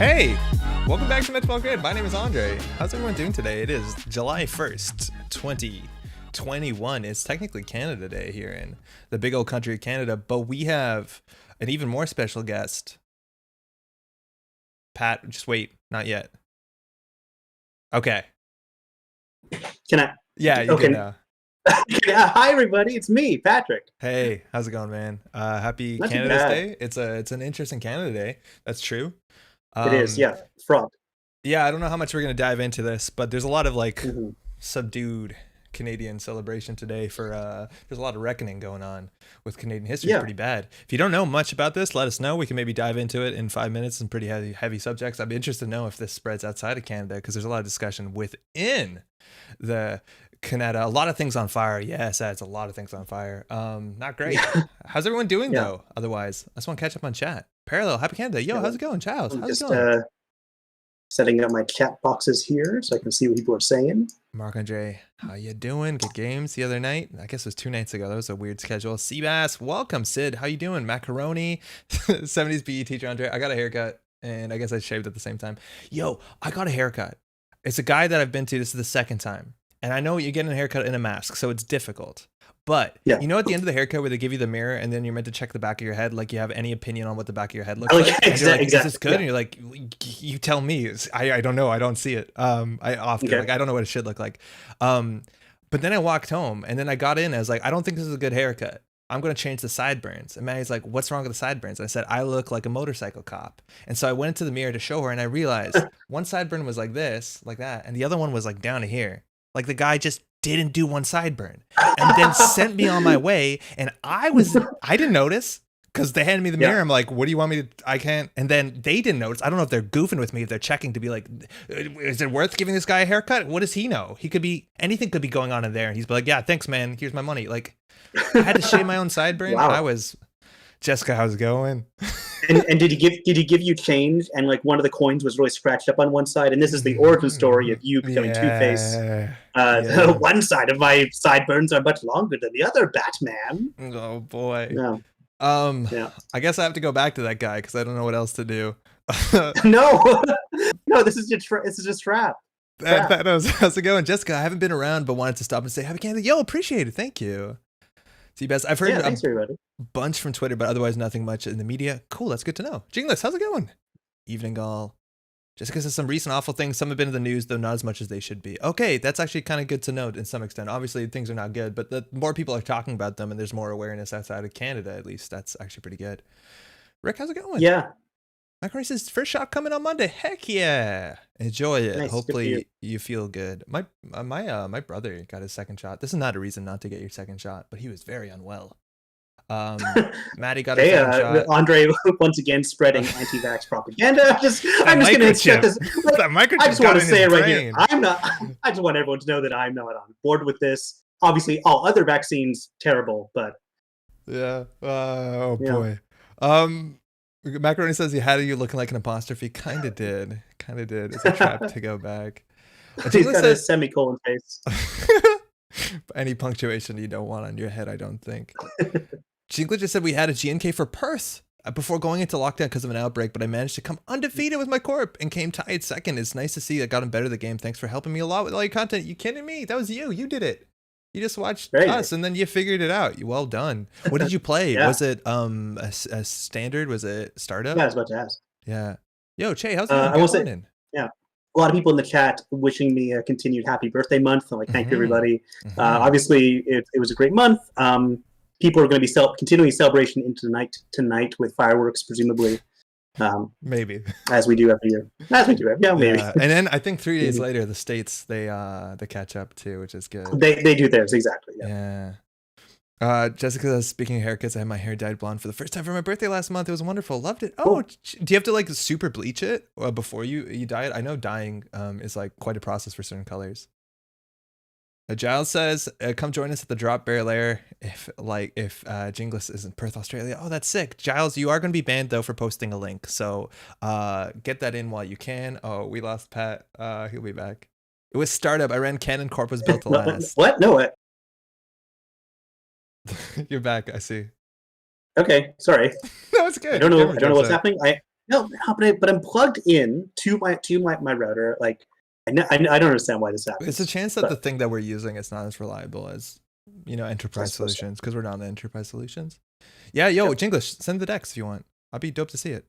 Hey, welcome back to Metrunner Grid. My name is Andre. How's everyone doing today? It is July 1st, 2021. It's technically Canada Day here in the big old country of Canada, but we have an even more special guest. Pat, just wait, not yet. Okay. Can I? Yeah, you can now. Hi everybody, it's me, Patrick. Hey, how's it going, man? Happy Canada's Day. It's an interesting Canada Day. That's true. It is, yeah. Fraud. Yeah, I don't know how much we're gonna dive into this, but there's a lot of subdued Canadian celebration today for there's a lot of reckoning going on with Canadian history. It's pretty bad. If you don't know much about this, let us know. We can maybe dive into it in 5 minutes. Some pretty heavy subjects. I'd be interested to know if this spreads outside of Canada, because there's a lot of discussion within the Canada. A lot of things on fire. Yes, that's a lot of things on fire. Not great. How's everyone doing though? Otherwise, I just want to catch up on chat. Parallel, happy Canada. Yo, how's it going, Charles? How's it going? Setting up my chat boxes here so I can see what people are saying. Mark Andre, how you doing? Good games the other night. I guess it was 2 nights ago. That was a weird schedule. Seabass, welcome. Sid, how you doing? Macaroni, 70s PE teacher Andre. I got a haircut, and I guess I shaved at the same time. Yo, I got a haircut. It's a guy that I've been to. This is the second time. And I know you're getting a haircut in a mask, so it's difficult. But you know, at the end of the haircut where they give you the mirror and then you're meant to check the back of your head, like you have any opinion on what the back of your head looks like. Exactly. Is this good? And you're like, you tell me. I don't know. I don't see it. I don't know what it should look like. But then I walked home and then I got in. I was like, I don't think this is a good haircut. I'm going to change the sideburns. And Maddie's like, what's wrong with the sideburns? And I said, I look like a motorcycle cop. And so I went into the mirror to show her, and I realized one sideburn was like this, like that. And the other one was like down to here. Like the guy just didn't do one sideburn and then sent me on my way. And I didn't notice because they handed me the mirror. I'm like, what do you want me to, I can't. And then they didn't notice. I don't know if they're goofing with me, if they're checking to be like, is it worth giving this guy a haircut? What does he know? He could be, anything could be going on in there. And he's like, yeah, thanks, man. Here's my money. Like I had to shave my own sideburn. Wow. Jessica, how's it going? and did he give you change, and like one of the coins was really scratched up on one side, and this is the origin story of you becoming Two-Face. One side of my sideburns are much longer than the other, Batman. Oh boy. I guess I have to go back to that guy because I don't know what else to do. No, this is just trap. How's it going, Jessica? I haven't been around, but wanted to stop and say happy Canada. Yo, appreciate it. Thank you. See, best. I've heard a bunch from Twitter, but otherwise nothing much in the media. Cool, that's good to know. Jingless, how's it going? Evening all. Jessica says some recent awful things. Some have been in the news, though not as much as they should be. Okay, that's actually kind of good to note in some extent. Obviously, things are not good, but the more people are talking about them and there's more awareness outside of Canada, at least, that's actually pretty good. Rick, how's it going? Yeah. Macaroni says, first shot coming on Monday. Heck yeah. Enjoy it. Nice, hopefully you feel good. My brother got his second shot. This is not a reason not to get your second shot, but he was very unwell. Maddie got a second shot. Andre once again spreading anti-vax propaganda. I'm just going to accept this. I just want to say it right here. I just want everyone to know that I'm not on board with this. Obviously, all other vaccines terrible, but boy. Macaroni says, how do you looking like an apostrophe? Kind of did. It's a trap to go back. He's got a semicolon face. Any punctuation you don't want on your head, I don't think. Jingle just said we had a GNK for Perth before going into lockdown because of an outbreak, but I managed to come undefeated with my corp and came tied second. It's nice to see I got him better the game. Thanks for helping me a lot with all your content. You kidding me? That was you. You did it. You just watched us and then you figured it out. Well done. What did you play? Was it a standard? Was it startup? Yeah, I was about to ask. Yeah. Yo, Che, how's it going? Yeah. A lot of people in the chat wishing me a continued happy birthday month. I'm like, thank you, everybody. Obviously, it was a great month. People are going to be continuing celebration into tonight with fireworks, presumably. Maybe. As we do every year. Yeah, maybe. And then I think 3 days later, the States, they catch up too, which is good. They do theirs, exactly. Yeah. Jessica, speaking of haircuts, I had my hair dyed blonde for the first time for my birthday last month. It was wonderful. Loved it. Oh, do you have to like super bleach it before you dye it? I know dyeing is like quite a process for certain colors. Giles says, come join us at the Drop Bear Lair if Jingles is in Perth, Australia. Oh, that's sick. Giles, you are going to be banned though for posting a link. So get that in while you can. Oh, we lost Pat. He'll be back. It was startup. I ran Canon Corp was built to last. What? No, what? You're back, I see. Okay, sorry. No, it's good. I don't know what's happening. No, but I'm plugged in to my router. Like, I don't understand why this happens. It's a chance that the thing that we're using is not as reliable as, enterprise solutions, because we're not on the enterprise solutions. Yeah, Jinglish, send the decks if you want. I'll be dope to see it.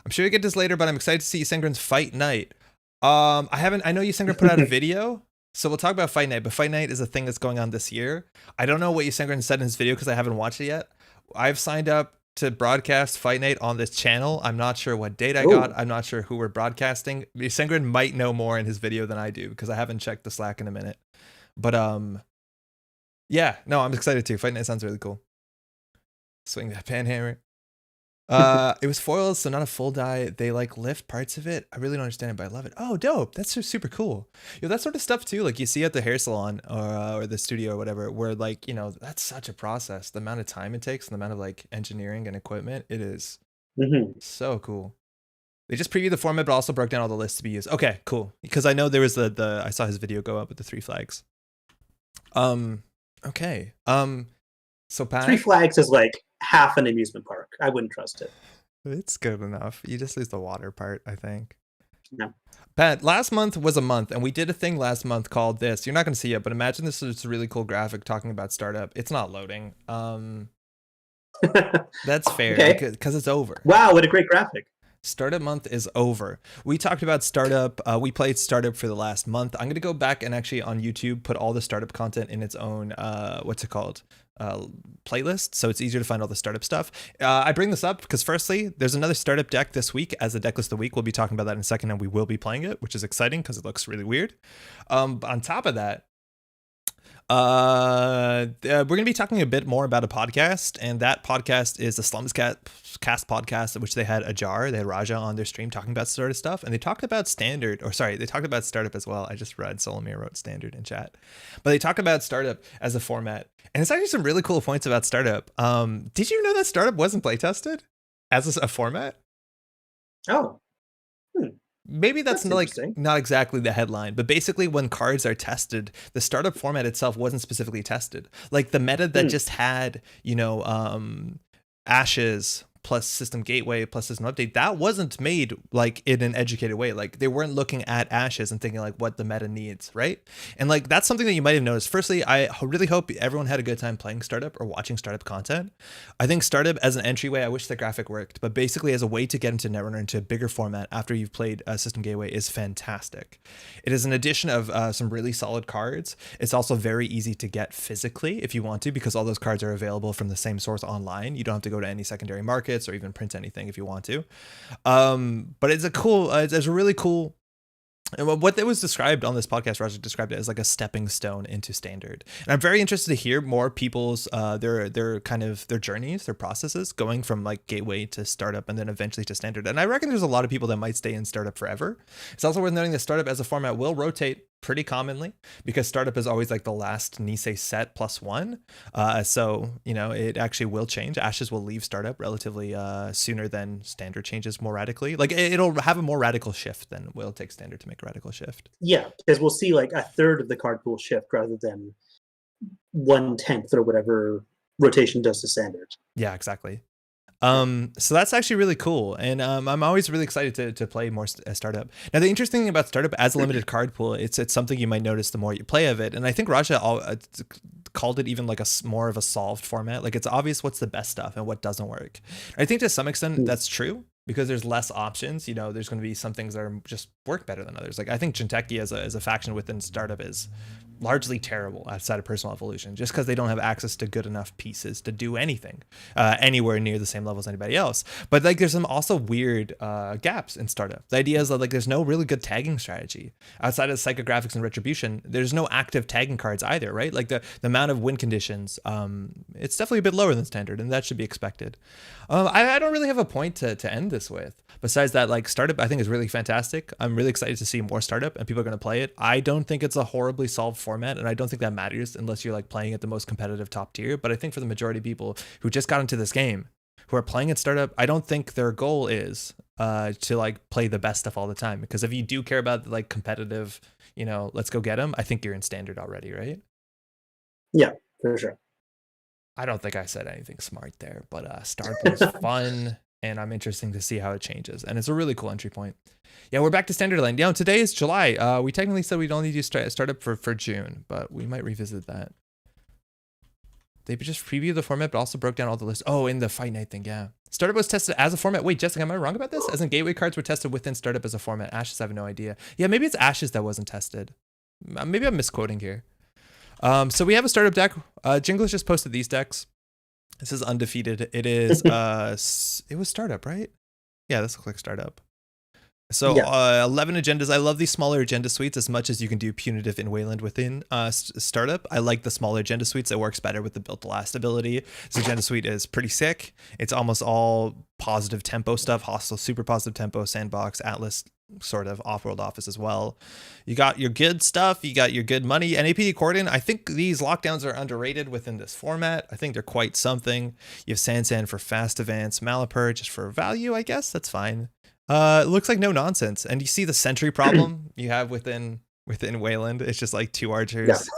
I'm sure you get this later, but I'm excited to see Sengren's Fight Night. I know Sengren put out a video, so we'll talk about Fight Night, but Fight Night is a thing that's going on this year. I don't know what Sengren said in his video because I haven't watched it yet. I've signed up to broadcast Fight Night on this channel. I'm not sure what date I got. I'm not sure who we're broadcasting. Sengren might know more in his video than I do because I haven't checked the Slack in a minute. But yeah, no, I'm excited too. Fight Night sounds really cool. Swing that panhammer. It was foiled, so not a full die. They like lift parts of it. I really don't understand it, but I love it. Oh, dope. That's just super cool. That sort of stuff too, like you see at the hair salon or the studio or whatever, where like, that's such a process. The amount of time it takes and the amount of like engineering and equipment, it is so cool. They just previewed the format, but also broke down all the lists to be used. Okay, cool. Because I know there was I saw his video go up with the 3 flags. Okay. So Pat, 3 flags is like half an amusement park. I wouldn't trust it. It's good enough. You just lose the water part, I think. No. Pat, last month was a month, and we did a thing last month called this. You're not going to see it, but imagine this is a really cool graphic talking about startup. It's not loading. That's fair because it's over. Wow, what a great graphic. Startup month is over. We talked about startup. We played startup for the last month. I'm going to go back and actually on YouTube put all the startup content in its own, playlist, so it's easier to find all the startup stuff. I bring this up because firstly, there's another startup deck this week as a deck list of the week. We'll be talking about that in a second, and we will be playing it, which is exciting because it looks really weird. But on top of that, we're going to be talking a bit more about a podcast, and that podcast is the Slumscast podcast, which they had they had Raja on their stream talking about sort of stuff, and they talked about they talked about startup as well. I just read Solomir wrote standard in chat, but they talk about startup as a format, and it's actually some really cool points about startup. Did you know that startup wasn't playtested as a format? Oh. Maybe that's not exactly the headline, but basically when cards are tested, the startup format itself wasn't specifically tested. Like the meta that just had, Ashes plus system gateway plus system update, that wasn't made like in an educated way. Like they weren't looking at Ashes and thinking like what the meta needs, right? And like that's something that you might have noticed. Firstly, I really hope everyone had a good time playing startup or watching startup content. I think startup as an entryway, I wish the graphic worked, but basically as a way to get into Netrunner into a bigger format after you've played system gateway is fantastic. It is an addition of some really solid cards. It's also very easy to get physically if you want to, because all those cards are available from the same source online. You don't have to go to any secondary markets or even print anything if you want to. But it's a really cool, and what it was described on this podcast, Roger described it as like a stepping stone into standard. And I'm very interested to hear more people's their kind of their journeys, their processes going from like gateway to startup and then eventually to standard. And I reckon there's a lot of people that might stay in startup forever. It's also worth noting that startup as a format will rotate pretty commonly because startup is always like the last Nisei set +1. So, it actually will change. Ashes will leave startup relatively sooner than standard changes more radically. Like it'll have a more radical shift than will take standard to make a radical shift. Yeah, because we'll see like a third of the card pool shift rather than 1/10 or whatever rotation does to standard. Yeah, exactly. So that's actually really cool, and I'm always really excited to play more startup. Now, the interesting thing about startup as a limited card pool, it's something you might notice the more you play of it, and I think Raja called it even like more of a solved format. Like it's obvious what's the best stuff and what doesn't work. I think to some extent that's true because there's less options. There's going to be some things that are just work better than others. Like I think Jinteki as a faction within startup is largely terrible outside of personal evolution, just because they don't have access to good enough pieces to do anything anywhere near the same level as anybody else. But like there's some also weird gaps in startup. The idea is that like there's no really good tagging strategy outside of psychographics and retribution. There's no active tagging cards either, right? Like the amount of win conditions, it's definitely a bit lower than standard, and that should be expected. I don't really have a point to end this with besides that. Like startup I think is really fantastic. I'm really excited to see more startup and people are going to play it. I don't think it's a horribly solved format, and I don't think that matters unless you're like playing at the most competitive top tier. But I think for the majority of people who just got into this game, who are playing at startup, I don't think their goal is to like play the best stuff all the time, because if you do care about like competitive, let's go get them, I think you're in standard already, right? Yeah, for sure. I don't think I said anything smart there, but startup was fun, and I'm interested to see how it changes. And it's a really cool entry point. Yeah, we're back to standard land. You know, today is July. We technically said we'd only do startup for June, but we might revisit that. They just previewed the format, but also broke down all the lists. Oh, in the Fight Night thing, yeah. Startup was tested as a format. Wait, Jessica, am I wrong about this? As in gateway cards were tested within startup as a format. Ashes, I have no idea. Yeah, maybe it's Ashes that wasn't tested. Maybe I'm misquoting here. So we have a startup deck. Jinglish just posted these decks. This is undefeated. It is, it was startup, right? Yeah, this looks like startup. So 11 agendas. I love these smaller agenda suites as much as you can do punitive in Wayland within startup. I like the smaller agenda suites. It works better with the built to last ability. This agenda suite is pretty sick. It's almost all positive tempo stuff, hostile, super positive tempo, sandbox, Atlas, sort of off-world office as well. You got your good stuff. You got your good money. NAPD Cordon. I think these lockdowns are underrated within this format. I think they're quite something. You have Sansan for fast advance, Malapur just for value, I guess. That's fine. It looks like no nonsense. And you see the sentry problem you have within Wayland. It's just like 2 archers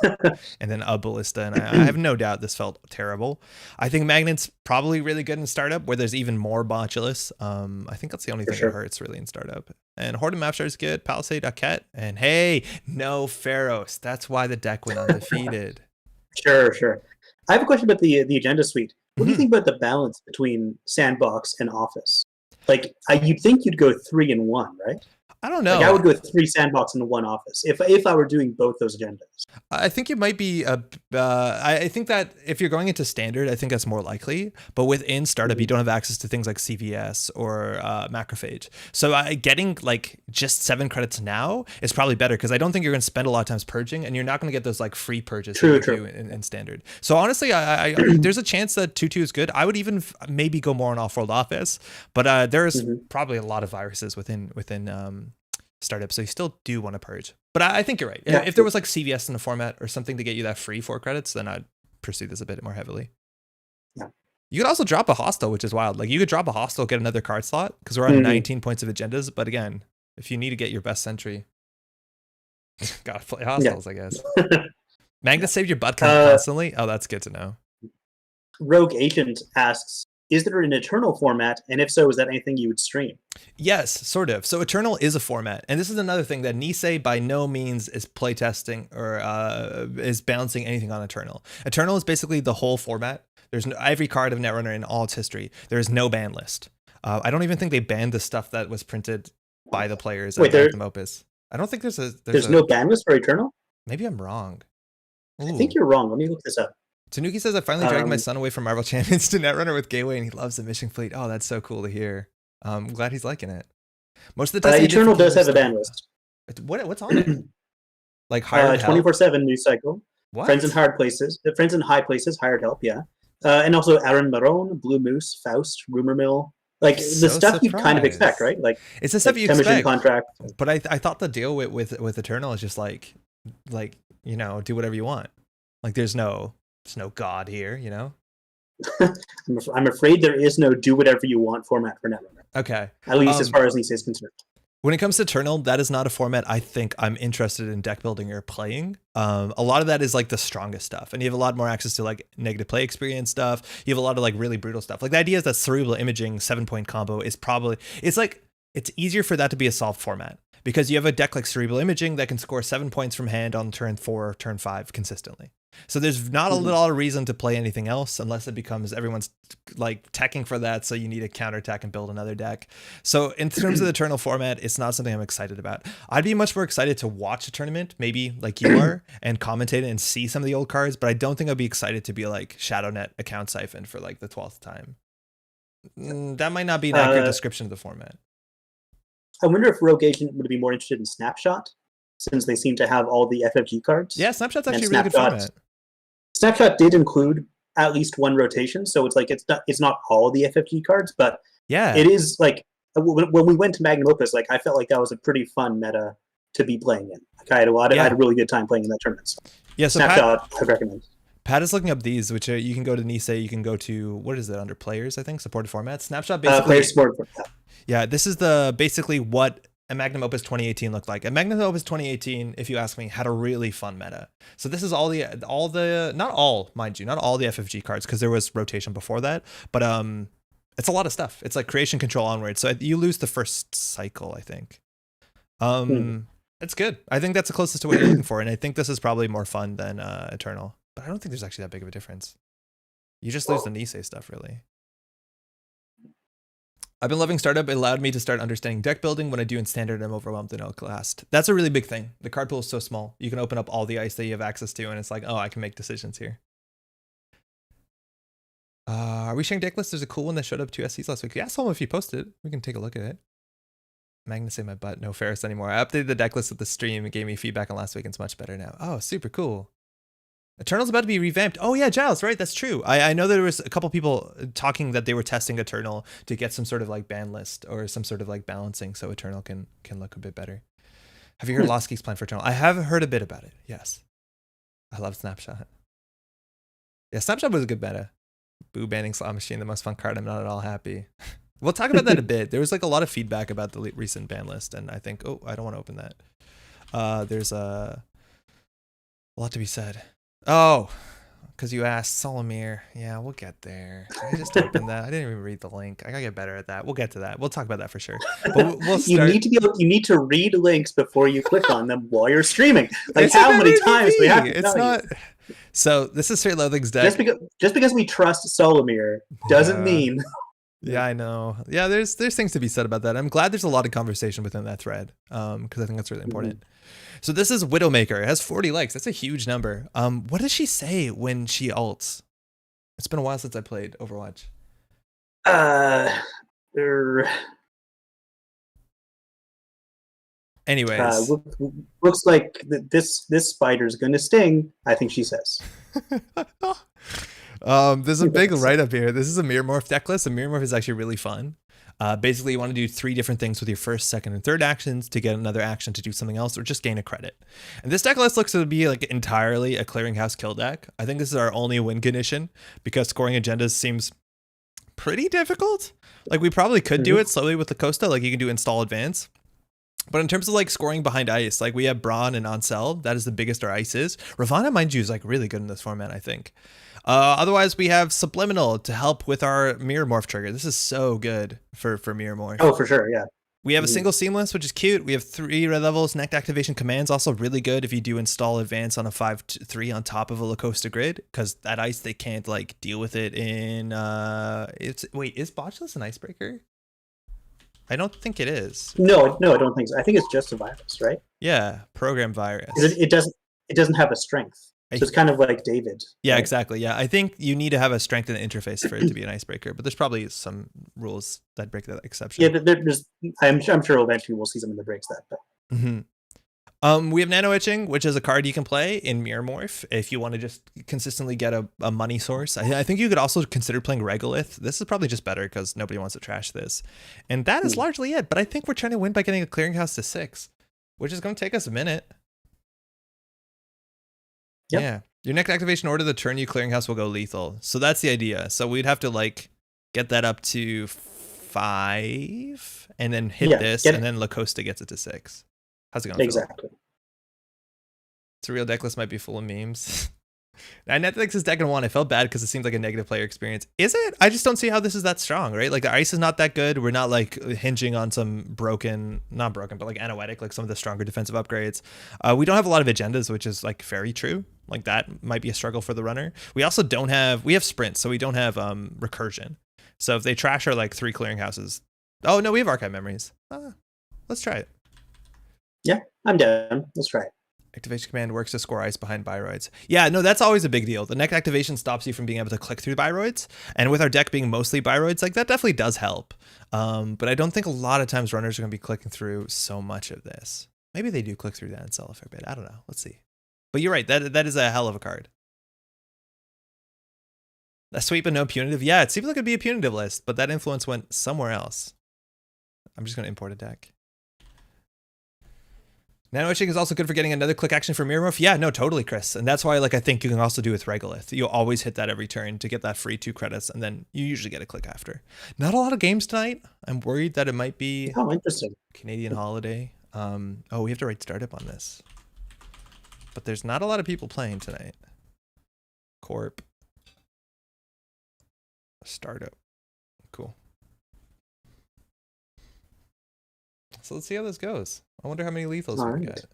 and then a ballista. And I have no doubt this felt terrible. I think Magnet's probably really good in startup where there's even more Botulus. I think that's the only thing that hurts really in startup. And Horde Mapshard is good. Palisade, Aket. And hey, no Pharaohs. That's why the deck went undefeated. Sure. I have a question about the agenda suite. What do you think about the balance between sandbox and office? Like, you'd think you'd go 3 in 1, right? I don't know. Like, I would go 3 sandbox and 1 office if I were doing both those agendas. I think it might be I think that if you're going into standard, I think that's more likely. But within startup, you don't have access to things like CVS or macrophage. So getting like just 7 credits now is probably better because I don't think you're going to spend a lot of times purging, and you're not going to get those like free purges in standard. So honestly, I there's a chance that 2/2 is good. I would even maybe go more on off-world office, but there's probably a lot of viruses within startup, so you still do want to purge. But I think you're right. Yeah. If there was like CVS in the format or something to get you that free 4 credits, then I'd pursue this a bit more heavily. Yeah. You could also drop a hostile, which is wild. Like you could drop a hostile, get another card slot because we're on 19 points of agendas. But again, if you need to get your best sentry, gotta play hostiles, I guess. Magnus saved your butt constantly. Oh, that's good to know. Rogue Agent asks, is there an Eternal format? And if so, is that anything you would stream? Yes, sort of. So Eternal is a format. And this is another thing that Nisei by no means is playtesting or is balancing anything on Eternal. Eternal is basically the whole format. There's every card of Netrunner in all its history. There is no ban list. I don't even think they banned the stuff that was printed by the players at Magnum Opus. I don't think there's no ban list for Eternal? Maybe I'm wrong. Ooh. I think you're wrong. Let me look this up. Tanuki says, I finally dragged my son away from Marvel Champions to Netrunner with Gateway, and he loves the mission fleet. Oh, that's so cool to hear. I'm glad he's liking it. Most of the time, Eternal does have a ban list. What's on it? Like hired 24/7 news cycle. What? Friends in high places, hired help. Yeah, and also Aaron Marone, Blue Moose, Faust, Rumor Mill. Like the stuff you kind of expect, right? Like it's the stuff you expect. Contract. But I thought the deal with Eternal is just like do whatever you want. Like there's no God here, I'm afraid there is no do whatever you want format for Netrunner. Okay. At least as far as Nisei is concerned. When it comes to Eternal, that is not a format I think I'm interested in deck building or playing. A lot of that is like the strongest stuff. And you have a lot more access to like negative play experience stuff. You have a lot of like really brutal stuff. Like the idea is that cerebral imaging 7-point combo is it's easier for that to be a solved format. Because you have a deck like Cerebral Imaging that can score 7 points from hand on turn 4 or turn 5 consistently. So there's not a lot of reason to play anything else unless it becomes everyone's like teching for that. So you need to counterattack and build another deck. So in terms of the Eternal format, it's not something I'm excited about. I'd be much more excited to watch a tournament, maybe like you are, and commentate it and see some of the old cards. But I don't think I'd be excited to be like ShadowNet account siphon for like the 12th time. That might not be an accurate description of the format. I wonder if Rogue Agent would be more interested in Snapshot, since they seem to have all the FFG cards. Yeah, Snapshot's actually a really good format. Snapshot did include at least one rotation, so it's like it's not all the FFG cards, but yeah, it is like when we went to Magnum Opus, like I felt like that was a pretty fun meta to be playing in. Like I had a really good time playing in that tournament. So yeah, so Snapshot I recommend. Pat is looking up these, which you can go to Nisei, you can go to, what is it, under players, I think, supported formats. Snapshot basically. Yeah, this is basically what a Magnum Opus 2018 looked like. A Magnum Opus 2018, if you ask me, had a really fun meta. So this is all the not all, mind you, not all the FFG cards, because there was rotation before that, but It's a lot of stuff. It's like creation control onward. So you lose the first cycle, I think. It's good. I think that's the closest to what you're looking for. And I think this is probably more fun than Eternal. But I don't think there's actually that big of a difference. You just lose the Nisei stuff, really. I've been loving Startup. It allowed me to start understanding deck building. When I do in Standard, I'm overwhelmed and outclassed. That's a really big thing. The card pool is so small. You can open up all the ice that you have access to, and it's like, oh, I can make decisions here. Are we sharing deck lists? There's a cool one that showed up 2 SCs last week. Yeah, I saw him if you posted it. We can take a look at it. Magnus say my butt. No Ferris anymore. I updated the deck list with the stream. It gave me feedback on last week. And it's much better now. Oh, super cool. Eternal's about to be revamped. Oh yeah, Giles, right? That's true. I know there was a couple people talking that they were testing Eternal to get some sort of like ban list or some sort of like balancing so Eternal can look a bit better. Have you heard Lost Geek's plan for Eternal? I have heard a bit about it. Yes. I love Snapshot. Yeah, Snapshot was a good meta. Boo banning Slot Machine, the most fun card. I'm not at all happy. We'll talk about that a bit. There was like a lot of feedback about the recent ban list, and I think, oh, I don't want to open that. There's a lot to be said. Oh, because you asked Solomir. Yeah, we'll get there. I just opened that. I didn't even read the link. I gotta get better at that. We'll get to that. We'll talk about that for sure. But we'll start. You need to read links before you click on them while you're streaming. Like how many times we have to tell you. So this is SirLoathing's deck. Just because we trust Solomir doesn't mean. Yeah, I know. Yeah, there's things to be said about that. I'm glad there's a lot of conversation within that thread, because I think that's really important. So this is Widowmaker. It has 40 likes. That's a huge number. What does she say when she ults? It's been a while since I played Overwatch. Anyways, looks like this spider's gonna sting. I think she says. There's a big write-up here. This is a Mirrormorph deck list. A Mirrormorph is actually really fun. Basically, you want to do 3 different things with your first, second, and third actions to get another action to do something else or just gain a credit. And this deck list looks to be like entirely a clearinghouse kill deck. I think this is our only win condition because scoring agendas seems pretty difficult. Like we probably could do it slowly with the Costa, like you can do install advance. But in terms of like scoring behind ice, like we have Braun and Ansel. That is the biggest our ice is. Ravana, mind you, is like really good in this format, I think. Otherwise, we have Subliminal to help with our Mirrormorph trigger. This is so good for Mirrormorph. Oh, for sure, yeah. We have a single Seamless, which is cute. We have 3 red levels. Next activation commands also really good if you do install advance on a 5-3 on top of a Lacosta grid, because that ice they can't like deal with it in. Wait, is Botchless an icebreaker? I don't think it is. No, I don't think so. I think it's just a virus, right? Yeah, program virus. It doesn't have a strength. So it's kind of like David. Yeah, right? Exactly. Yeah, I think you need to have a strength in the interface for it to be an icebreaker, but there's probably some rules that break that exception. Yeah, I'm sure eventually we'll see something that breaks that. But. We have Nano Etching, which is a card you can play in Mirrormorph if you want to just consistently get a money source. I think you could also consider playing Regolith. This is probably just better because nobody wants to trash this. And that is largely it, but I think we're trying to win by getting a clearinghouse to 6, which is going to take us a minute. Yep. Yeah. Your next activation order, the turn you clearinghouse will go lethal. So that's the idea. So we'd have to like get that up to 5 and then hit this and then Lacosta gets it to 6. How's it going? Exactly. It's a real deck list might be full of memes. I Netflix's deck in 1. I felt bad because it seems like a negative player experience. Is it? I just don't see how this is that strong, right? Like the ice is not that good. We're not like hinging on some not broken, but like anoetic, like some of the stronger defensive upgrades. We don't have a lot of agendas, which is like very true. Like that might be a struggle for the runner. We also we have sprint, so we don't have recursion. So if they trash our like 3 clearinghouses, oh no, we have archive memories. Let's try it. Yeah, I'm down. Let's try it. Activation command works to score ice behind Biroids. Yeah, no, that's always a big deal. The next activation stops you from being able to click through Biroids. And with our deck being mostly Biroids, like that definitely does help. But I don't think a lot of times runners are going to be clicking through so much of this. Maybe they do click through that and sell a fair bit. I don't know. Let's see. But you're right. That is a hell of a card. A sweep and no punitive. Yeah, it seems like it'd be a punitive list, but that influence went somewhere else. I'm just going to import a deck. Nano Etching is also good for getting another click action for Mirrormorph. Yeah, no, totally, Chris. And that's why like I think you can also do with Regolith. You'll always hit that every turn to get that free 2 credits, and then you usually get a click after. Not a lot of games tonight. I'm worried that it might be interesting. Canadian holiday. Oh, we have to write startup on this. But there's not a lot of people playing tonight. Corp. Startup. Cool. So let's see how this goes. I wonder how many lethals we can get.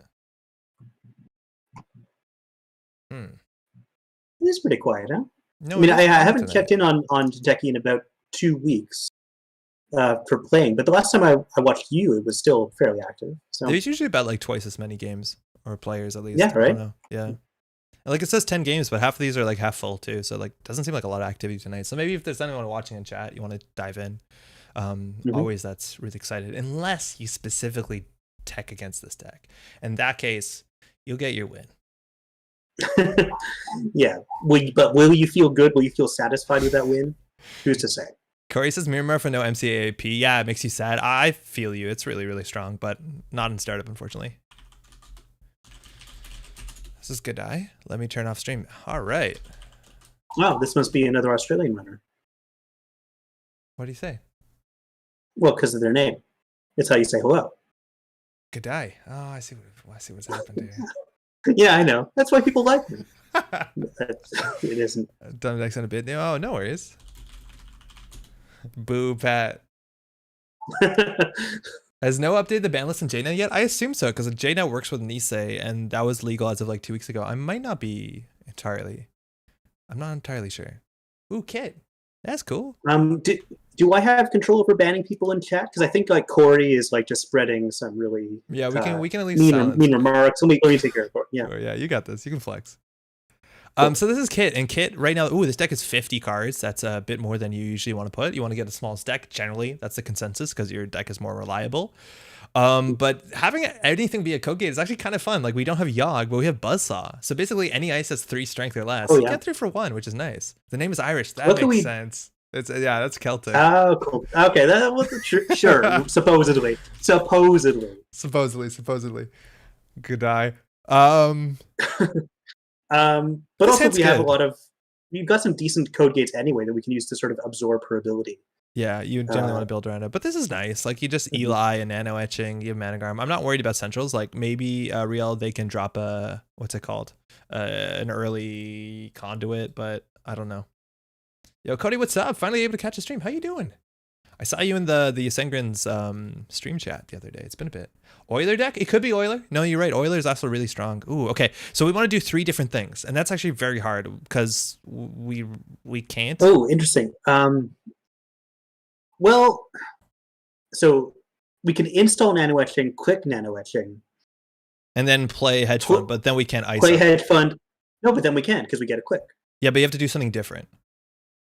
It is pretty quiet, huh? No, I mean, I haven't checked in on Hideki in about 2 weeks for playing, but the last time I watched you, it was still fairly active. So there's usually about like twice as many games or players at least. Yeah, right. I don't know. Yeah. Like it says 10 games, but half of these are like half full too. So like doesn't seem like a lot of activity tonight. So maybe if there's anyone watching in chat, you want to dive in. Always that's really excited. Unless you specifically tech against this deck. In that case, you'll get your win. Yeah. But will you feel good? Will you feel satisfied with that win? Who's to say? Corey says Mirrormorph for no MCAAP. Yeah, it makes you sad. I feel you. It's really, really strong, but not in startup, unfortunately. This is good eye. Let me turn off stream. All right. Wow, this must be another Australian runner. What do you say? Well, because of their name. It's how you say hello. Good eye. Oh, I see what's happened here. Yeah, I know. That's why people like me. It isn't. Done next on a bit. Oh, no worries. Boo, Pat. Has no updated the ban list in JNet yet? I assume so, because JNet works with Nisei, and that was legal as of like 2 weeks ago. I might not be entirely. I'm not entirely sure. Ooh, Kit. That's cool. Do I have control over banning people in chat? Because I think like Corey is like just spreading some really we can at least mean remarks. Let me take care of it. Yeah. Sure, yeah, you got this. You can flex. So this is Kit, and Kit right now, this deck is 50 cards. That's a bit more than you usually want to put. You want to get a small deck. Generally, that's the consensus because your deck is more reliable. But having anything be a code gate is actually kind of fun. Like we don't have Yogg, but we have Buzzsaw. So basically any ice has 3 strength or less. You get 3 for 1, which is nice. The name is Irish. That makes sense. It's that's Celtic. Oh, cool. Okay, that was sure. Supposedly. Good eye. But also we have we've got some decent code gates anyway that we can use to sort of absorb her ability. Yeah, you generally want to build around it. But this is nice. Like you just Eli and nano etching, you have Managarm. I'm not worried about centrals. Like maybe Riel, they can drop a what's it called? An early conduit, but I don't know. Yo, Cody, what's up? Finally able to catch a stream. How you doing? I saw you in the Sengrin's stream chat the other day. It's been a bit. Euler deck? It could be Euler. No, you're right. Euler is also really strong. Ooh, okay. So we want to do 3 different things, and that's actually very hard because we can't. Oh, interesting. Well, so we can install nano etching, click nano etching, and then play hedge fund, but then we can't ice play hedge fund. No, but then we can because we get a click. Yeah, but you have to do something different.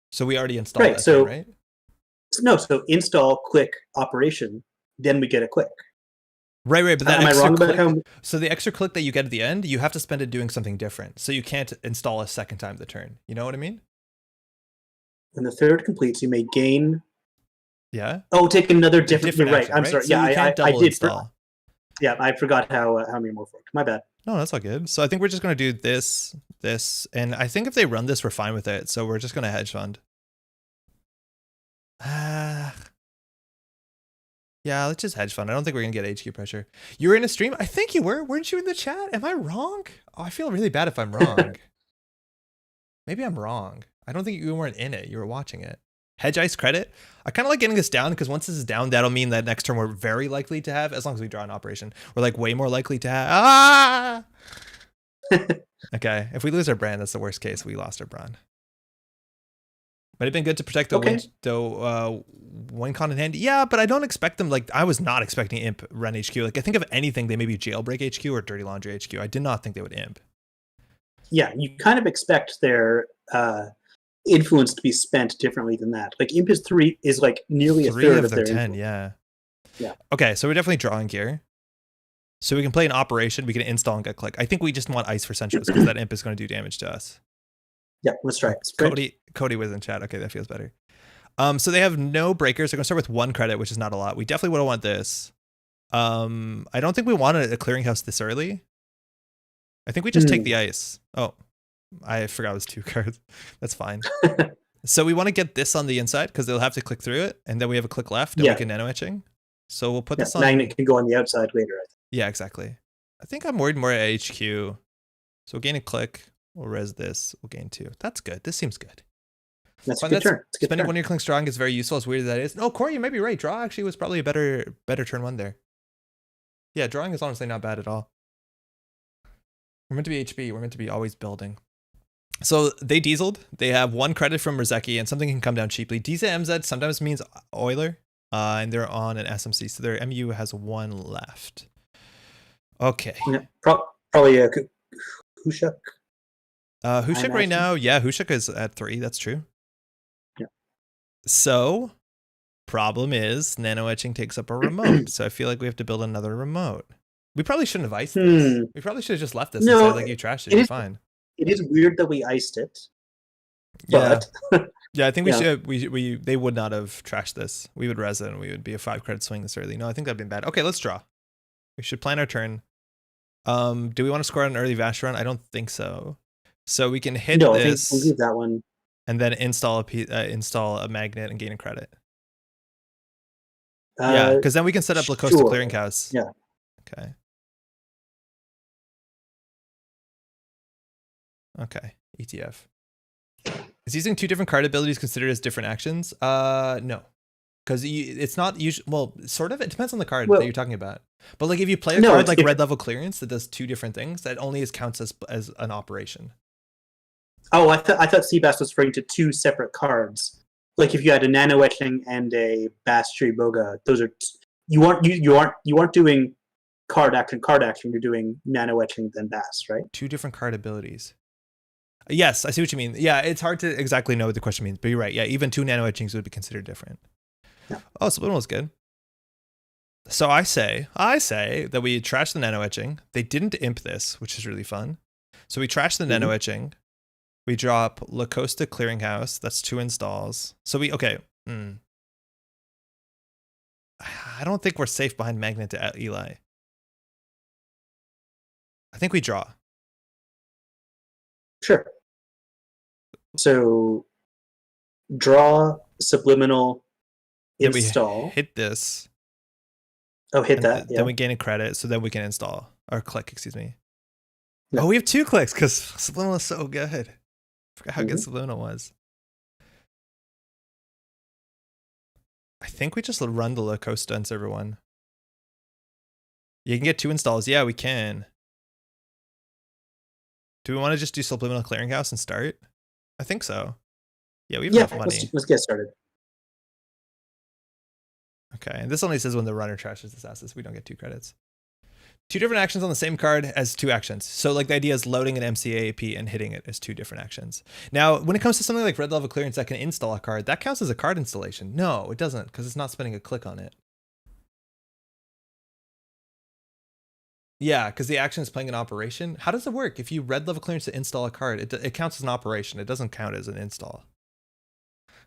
So we already installed that thing, right? No, so install, click, operation, then we get a click. Right, but that am I wrong click, about how? So the extra click that you get at the end, you have to spend it doing something different. So you can't install a second time the turn. You know what I mean? When the third completes, you may gain. Yeah. Oh, take another different. You're right. Action, I'm sorry. So I did. Install. Yeah, I forgot how Mirrormorph worked. My bad. No, that's all good. So I think we're just gonna do this, and I think if they run this, we're fine with it. So we're just gonna hedge fund. Yeah, let's just hedge fund. I don't think we're gonna get HQ pressure. You were in a stream? I think you were. Weren't you in the chat? Am I wrong? Oh, I feel really bad if I'm wrong. Maybe I'm wrong. I don't think you weren't in it. You were watching it. Hedge ice credit. I kind of like getting this down because once this is down, that'll mean that next turn we're very likely to have, as long as we draw an operation, we're like way more likely to have. Okay, if we lose our brand, that's the worst case. We lost our brand. Might have been good to protect the win con in hand. Yeah, but I don't expect them. Like I was not expecting imp run HQ. Like I think if anything, they maybe jailbreak HQ or dirty laundry HQ. I did not think they would imp. Yeah, you kind of expect their influence to be spent differently than that. Like imp is 3 is like nearly 3 a third of their 10. Influence. Yeah. Okay, so we're definitely drawing here. So we can play an operation. We can install and get click. I think we just want ice for centrals because that imp is going to do damage to us. Yeah, let's try it. Cody was in chat. Okay, that feels better. So they have no breakers. They're going to start with 1 credit, which is not a lot. We definitely would want this. I don't think we wanted a clearinghouse this early. I think we just take the ice. Oh, I forgot it was 2 cards. That's fine. So we want to get this on the inside because they'll have to click through it, and then we have a click left, and we can nano etching. So we'll put this on. Magnet can go on the outside later. I think. Yeah, exactly. I think I'm worried more at HQ. So we'll gain a click. We'll res this. We'll gain 2. That's good. This seems good. That's a good turn. Spending 1 of your cling strong is very useful. As weird as that is. No, Corey, you might be right. Draw actually was probably a better turn 1 there. Yeah, drawing is honestly not bad at all. We're meant to be HB. We're meant to be always building. So they dieseled. They have 1 credit from Rizeki, and something can come down cheaply. Diesel MZ sometimes means Euler, and they're on an SMC, so their MU has 1 left. Okay. Yeah, probably a Hushuk. Hushuk right now, yeah, Hushuk is at 3. That's true. Yeah. So, problem is, nano etching takes up a remote. So I feel like we have to build another remote. We probably shouldn't have iced this. We probably should have just left this and said, like, you trashed it, you're fine. It is weird that we iced it. Yeah. Yeah, I think we should. They would not have trashed this. We would res it and we would be a 5 credit swing this early. No, I think that'd been bad. Okay, let's draw. We should plan our turn. Do we want to score an early Vash run? I don't think so. So we can hit this. I think we'll do that one. And then install a magnet and gain a credit. Yeah, because then we can set up Lacosta Clearinghouse. Yeah. Okay. Okay. ETF. Is using 2 different card abilities considered as different actions? No. Because it's not usually, well, sort of. It depends on the card that you're talking about. But like if you play a card like Red Level Clearance that does 2 different things, that only counts as an operation. Oh, I thought Seabass was referring to 2 separate cards. Like if you had a Nano Etching and a Bass Tree Boga, those are you aren't doing card action. You're doing Nano Etching then Bass, right? 2 different card abilities. Yes, I see what you mean. Yeah, it's hard to exactly know what the question means, but you're right. Yeah, even 2 nano etchings would be considered different. Yeah. Oh, Subliminal is good. So I say that we trash the nano etching. They didn't imp this, which is really fun. So we trash the nano etching. We drop Lacosta Clearinghouse. That's 2 installs. So okay. I don't think we're safe behind Magnet to Eli. I think we draw. Sure. So draw, Subliminal, install. We hit this. Oh, hit that. Then we gain a credit, so then we can install. Or click, excuse me. No. Oh, we have 2 clicks because Subliminal is so good. I forgot how good Subliminal was. I think we just run the Lacosta on server 1. You can get 2 installs. Yeah, we can. Do we want to just do Subliminal Clearinghouse and start? I think so. Yeah, we have enough money. Let's get started. Okay, and this only says when the runner trashes this asset, so we don't get 2 credits. 2 different actions on the same card as 2 actions. So like the idea is loading an MCAAP and hitting it as 2 different actions. Now, when it comes to something like Red Level Clearance that can install a card, that counts as a card installation. No, it doesn't, because it's not spending a click on it. Yeah, because the action is playing an operation. How does it work? If you Red Level Clearance to install a card, it counts as an operation. It doesn't count as an install.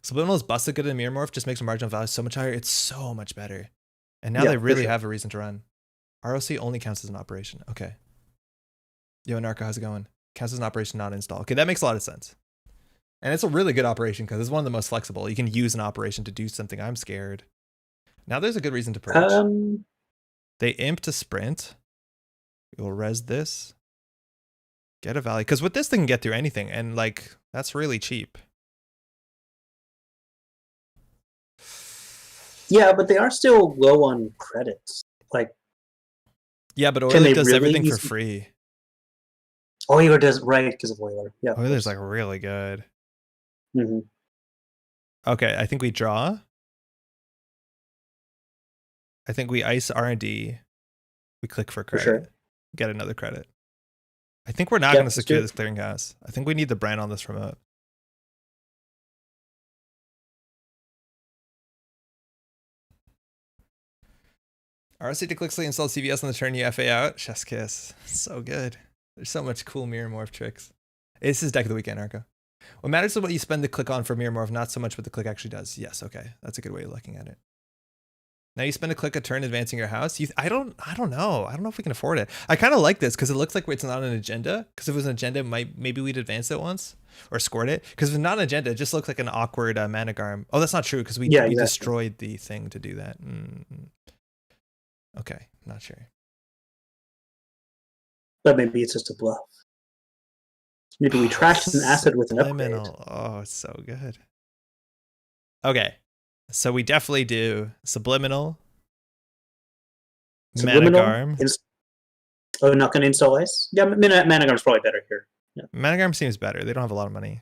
Subliminal is busted good in Mirrormorph, just makes the marginal value so much higher. It's so much better. And now they really have a reason to run. ROC only counts as an operation. Okay. Yo, Narco, how's it going? Counts as an operation, not install. Okay, that makes a lot of sense. And it's a really good operation because it's one of the most flexible. You can use an operation to do something. I'm scared. Now there's a good reason to purge. They imp to sprint. We'll res this. Get a value. Because with this, they can get through anything. And like, that's really cheap. Yeah, but they are still low on credits. Like, yeah, but Euler does everything for free. Euler does, right, because of Euler. Yeah. Euler's like really good. Okay, I think we draw. I think we ice R&D. We click for credit. For sure. Get another credit. I think we're not going to secure this clearinghouse. I think we need the brand on this remote. RC to clickly install CVS on the turn, you FA out. Chef's kiss. So good. There's so much cool Mirrormorph tricks. This is deck of the weekend, Arco. What matters is what you spend the click on for Mirrormorph, not so much what the click actually does. Yes, okay. That's a good way of looking at it. Now you spend a click a turn advancing your house. I don't know. I don't know if we can afford it. I kind of like this because it looks like it's not an agenda. Because if it was an agenda, maybe we'd advance it once or scored it. Because if it's not an agenda, it just looks like an awkward Managarm. Oh, that's not true because we destroyed the thing to do that. Okay, not sure. But maybe it's just a bluff. Maybe we trashed an asset with an upgrade. Oh, it's so good. Okay, so we definitely do Subliminal. Managarm. Oh, not going to install ice? Yeah, Managarm's probably better here. Yeah. Managarm seems better. They don't have a lot of money.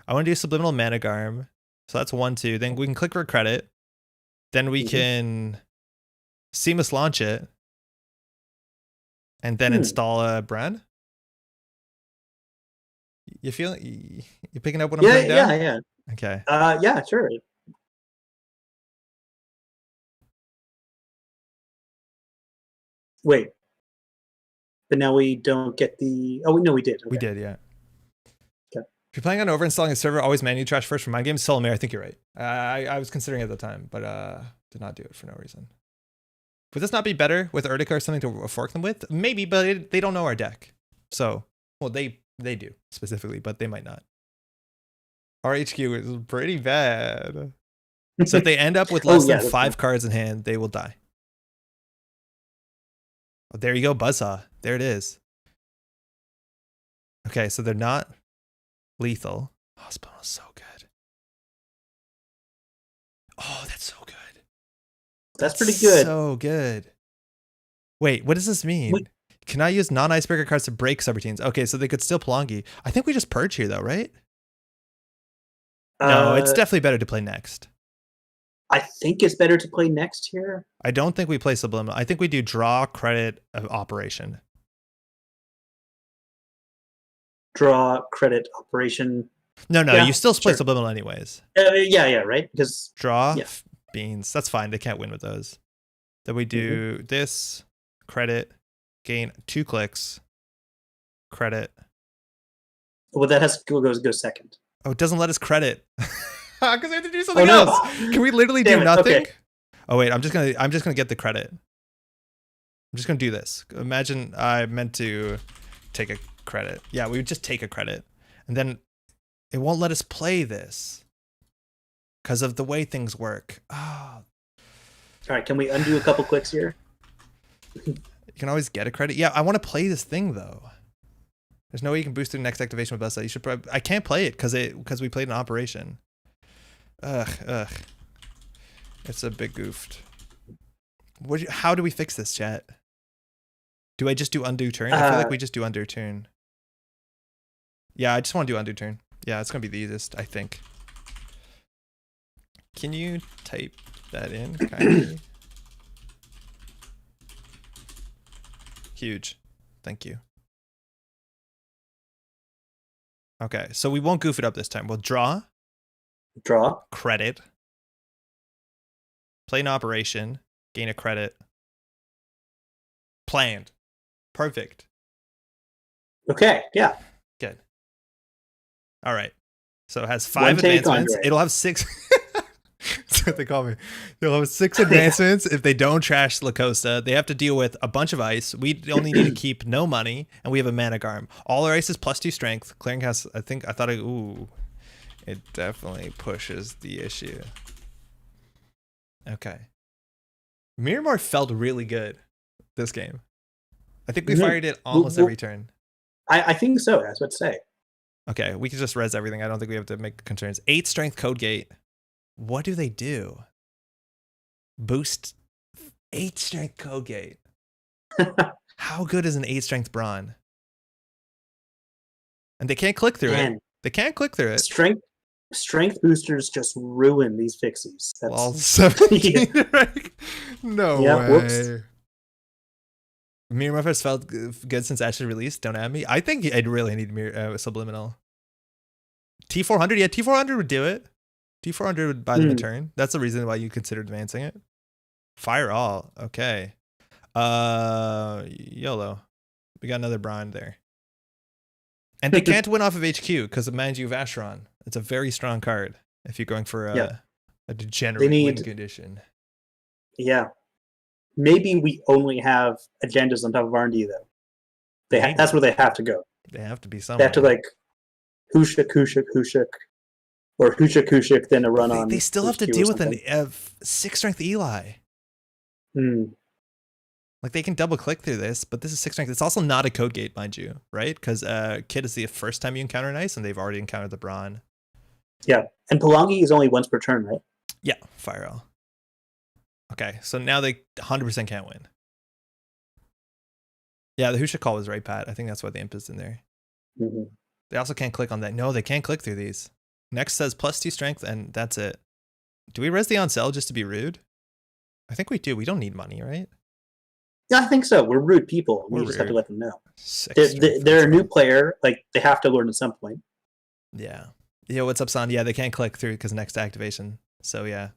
I want to do Subliminal Managarm. So that's 1, 2. Then we can click for credit. Then we can seamless launch it. And then install a brand. You picking up what I'm putting down? Yeah. Okay. Yeah, sure. Wait. But now we don't get the... Oh, no, we did. Okay. We did, yeah. Okay. If you're planning on overinstalling a server, always manually trash first for my game. Solomir, I think you're right. I was considering it at the time, but did not do it for no reason. Would this not be better with Urtica or something to fork them with? Maybe, but they don't know our deck. So, well, they do specifically, but they might not. Our HQ is pretty bad. So if they end up with less than 5 cards in hand, they will die. Oh, there you go, Buzzsaw. There it is. Okay, so they're not lethal. Oh, Spawn is so good. Oh, that's so good. That's pretty good. So good. Wait, what does this mean? Can I use non-icebreaker cards to break subroutines? Okay, so they could still Pelongi. I think we just purge here, though, right? No, it's definitely better to play next. I think it's better to play next here. I don't think we play Subliminal. I think we do draw, credit, operation. Draw, credit, operation. No, yeah, you still play Subliminal anyways. Yeah, right? Because draw, beans. That's fine. They can't win with those. Then we do this, credit, gain 2 clicks, credit. Well, that has to go second. Oh, it doesn't let us credit. Because we have to do something else. Can we literally do nothing? Okay. Oh wait, I'm just gonna get the credit. I'm just gonna do this. Imagine I meant to take a credit. Yeah, we would just take a credit, and then it won't let us play this because of the way things work. Oh. All right, can we undo a couple clicks here? You can always get a credit. Yeah, I want to play this thing though. There's no way you can boost through next activation with Buzzsaw. You should probably. I can't play it because we played an operation. Ugh. It's a bit goofed. How do we fix this, chat? Do I just do undo turn? I feel like we just do undo turn. Yeah, I just want to do undo turn. Yeah, it's gonna be the easiest, I think. Can you type that in? Kindly? Huge. Thank you. Okay, so we won't goof it up this time. We'll draw. Draw. Credit. Play an operation. Gain a credit. Planned. Perfect. Okay, yeah. Good. All right. So it has 5 advancements. It'll have 6. That's what they call me. They'll have 6 advancements. If they don't trash La Costa, they have to deal with a bunch of ice. We only need to keep no money, and we have a Managarm. All our ice is +2 strength. Clearinghouse, ooh. It definitely pushes the issue. Okay. Mirrormorph felt really good this game. I think we fired it almost every turn. I think so. That's what to say. Okay, we can just res everything. I don't think we have to make concerns. 8 strength code gate. What do they do? Boost 8 strength code gate. How good is an 8 strength brawn? And they can't click through it. They can't click through it. Strength boosters just ruin these fixies. That's all 17. Right? No way. Whoops. Mirrormorph has felt good since Ash's release. Don't at me. I think I'd really need Subliminal. T400, yeah, T400 would do it. T400 would buy them a turn. That's the reason why you considered advancing it. Fire all. Okay. YOLO. We got another Brawn there. And they can't win off of HQ because of Manju of Asheron. It's a very strong card if you're going for a degenerate win condition. Yeah. Maybe we only have agendas on top of R&D, though. That's where they have to go. They have to be somewhere. They have to, like, Hushuk, or Hushuk, then a run on. They still have to deal with a 6 strength Eli. Like, they can double click through this, but this is 6 strength. It's also not a code gate, mind you, right? Because Kid is the first time you encounter an ice, and they've already encountered the Brawn. Yeah, and Pelongi is only once per turn, right? Yeah, fire all. Okay, so now they 100% can't win. Yeah, the Who Should Call was right, Pat. I think that's why the imp is in there. Mm-hmm. They also can't click on that. No, they can't click through these. Next says +2 strength, and that's it. Do we res the on sell just to be rude? I think we do. We don't need money, right? Yeah, I think so. We're rude people. We just have to let them know. They're a new player. Like, they have to learn at some point. Yeah. Yeah, what's up, Son? Yeah, they can't click through because next activation. So, yeah.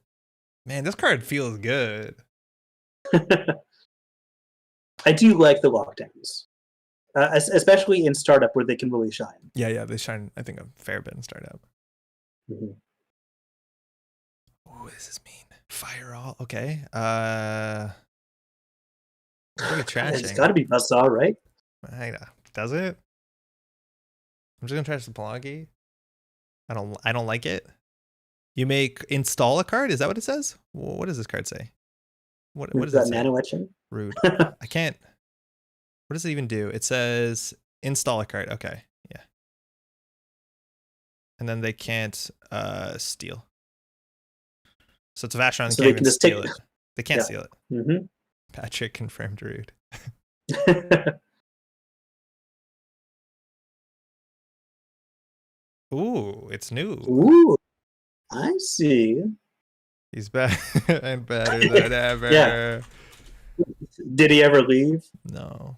Man, this card feels good. I do like the lockdowns. Especially in Startup where they can really shine. Yeah, they shine, I think, a fair bit in Startup. Mm-hmm. Oh, this is mean. Fire all. Okay. Look at trashing. It's got to be Buzzsaw, right? Does it? I'm just gonna trash the Pelagi. I don't like it. You make install a card. Is that what it says? What does this card say? What does that say? Nano etching? Rude. I can't. What does it even do? It says install a card. Okay, yeah. And then they can't steal. So it's a Vashon. So they can just steal it. They can't steal it. Mm-hmm. Patrick confirmed rude. Ooh, it's new. Ooh, I see. He's better and better than ever. Yeah. Did he ever leave? No.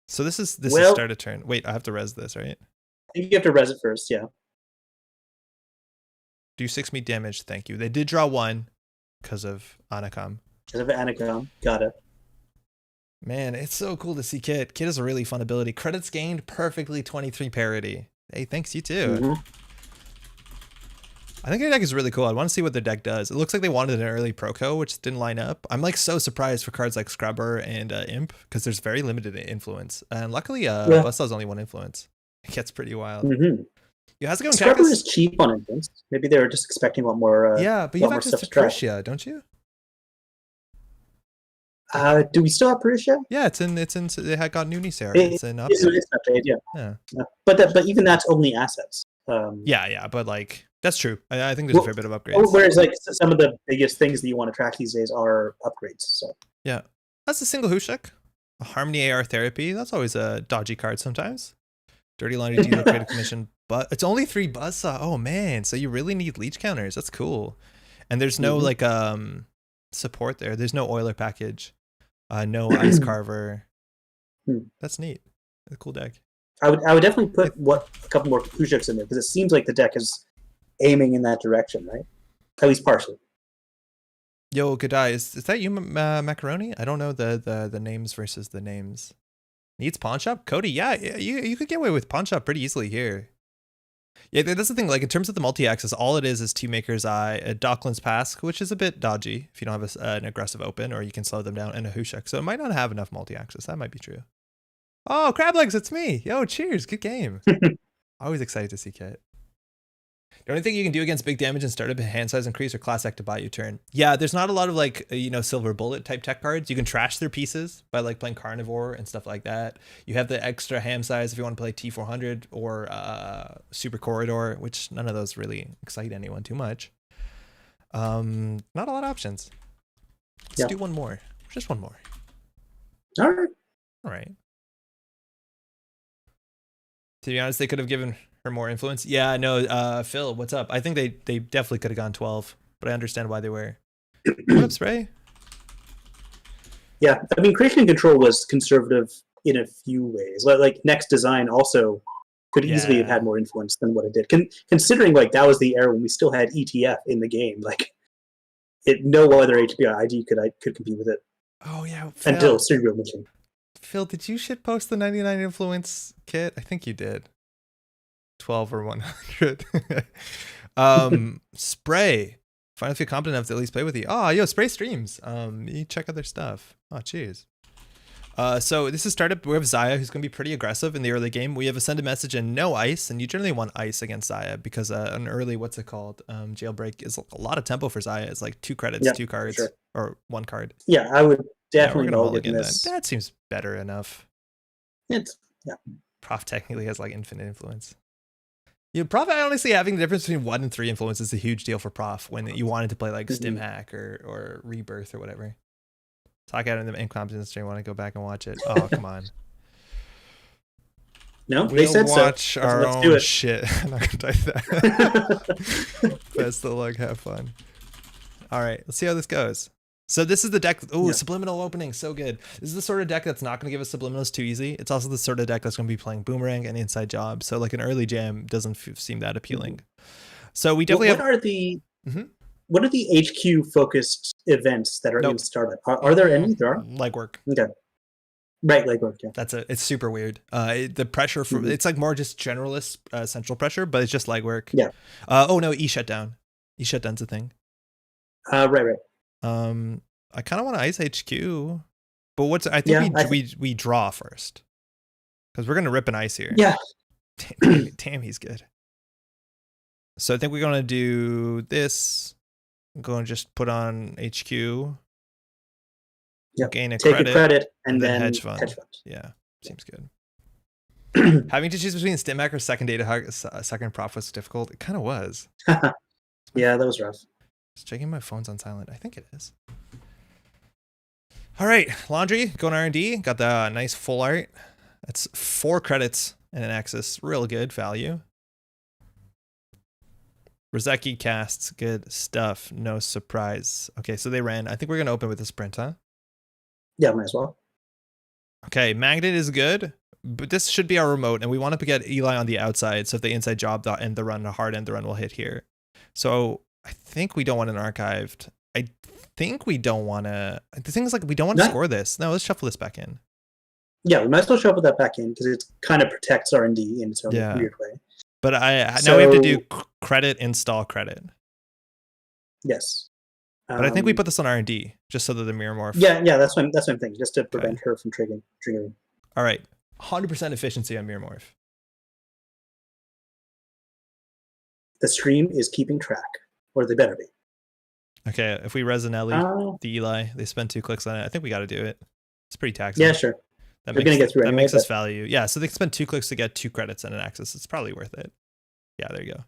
So this is start a turn. Wait, I have to res this, right? I think you have to res it first, yeah. Do 6 meat damage, thank you. They did draw 1 because of Anakam. Because of Anakam, got it. Man, it's so cool to see Kit. Kit is a really fun ability. Credits gained, perfectly 23 parity. Hey, thanks, you too. Mm-hmm. I think their deck is really cool. I want to see what their deck does. It looks like they wanted an early Proco, which didn't line up. I'm like so surprised for cards like Scrubber and Imp because there's very limited influence. And luckily, Buzzsaw's only 1 influence. It gets pretty wild. Mm-hmm. Yeah, how's it going? Scrubber is cheap on influence. Maybe they were just expecting a lot more. Yeah, but you have access to Parisha, don't you? Do we still have Parisha? Yeah, it's in. They had got new Nisar. It's in update. It's update, yeah. But even that's only assets. Yeah, but like that's true. I think there's a fair bit of upgrades. Whereas like some of the biggest things that you want to track these days are upgrades. So yeah, that's a single Hushek. A Harmony AR Therapy. That's always a dodgy card sometimes. Dirty Laundry Dealer Creative Commission, but it's only 3 Buzzsaw. Oh man, so you really need leech counters. That's cool. And there's no like support there. There's no Oiler package. No Ice Carver. That's neat. That's a cool deck. I would definitely put a couple more Kushaks in there because it seems like the deck is aiming in that direction, right? At least partially. Yo, Godai, is that you, Macaroni? I don't know the names versus the names. Needs pawn shop? Cody, yeah, you could get away with pawn shop pretty easily here. Yeah, that's the thing. Like in terms of the multi-axis, all it is Team Maker's Eye, a Dockland's Pass, which is a bit dodgy if you don't have an aggressive open, or you can slow them down, and a Hushek. So it might not have enough multi-axis. That might be true. Oh, Crablegs, it's me. Yo, cheers. Good game. Always excited to see Kit. The only thing you can do against big damage and startup hand size increase or class act to buy you turn. Yeah, there's not a lot of like, silver bullet type tech cards. You can trash their pieces by like playing carnivore and stuff like that. You have the extra ham size if you want to play T400 or super corridor, which none of those really excite anyone too much. Not a lot of options. Let's do one more. Just one more. All right. To be honest, they could have given her more influence. Yeah, no, Phil, what's up? I think they definitely could have gone 12, but I understand why they were. What up, Spray? Yeah, I mean, creation and control was conservative in a few ways. Like Next Design also could easily have had more influence than what it did. Considering like that was the era when we still had ETF in the game. Like, no other HBI ID could compete with it. Oh yeah, Phil. Until Serial Mission. Phil, did you shitpost the 99 influence kit? I think you did. 12 or 100. Spray. Finally feel competent enough to at least play with you. Oh, yo, Spray streams. You check out their stuff. Oh, cheers. So this is Startup. We have Zaya, who's going to be pretty aggressive in the early game. We have a send a message and no ice, and you generally want ice against Zaya because an early, jailbreak is a lot of tempo for Zaya. It's like 2 credits, 2 cards, or 1 card. Yeah, I would definitely mulligan this. That seems better enough. Prof technically has like infinite influence. Prof, honestly, having the difference between 1 and 3 influence is a huge deal for Prof when you wanted to play like Stim Hack or Rebirth or whatever. Talk out in the incompetence stream. Want to go back and watch it? Oh, come on. No, they said so. Watch our own shit. I'm not gonna type that. Best of luck. Have fun. All right, let's see how this goes. So this is the deck. Oh, subliminal opening, so good. This is the sort of deck that's not going to give us subliminals too easy. It's also the sort of deck that's going to be playing Boomerang and Inside Job. So like an early jam doesn't seem that appealing. So we definitely what are the HQ focused events that are in Startup? Are there any? There are legwork. Okay. Right, legwork. Yeah. That's it. It's super weird. The pressure from it's like more just generalist central pressure, but it's just legwork. Yeah. Oh no, E shutdown. E shutdown's a thing. Right. I kind of want to ice HQ, but I think we draw first because we're gonna rip an ice here. Yeah. Damn, he's good. So I think we're gonna do this. I'm going to just put on HQ. Yeah. Gain a Take credit, a credit and then hedge fund. Yeah, seems good. Having to choose between Stimmack or second data hug, second prof was difficult. It kind of was. Yeah, that was rough. Just checking my phone's on silent. I think it is. All right, laundry, going R&D. Got the nice full art. That's 4 credits and an axis. Real good value. Rozeki casts, good stuff. No surprise. Okay, so they ran. I think we're going to open with a sprint, huh? Yeah, might as well. Okay, magnet is good, but this should be our remote, and we want to get Eli on the outside, so if the inside job end the run, the hard end the run will hit here. So I think we don't want an archived. I think we don't want to. The thing is, like, we don't want to score this. No, let's shuffle this back in. Yeah, we might as well shuffle that back in because it kind of protects R&D in its own weird way. But now we have to do credit, install, credit. Yes. But I think we put this on R&D just so that the Mirrormorph. Yeah, that's what I'm thinking, just to prevent her from triggering. All right, 100% efficiency on Mirrormorph. The stream is keeping track, or they better be. Okay, if we Resinelli, the Eli, they spend 2 clicks on it. I think we got to do it. It's pretty taxing. Yeah, sure. They're going to get through anyway. Makes us value. Yeah, so they spend 2 clicks to get 2 credits and an axis. It's probably worth it. Yeah, there you go.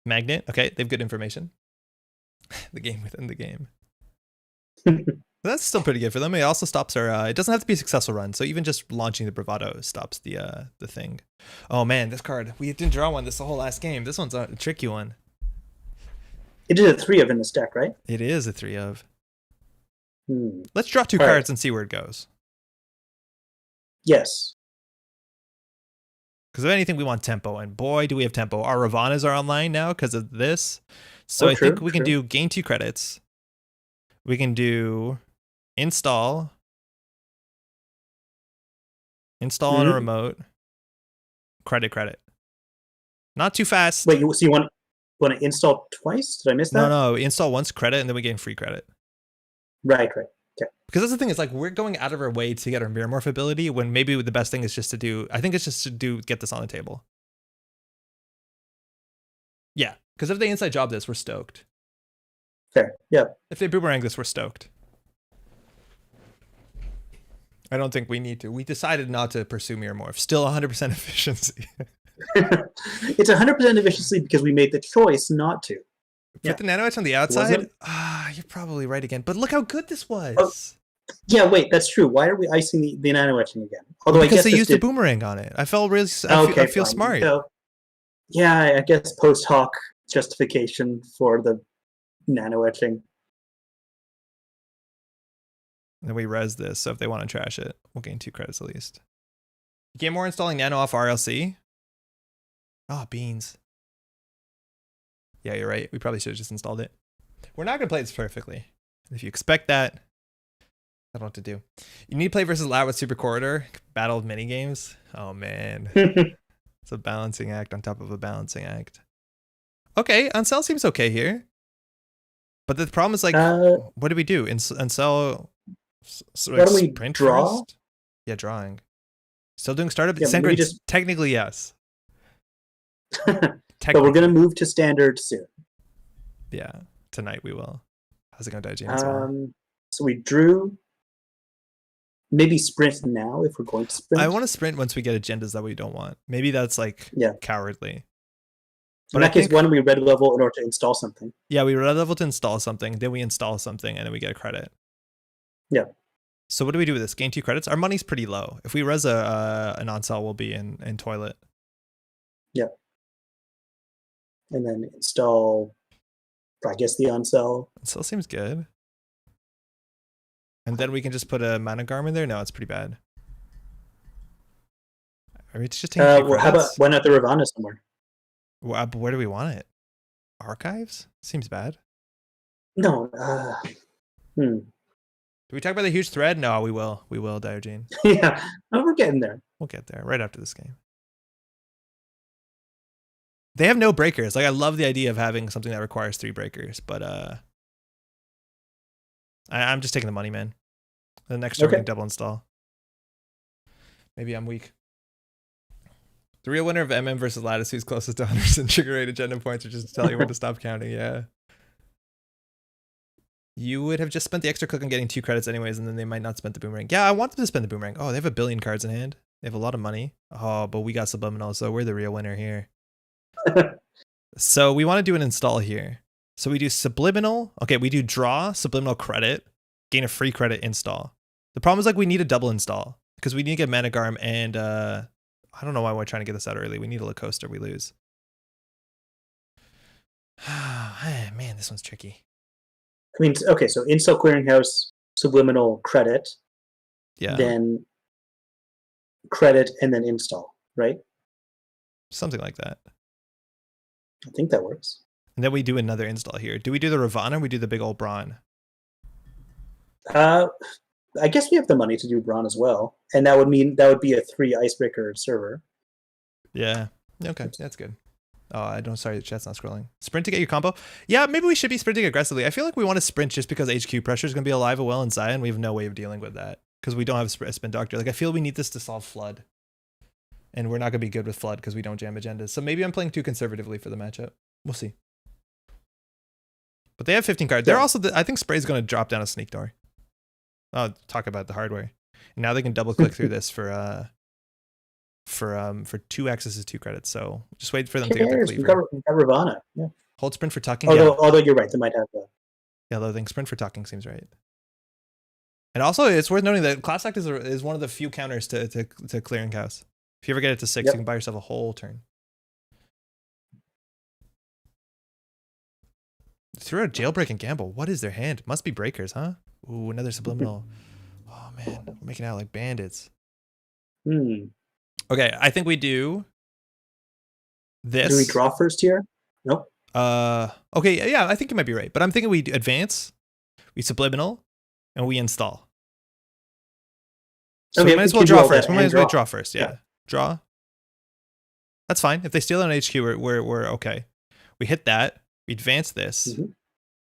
Magnet. Okay, they have good information. The game within the game. That's still pretty good for them. It also stops our. It doesn't have to be a successful run, so even just launching the bravado stops the thing. Oh man, this card. We didn't draw one this the whole last game. This one's a tricky one. It is a 3 of in this deck, right? It is a 3 of. Let's draw 2 cards and see where it goes. Yes. Because if anything, we want tempo, and boy, do we have tempo. Our Ravanas are online now because of this. So I think we can do gain 2 credits. We can do install on a remote, credit. Not too fast. Wait, so you want to install twice? Did I miss that? No, install once credit, and then we gain free credit. Right. Okay. Because that's the thing, is like we're going out of our way to get our Mirrormorph ability when maybe the best thing is just to do, I think it's just to get this on the table. Yeah, because if they inside job this, we're stoked. Fair, yeah. If they boomerang this, we're stoked. I don't think we need to. We decided not to pursue Mirrormorph. Still 100% efficiency. It's 100% efficiency because we made the choice not to. Put the nano etch on the outside? You're probably right again. But look how good this was. Oh, yeah, wait, that's true. Why are we icing the nano etching again? Although because they used a boomerang on it. I felt really. I feel smart. So, yeah, I guess post hoc justification for the nano etching. And then we res this, so if they want to trash it, we'll gain 2 credits at least. Get more installing nano off RLC. Oh, beans. Yeah, you're right. We probably should have just installed it. We're not going to play this perfectly. If you expect that, I don't know what to do. You need to play versus Loud with Super Corridor. Battle of mini games. Oh, man. It's a balancing act on top of a balancing act. Okay, Uncell seems okay here. But the problem is, like, what do we do? Uncell... So why don't we draw? First? Yeah, drawing. Still doing startup? Yeah, technically, yes. But we're going to move to standard soon. Yeah, tonight we will. How's it going, James? So we drew. Maybe sprint now if we're going to sprint. I want to sprint once we get agendas that we don't want. Maybe that's like cowardly. But in that case, why don't we red level in order to install something? Yeah, we red level to install something, then we install something, and then we get a credit. Yeah. So what do we do with this? Gain 2 credits? Our money's pretty low. If we res an on-cell, we'll be in toilet. Yeah. And then install, I guess, the on-cell. On-cell seems good. And then we can just put a mana garm in there? No, it's pretty bad. Are we just taking well, how about, why not the Ravana somewhere? Where do we want it? Archives? Seems bad. No. Do we talk about the huge thread? No, we will. We will, Diogene. Yeah, we're getting there. We'll get there right after this game. They have no breakers. Like, I love the idea of having something that requires 3 breakers, but I'm just taking the money, man. The next turn we can double install. Maybe I'm weak. The real winner of MM versus Lattice, who's closest to 100% trigger rate agenda points, or just to tell you when to stop counting. Yeah. You would have just spent the extra click on getting 2 credits anyways, and then they might not spend the boomerang. Yeah, I want them to spend the boomerang. Oh, they have 1 billion cards in hand. They have a lot of money. Oh, but we got subliminal, so we're the real winner here. So we want to do an install here. So we do subliminal. Okay, we do draw, subliminal credit, gain a free credit install. The problem is, like, we need a double install because we need to get mana garm and I don't know why we're trying to get this out early. We need a Lacoste or we lose. Man, this one's tricky. I mean, okay, so install clearinghouse, subliminal credit, then credit, and then install, right? Something like that. I think that works. And then we do another install here. Do we do the Ravana or we do the big old Brawn? I guess we have the money to do Brawn as well. And that would mean that would be a 3 icebreaker server. Yeah. Okay, that's good. Oh, I don't. Sorry, the chat's not scrolling. Sprint to get your combo. Yeah, maybe we should be sprinting aggressively. I feel like we want to sprint just because HQ pressure is going to be alive and well in Zion. We have no way of dealing with that because we don't have a spin doctor. Like, I feel we need this to solve Flood. And we're not going to be good with Flood because we don't jam agendas. So maybe I'm playing too conservatively for the matchup. We'll see. But they have 15 cards. They're also, I think Spray's going to drop down a Sneak Door. Oh, talk about the hardware. And now they can double click through this for 2 accesses, 2 credits. So just wait for them to get their cleaver. We've got Ravana. Yeah. Hold sprint for tucking. Although you're right, they might have that. Yeah, loathing. Sprint for tucking seems right. And also, it's worth noting that Class Act is one of the few counters to Clearinghouse. If you ever get it to 6, you can buy yourself a whole turn. Through a jailbreak and gamble. What is their hand? Must be breakers, huh? Ooh, another subliminal. Oh man, we're making out like bandits. Okay, I think we do this. Do we draw first here? Nope. Okay, yeah, I think you might be right. But I'm thinking we advance, we subliminal, and we install. So we might as well draw first. We might as well draw first. Yeah. Draw. That's fine. If they steal it on HQ, we're okay. We hit that. We advance this.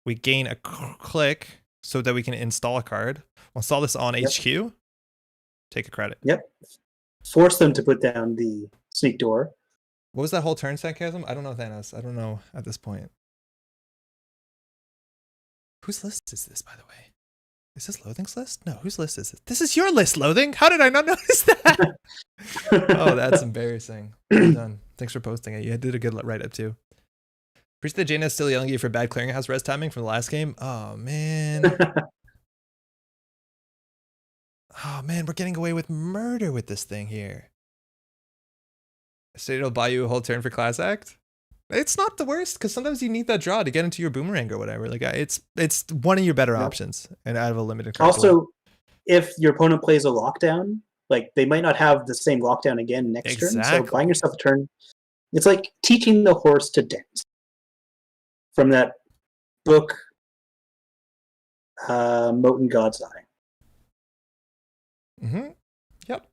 We gain a click so that we can install a card. We'll install this on HQ. Take a credit. Yep. Force them to put down the Sneak Door. What was that whole turn sarcasm? I don't know, Thanos. I don't know at this point. Whose list is this, by the way? Is this Loathing's list? No, whose list is this? This is your list, Loathing. How did I not notice that? Oh, that's embarrassing. Well done. Thanks for posting it. You did a good write-up, too. Appreciate that Jaina's still yelling at you for bad clearinghouse res timing from the last game. Oh, man. Oh, man, we're getting away with murder with this thing here. State it'll buy you a whole turn for Class Act? It's not the worst, because sometimes you need that draw to get into your boomerang or whatever. Like, it's one of your better options, and out of a limited card also, if your opponent plays a lockdown, like, they might not have the same lockdown again next turn. So buying yourself a turn, it's like teaching the horse to dance. From that book, Moat in God's Eye. Yep.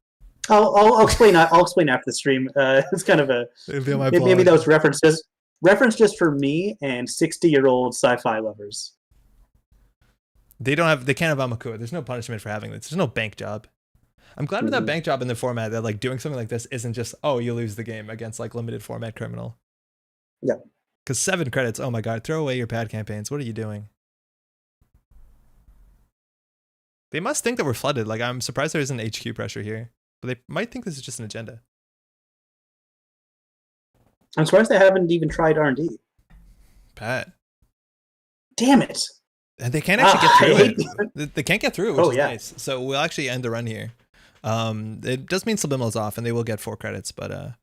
I'll explain. I'll explain after the stream. It's kind of a maybe that was reference just for me and 60-year-old sci-fi lovers. They can't have Amakua. There's no punishment for having this. There's no bank job. I'm glad with that bank job in the format that, like, doing something like this isn't just, oh, you lose the game against, like, limited format criminal. Yeah. Because 7 credits, oh my god, throw away your pad campaigns. What are you doing? They must think that we're flooded. Like, I'm surprised there isn't HQ pressure here. But they might think this is just an agenda. I'm surprised they haven't even tried R&D. Pat. Damn it. And they can't actually get through it. They can't get through it, which is nice. So we'll actually end the run here. It does mean Subliminal's off, and they will get 4 credits, but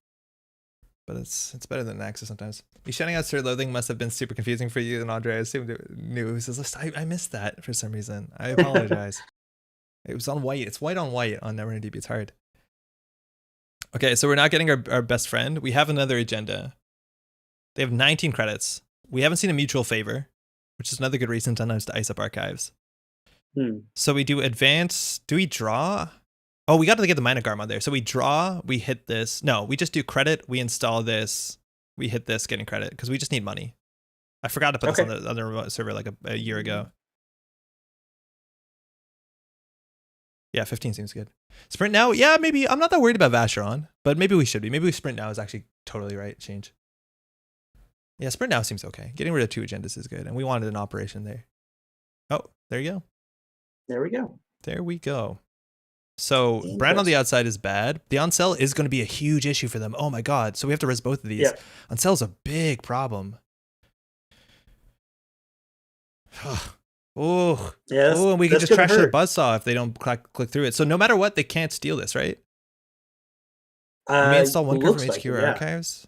it's better than Axis sometimes. You shouting out SirLoathing must have been super confusing for you and Andre. I assumed it knew it was his list. I missed that for some reason. I apologize. It was on white. It's white on white on Netrunner DB. It's hard. Okay, so we're not getting our best friend. We have another agenda. They have 19 credits. We haven't seen a mutual favor, which is another good reason sometimes to ice up archives. So we do advance. Do we draw? Oh, we got to get the Minogarm on there. So we draw, we hit this. No, we just do credit. We install this. We hit this, getting credit, because we just need money. I forgot to put this on the other remote server like a year ago. Yeah, 15 seems good. Sprint now? Yeah, maybe. I'm not that worried about Vacheron, but maybe we should be. Maybe sprint now is actually totally right. Change. Yeah, sprint now seems okay. Getting rid of 2 agendas is good, and we wanted an operation there. Oh, there you go. There we go. There we go. So brand on the outside is bad. The on-sell is going to be a huge issue for them. Oh my god. So we have to res both of these. Yeah. On-sell is a big problem. Oh, yes, and we can just trash their buzzsaw if they don't click through it. So no matter what, they can't steal this, right? We install one card from HQ or archives.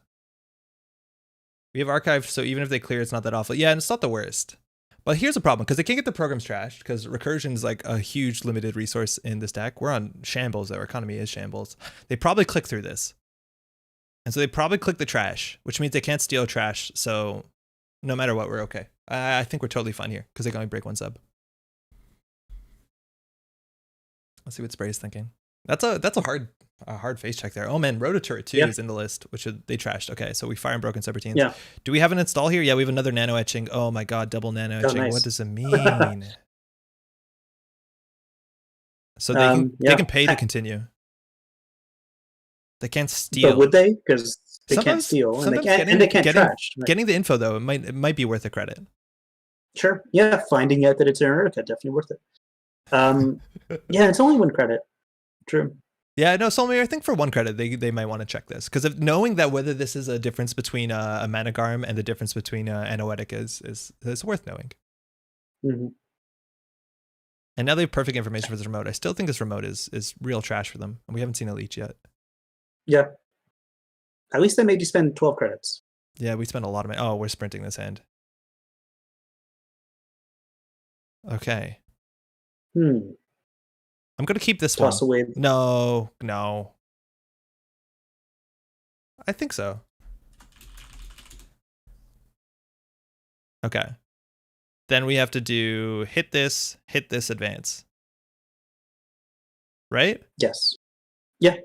We have archive, so even if they clear, it's not that awful. Yeah, and it's not the worst. But here's a problem, because they can't get the programs trashed, because recursion is like a huge limited resource in this deck. We're on shambles, our economy is shambles. They probably click through this. And so they probably click the trash, which means they can't steal trash. So no matter what, we're okay. I think we're totally fine here, because they can only break 1 sub. Let's see what Spray's thinking. That's a hard face check there. Oh man, Rototurret 2 is in the list, which they trashed. Okay, so we fire Unbroken Subroutines. Yeah. Do we have an install here? Yeah, we have another nano etching. Oh my god, double nano etching. Nice. What does it mean? So they can pay to continue. They can't steal. But would they? Because they can't steal and they can't trash. Getting the info though, it might be worth a credit. Sure. Yeah, finding out that it's in America, definitely worth it. Yeah, it's only 1 credit. True. Yeah, no, Solmir, I think for 1 credit, they might want to check this. Because of knowing that whether this is a difference between a Managarm and the difference between Anoetic is worth knowing. And now they have perfect information for this remote. I still think this remote is real trash for them. And we haven't seen a leech yet. Yeah. At least they made you spend 12 credits. Yeah, we spent a lot of money. Oh, we're sprinting this hand. Okay. I'm going to keep this Toss one. Away. No. I think so. Okay. Then we have to do hit this, advance. Right? Yes. Yeah.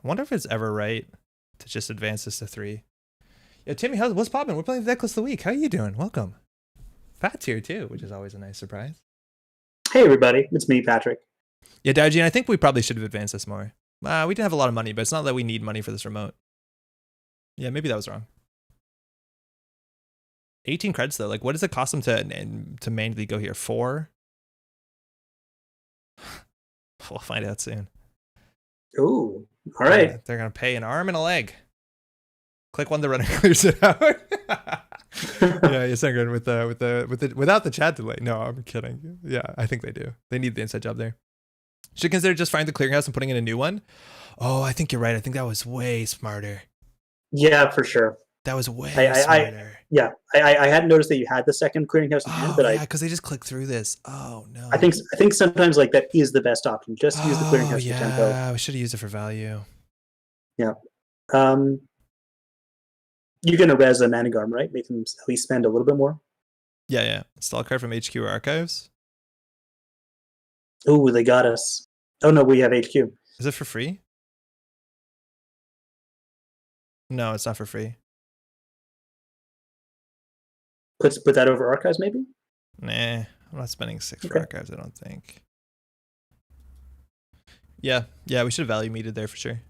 I wonder if it's ever right to just advance this to 3. Yeah, Timmy, what's poppin'? We're playing the Decklist of the Week. How are you doing? Welcome. Pat's here too, which is always a nice surprise. Hey everybody, it's me, Patrick. Yeah, Daijin, I think we probably should have advanced this more. We didn't have a lot of money, but it's not that we need money for this remote. Yeah, maybe that was wrong. 18 credits though. Like, what does it cost them to manually go here? 4? We'll find out soon. Ooh, all right. They're gonna pay an arm and a leg. Click 1, the runner clears it out. Yeah, you're saying good without the chat delay. No, I'm kidding. Yeah, I think they do. They need the inside job there. Should consider just firing the clearinghouse and putting in a new one. Oh, I think you're right. I think that was way smarter. Yeah, for sure. That was way smarter. I hadn't noticed that you had the second clearinghouse in hand, but because they just click through this. Oh no. I think sometimes like that is the best option. Just use the clearinghouse for tempo. Yeah, we should have used it for value. Yeah. You're gonna res a Managarm, right? Make them at least spend a little bit more. Yeah. Install a card from HQ or archives. Oh, they got us. Oh no, we have HQ. Is it for free? No, it's not for free. Put that over archives, maybe? Nah, I'm not spending 6 for archives, I don't think. Yeah, we should have value meted there for sure.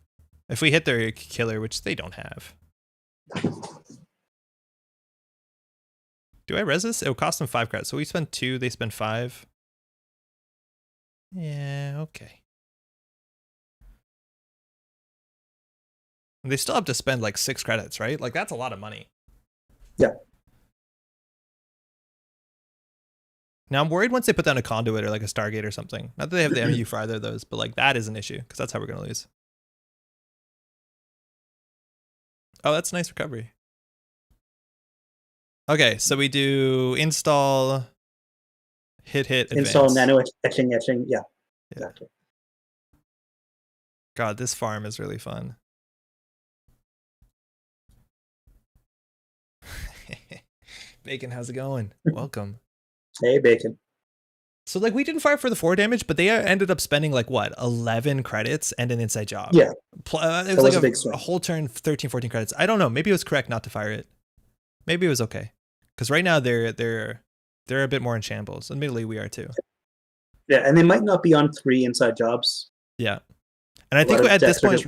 If we hit their killer, which they don't have. Do I res this? It will cost them 5 credits. So we spend 2, they spend 5. Yeah, okay. And they still have to spend like 6 credits, right? Like that's a lot of money. Yeah. Now I'm worried once they put down a conduit or like a Stargate or something. Not that they have the MU for either of those, but like that is an issue because that's how we're gonna lose. Oh, that's nice recovery. Okay, so we do install, hit, advance. Install nano etching. Yeah, exactly. God, this farm is really fun. Bacon, how's it going? Welcome. Hey, Bacon. So like we didn't fire for the 4 damage, but they ended up spending like what, 11 credits and an inside job. Yeah. It was like a whole turn, 13, 14 credits. I don't know. Maybe it was correct not to fire it. Maybe it was okay. Because right now they're a bit more in shambles. Admittedly, we are too. Yeah, and they might not be on 3 inside jobs. Yeah. And I think at this point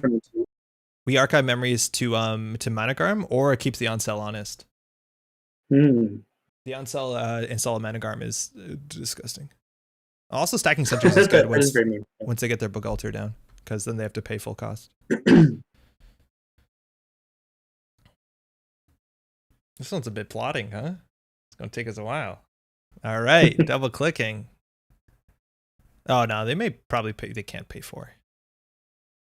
we archive memories to Managarm, or it keeps the on-cell honest. The on-cell install of Managarm is disgusting. Also, stacking sentries is good once they get their bug alter down, because then they have to pay full cost. This one's a bit plotting, huh? It's going to take us a while. All right, double clicking. Oh, no, they may probably pay. They can't pay 4.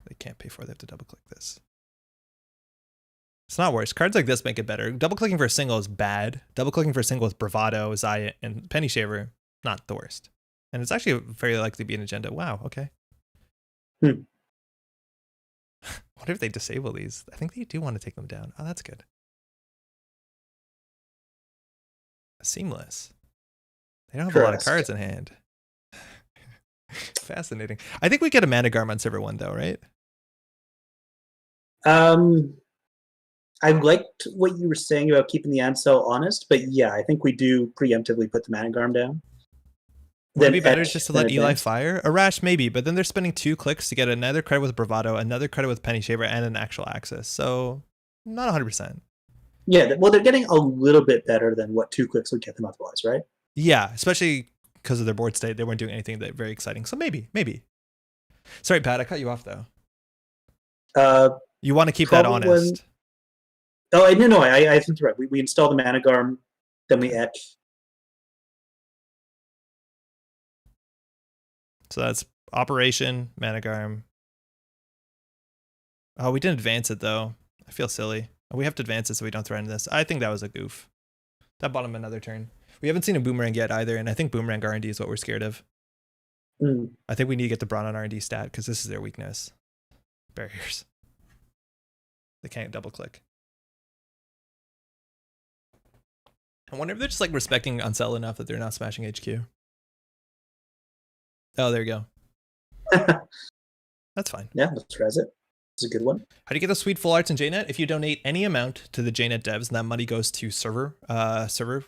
They can't pay 4. They have to double click this. It's not worse. Cards like this make it better. Double clicking for a single is bad. Double clicking for a single with Bravado, Zaya, and Penny Shaver, not the worst. And it's actually very likely to be an agenda. Wow, okay. What if they disable these? I think they do want to take them down. Oh, that's good. Seamless. They don't have a lot of cards in hand. Fascinating. I think we get a Managarm on server 1 though, right? I liked what you were saying about keeping the Ansel honest, but yeah, I think we do preemptively put the Managarm down. Would it be better just to let Eli fire? A Rash, maybe, but then they're spending 2 clicks to get another credit with Bravado, another credit with Penny Shaver, and an actual access. So, not 100%. Yeah, well, they're getting a little bit better than what 2 clicks would get them otherwise, right? Yeah, especially because of their board state. They weren't doing anything that very exciting. So maybe. Sorry, Pat, I cut you off, though. You want to keep that honest. Oh, no, I think you're right. We install the Managarm, then we etch. So that's Operation, Managarm. Oh, we didn't advance it, though. I feel silly. We have to advance it so we don't threaten this. I think that was a goof. That bought him another turn. We haven't seen a Boomerang yet either, and I think Boomerang R&D is what we're scared of. I think we need to get the Brawn on R&D stat, because this is their weakness. Barriers. They can't double click. I wonder if they're just like respecting Uncell enough that they're not smashing HQ. Oh, there you go. That's fine. Yeah, let's res it. It's a good one. How do you get those sweet full arts in JNet? If you donate any amount to the JNet devs, and that money goes to server,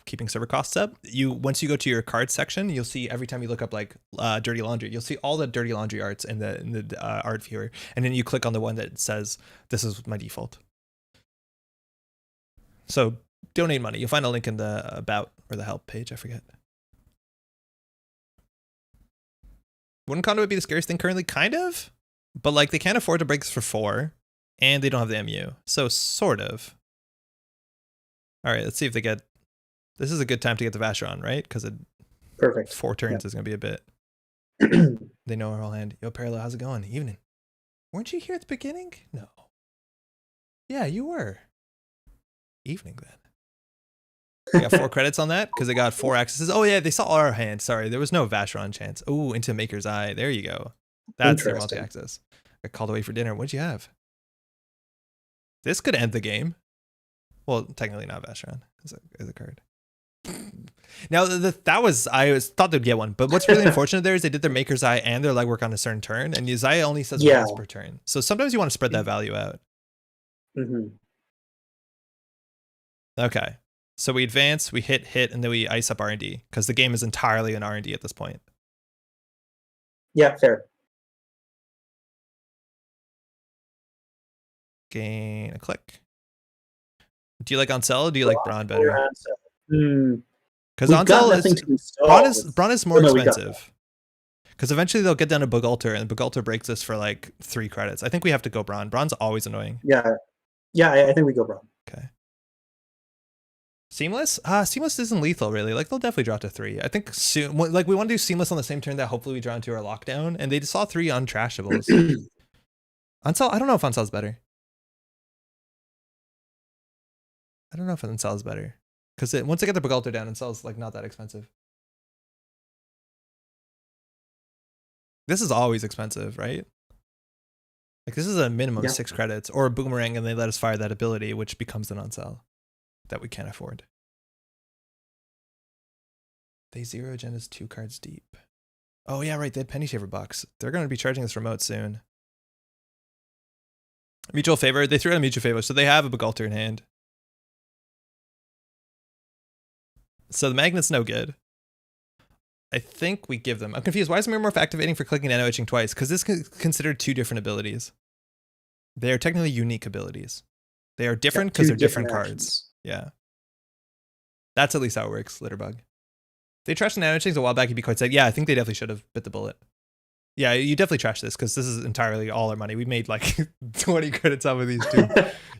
keeping server costs up. Once you go to your card section, you'll see every time you look up like Dirty Laundry, you'll see all the Dirty Laundry arts in the art viewer, and then you click on the one that says this is my default. So donate money. You'll find a link in the about or the help page. I forget. Wouldn't Conduit be the scariest thing currently? Kind of. But like they can't afford to break this for 4, and they don't have the MU. So sort of. All right, let's see if they get. This is a good time to get the Vacheron, right? Because perfect 4 turns is going to be a bit. They know our whole hand. Yo, Parallel, how's it going? Evening. Weren't you here at the beginning? No. Yeah, you were. Evening then. They got 4 credits on that because they got 4 accesses. Oh yeah, they saw our hand. Sorry, there was no Vacheron chance. Oh, into Maker's Eye. There you go. That's their multi-access. Got called away for dinner. What'd you have? This could end the game. Well, technically not Vacheron as a card. Now I thought they'd get one, but what's really unfortunate there is they did their Maker's Eye and their legwork on a certain turn, and Uzziah only says once per turn. So sometimes you want to spread that value out. Okay. So we advance, we hit, and then we ice up R&D because the game is entirely an R&D at this point. Yeah, fair. Gain a click. Do you like Uncell or do you like Brawn better? Because Uncell Brawn is more expensive. Because eventually they'll get down to Bug Alter, and Bug Alter breaks this for like 3 credits. I think we have to go Brawn. Brawn's always annoying. Yeah, I think we go Brawn. Okay. Seamless? Seamless isn't lethal, really. Like, they'll definitely drop to 3. I think soon, like, we want to do Seamless on the same turn that hopefully we draw into our lockdown, and they just saw 3 untrashables. Uncell, I don't know if Uncell's better. I don't know if Uncell is better. Because once they get the Begalter down, Uncell's, like, not that expensive. This is always expensive, right? Like, this is a minimum of 6 credits, or a Boomerang, and they let us fire that ability, which becomes an Uncell that we can't afford. They 0 agendas 2 cards deep. Oh yeah, right, they had Penny Shaver bucks. They're going to be charging us remote soon. Mutual favor, they threw out a mutual favor, so they have a Begalter in hand. So the magnet's no good. I think we give them. I'm confused. Why is Mirrormorph activating for clicking nano etching twice? Because this is considered 2 different abilities. They are technically unique abilities. They are different because they're different cards. Yeah. That's at least how it works, Litterbug. If they trashed nano etchings a while back, you'd be quite sad. Yeah, I think they definitely should have bit the bullet. Yeah, you definitely trash this because this is entirely all our money. We made like 20 credits off of these 2.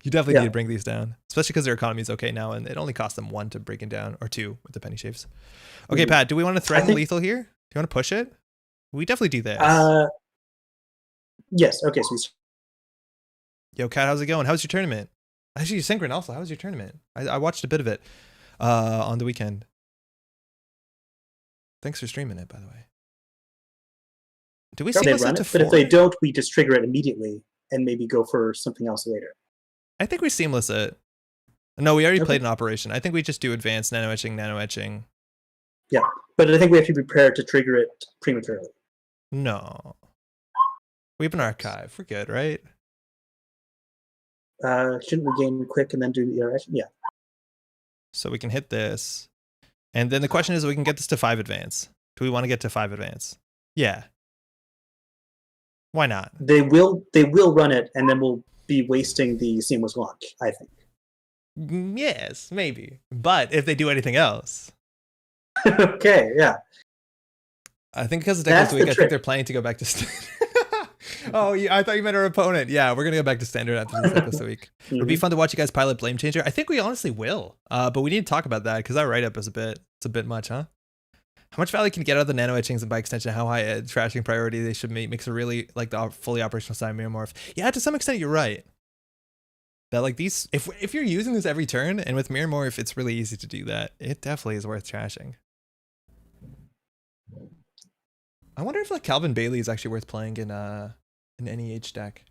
You definitely need to bring these down, especially because their economy is okay now, and it only cost them 1 to break it down, or 2 with the penny shaves. Okay, Pat, do we want to threaten lethal here? Do you want to push it? We definitely do this. Yes. Okay. So Yo, Kat, how's it going? How's your tournament? Actually, Synchron also, how's your tournament? I watched a bit of it on the weekend. Thanks for streaming it, by the way. Do we seamless it to 4? But if they don't, we just trigger it immediately and maybe go for something else later. I think we seamless it. No, we already played an operation. I think we just do advanced nano etching. Yeah, but I think we have to be prepared to trigger it prematurely. No. We have an archive. We're good, right? Shouldn't we gain quick and then do the interaction? Yeah. So we can hit this. And then the question is, we can get this to 5 advance. Do we want to get to 5 advance? Yeah. Why not? They will run it, and then we'll be wasting the seamless launch, I think. Yes, maybe. But if they do anything else. Okay, yeah. I think because of Deckles Week, I think they're planning to go back to standard. Oh, yeah, I thought you meant our opponent. Yeah, we're going to go back to standard after this Deckles Week. It'll be fun to watch you guys pilot Blame Changer. I think we honestly will. But we need to talk about that because our write-up is it's a bit much, huh? How much value can you get out of the nano etchings and by extension how high a trashing priority they should make makes a really like the fully operational side Mirrormorph. Yeah, to some extent you're right. That like these, if you're using this every turn, and with Mirrormorph it's really easy to do that. It definitely is worth trashing. I wonder if like Calvin Bailey is actually worth playing in an NEH deck,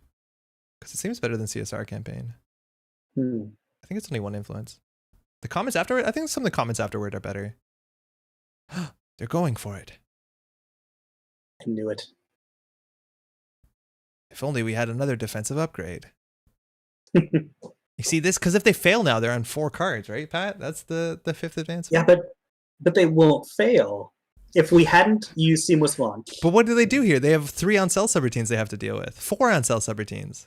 because it seems better than CSR campaign. I think it's only 1 influence. The comments afterward, I think some of the comments afterward are better. They're going for it. I knew it. If only we had another defensive upgrade. You see this? Because if they fail now, they're on 4 cards, right, Pat? That's the 5th advance. Yeah, but they won't fail if we hadn't used seamless launch. But what do they do here? They have 3 on-cell subroutines they have to deal with. 4 on-cell subroutines.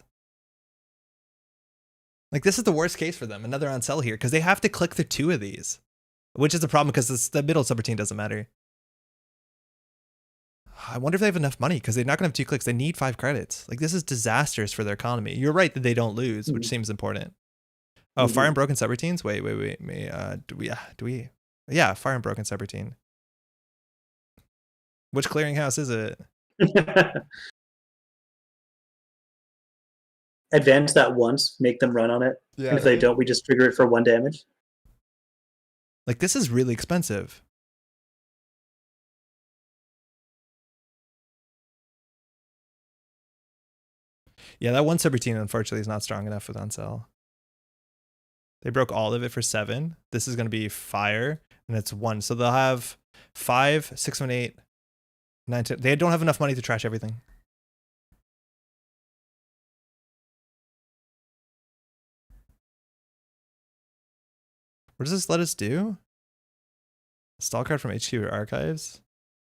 Like, this is the worst case for them. Another on-cell here, because they have to click the 2 of these, which is the problem because the middle subroutine doesn't matter. I wonder if they have enough money because they're not going to have 2 clicks. They need 5 credits. Like, this is disastrous for their economy. You're right that they don't lose, which seems important. Oh, fire and broken subroutines? Wait. Do we? Yeah, fire and broken subroutine. Which clearinghouse is it? Advance that once, make them run on it. Yeah, and if they don't, we just trigger it for 1 damage. Like, this is really expensive. Yeah, that 1 subroutine, unfortunately, is not strong enough with on-cell. They broke all of it for 7. This is going to be fire, and it's 1. So they'll have 5, 6, 1, 8, 9, 10. They don't have enough money to trash everything. What does this let us do? Stall card from HQ or archives?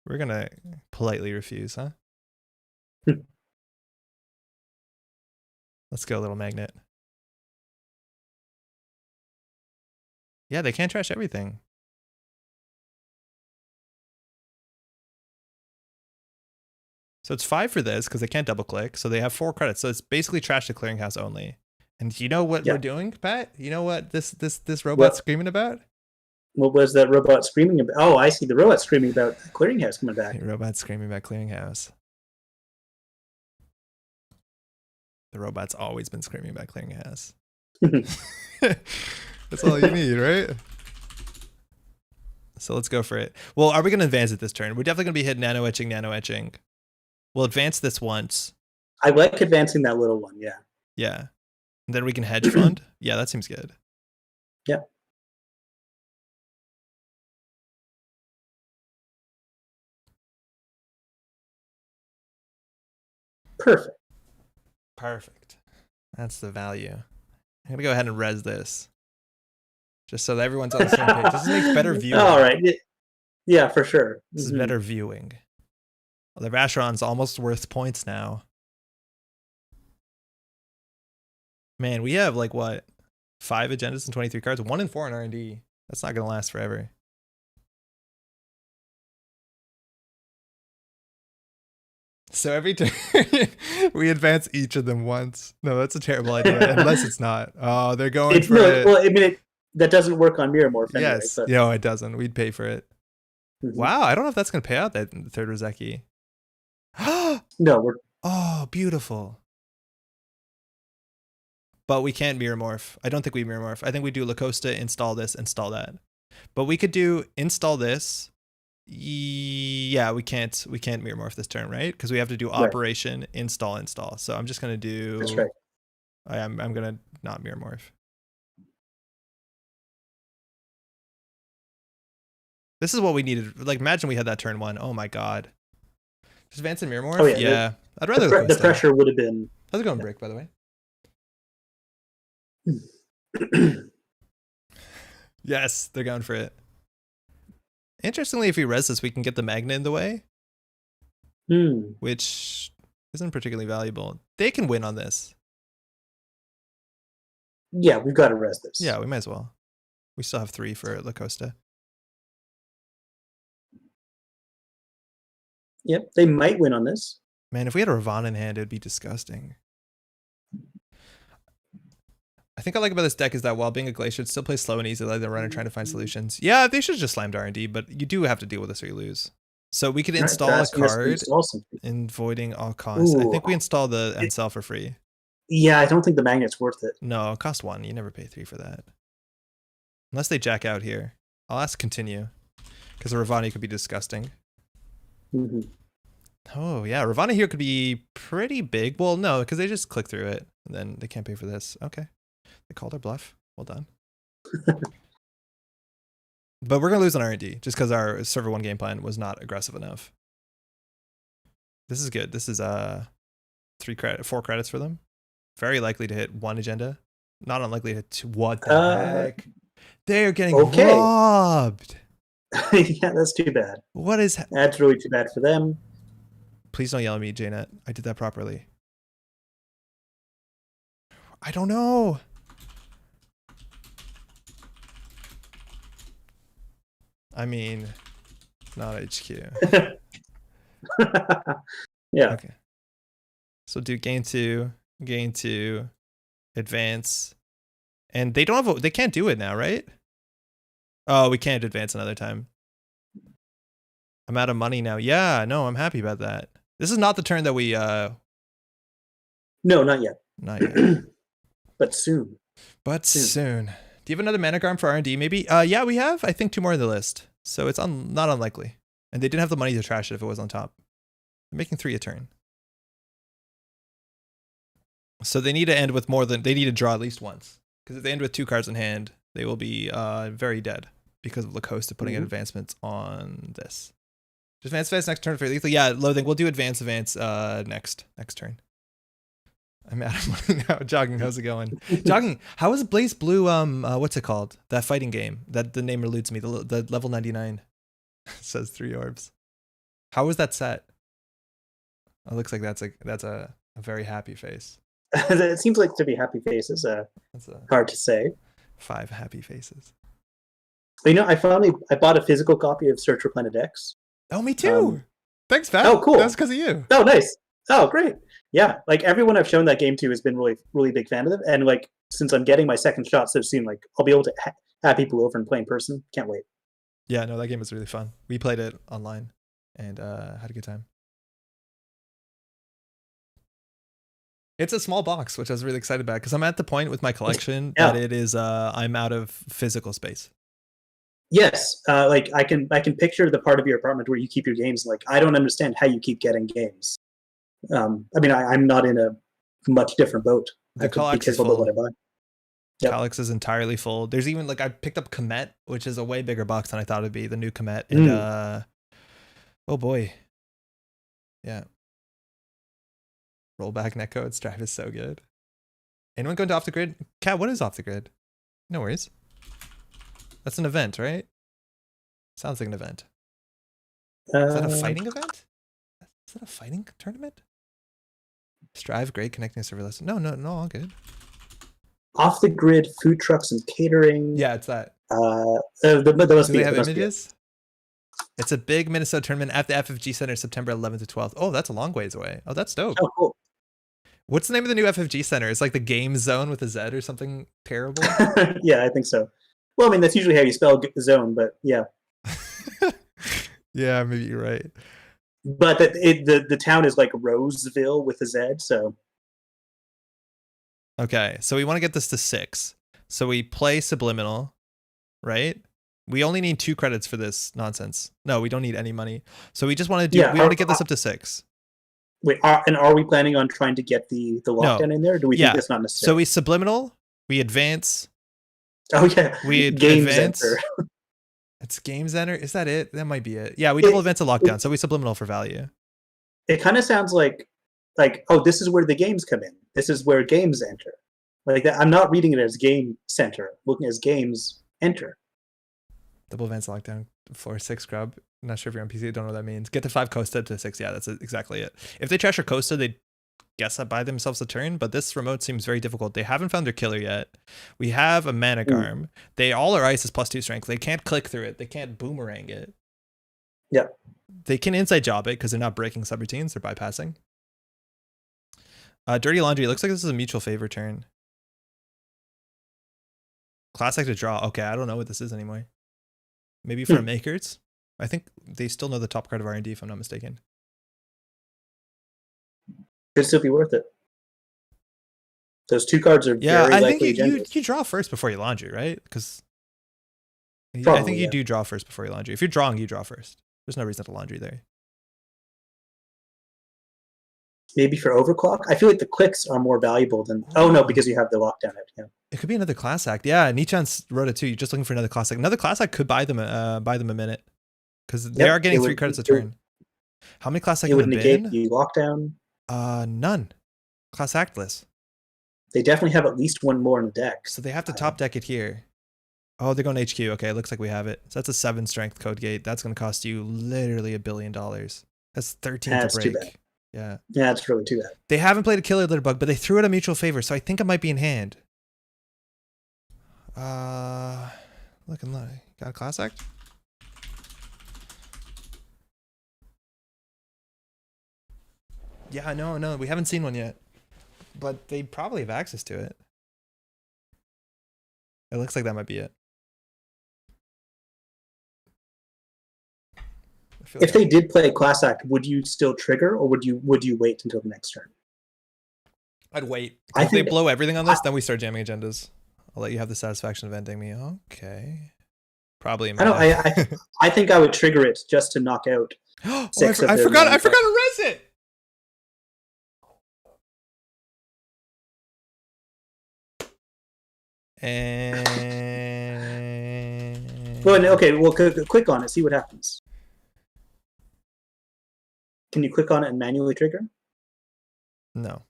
We're going to politely refuse, huh? Let's go, little magnet. Yeah, they can't trash everything. So it's 5 for this because they can't double click. So they have 4 credits. So it's basically trash the clearinghouse only. And you know what we're doing, Pat? You know what this robot's screaming about? What was that robot screaming about? Oh, I see. The robot screaming about Clearinghouse coming back. The robot's screaming about Clearinghouse. The robot's always been screaming about Clearinghouse. That's all you need, right? So let's go for it. Well, are we going to advance it this turn? We're definitely going to be hit nano etching. We'll advance this once. I like advancing that little one, yeah. Yeah. And then we can hedge fund. Yeah, that seems good. Yeah. Perfect. That's the value. I'm going to go ahead and res this. Just so that everyone's on the same page. This makes better viewing. All right. Yeah, for sure. This is better viewing. Well, the Vacheron's almost worth points now. Man, we have like what? 5 agendas and 23 cards. 1 and 4 in R&D. That's not going to last forever. So every turn we advance each of them once. No, that's a terrible idea. Unless it's not. Oh, they're going for it. Well, I mean, that doesn't work on Mirrormorph anyway. Yes. But... No, it doesn't. We'd pay for it. Wow, I don't know if that's going to pay out that third Rozeki. No, we're... Oh, beautiful. But we can't Mirrormorph. I don't think we Mirrormorph. I think we do La Costa, install this, install that. But we could do install this. Yeah, we can't Mirrormorph this turn, right? Because we have to do operation, install. So I'm just going to do... That's right. I'm going to not Mirrormorph. This is what we needed. Like, imagine we had that turn 1. Oh my god. Just advance and Mirrormorph? Oh, yeah. I'd rather the pressure would have been... How's it going, Brick, by the way? Yes, they're going for it. Interestingly, if we res this, we can get the magnet in the way. Which isn't particularly valuable. They can win on this. Yeah, we've got to res this. Yeah, we might as well. We still have 3 for La Costa. Yep, they might win on this. Man, if we had a Ravana in hand, it would be disgusting. I think I like about this deck is that while being a Glacier, it still plays slow and easy, like the runner trying to find solutions. Yeah, they should have just slammed R&D, but you do have to deal with this or you lose. So we could install a card in voiding all costs. I think we install the end cell for free. Yeah, I don't think the magnet's worth it. No, it costs 1. You never pay 3 for that. Unless they jack out here. I'll ask continue. Because the Ravana could be disgusting. Oh, yeah. Ravana here could be pretty big. Well, no, because they just click through it. And then they can't pay for this. Okay. They called our bluff. Well done. But we're going to lose on R&D just because our server 1 game plan was not aggressive enough. This is good. This is 4 credits for them. Very likely to hit 1 agenda. Not unlikely to hit 2. What the heck? They are getting robbed. Yeah, that's too bad. What is... That's really too bad for them. Please don't yell at me, Janet. I did that properly. I don't know. I mean, not HQ. Yeah. Okay. So do gain 2, advance. And they don't have they can't do it now, right? Oh, we can't advance another time. I'm out of money now. Yeah, no, I'm happy about that. This is not the turn that we No, not yet. Not yet. But soon. Soon. Do you have another Managarm for R&D maybe? Yeah, we have. I think 2 more on the list. So it's not unlikely. And they didn't have the money to trash it if it was on top. They're making 3 a turn. So they need to end with more than... They need to draw at least once. Because if they end with 2 cards in hand, they will be very dead. Because of La Costa putting in advancements on this. Just advance next turn for lethal. Yeah, Loathing. We'll do advance next turn. I'm out of money now. Jogging, how's it going? Jogging, how is Blaze Blue, what's it called? That fighting game. That the name eludes me. The level 99. Says 3 orbs. How is that set? It looks like that's a very happy face. It seems like to be happy faces. That's hard to say. 5 happy faces. You know, I bought a physical copy of Search for Planet X. Oh, me too. Thanks, Pat. Oh, cool. That's because of you. Oh, nice. Oh, great. Yeah, like everyone I've shown that game to has been really, really big fan of it. And like, since I'm getting my second shot so soon, like I'll be able to have people over and play in person. Can't wait. Yeah, no, that game was really fun. We played it online and had a good time. It's a small box, which I was really excited about because I'm at the point with my collection that it is I'm out of physical space. Yes, like I can picture the part of your apartment where you keep your games. Like I don't understand how you keep getting games. I mean, I'm not in a much different boat. The Colex is full. What I buy. Yep. Colex is entirely full. There's even like I picked up Comet, which is a way bigger box than I thought it'd be. The new Comet, and oh boy, yeah. Rollback netcode Strive is so good. Anyone going to Off the Grid? Kat, what is Off the Grid? No worries. That's an event, right? Sounds like an event. Is that a fighting event? Is that a fighting tournament? Strive, great, connecting serverless. No, all good. Off the Grid, food trucks and catering. Yeah, it's that. Do they have images? It's a big Minnesota tournament at the FFG Center, September 11th to 12th. Oh, that's a long ways away. Oh, that's dope. Oh, cool. What's the name of the new FFG Center? It's like the Game Zone with a Z or something terrible. Yeah, I think so. Well, I mean, that's usually how you spell zone, but yeah. Yeah, maybe you're right. But the town is like Roseville with a Z, so. Okay, so we want to get this to 6. So we play Subliminal, right? We only need 2 credits for this nonsense. No, we don't need any money. So we just want to do. We want to get this up to 6. Wait, are we planning on trying to get the lockdown in there? Or do we think that's not necessary? So we Subliminal, we advance. Oh yeah, we advance. It's Games Enter. Is that it? That might be it. Yeah, we double advance a lockdown. So we Subliminal for value. It kind of sounds like oh, this is where the games come in. This is where games enter. Like that. I'm not reading it as game center. I'm looking as games enter. Double advance lockdown for 6 scrub. I'm not sure if you're on PC. I don't know what that means. Get to 5 Costa to 6. Yeah, that's exactly it. If they trash a Costa, they guess that buy themselves a turn, but this remote seems very difficult. They haven't found their killer yet. We have a Managarm. They all are ice is +2 strength. They can't click through it. They can't boomerang it. Yeah. They can inside job it because they're not breaking subroutines. They're bypassing. Dirty Laundry. It looks like this is a mutual favor turn. Classic to draw. Okay, I don't know what this is anymore. Maybe for makers. I think they still know the top card of R&D if I'm not mistaken. Could still be worth it. Those 2 cards are very likely. I think you draw first before you laundry, right? Because I think you do draw first before you laundry. If you're drawing, you draw first. There's no reason to laundry there. Maybe for overclock. I feel like the clicks are more valuable than. Oh no, because you have the lockdown out. Yeah. It could be another class act. Yeah, Nichan wrote it too. You're just looking for another class act. Another class act could buy them a minute because they are getting 3 credits a turn. How many class acts have there been? The lockdown. None. Class actless. They definitely have at least 1 more in the deck. So they have to top deck it here. Oh, they're going HQ. Okay, it looks like we have it. So that's a 7 strength code gate. That's going to cost you literally $1 billion. That's 13 to break. Too bad. Yeah. Yeah, it's really too bad. They haven't played a killer litter bug, but they threw it a mutual favor, so I think it might be in hand. Looking like got a class act. Yeah, no, we haven't seen one yet, but they probably have access to it. It looks like that might be it. If they did play a class act, would you still trigger, or would you wait until the next turn? I'd wait. If they blow everything on this, then we start jamming agendas. I'll let you have the satisfaction of ending me. Okay. Probably. I think I would trigger it just to knock out. I forgot to res it. And well, okay. Well, click on it. See what happens. Can you click on it and manually trigger? No.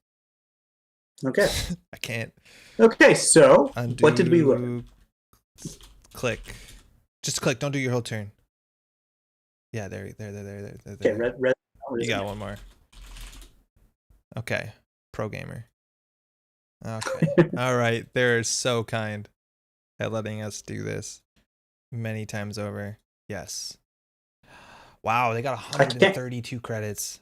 Okay. I can't. Okay, so undo, what did we learn? Click. Just click. Don't do your whole turn. Yeah, there. Okay, red. You got one more. Okay, pro gamer. Okay. All right. They're so kind at letting us do this many times over. Yes. Wow, they got 132 credits.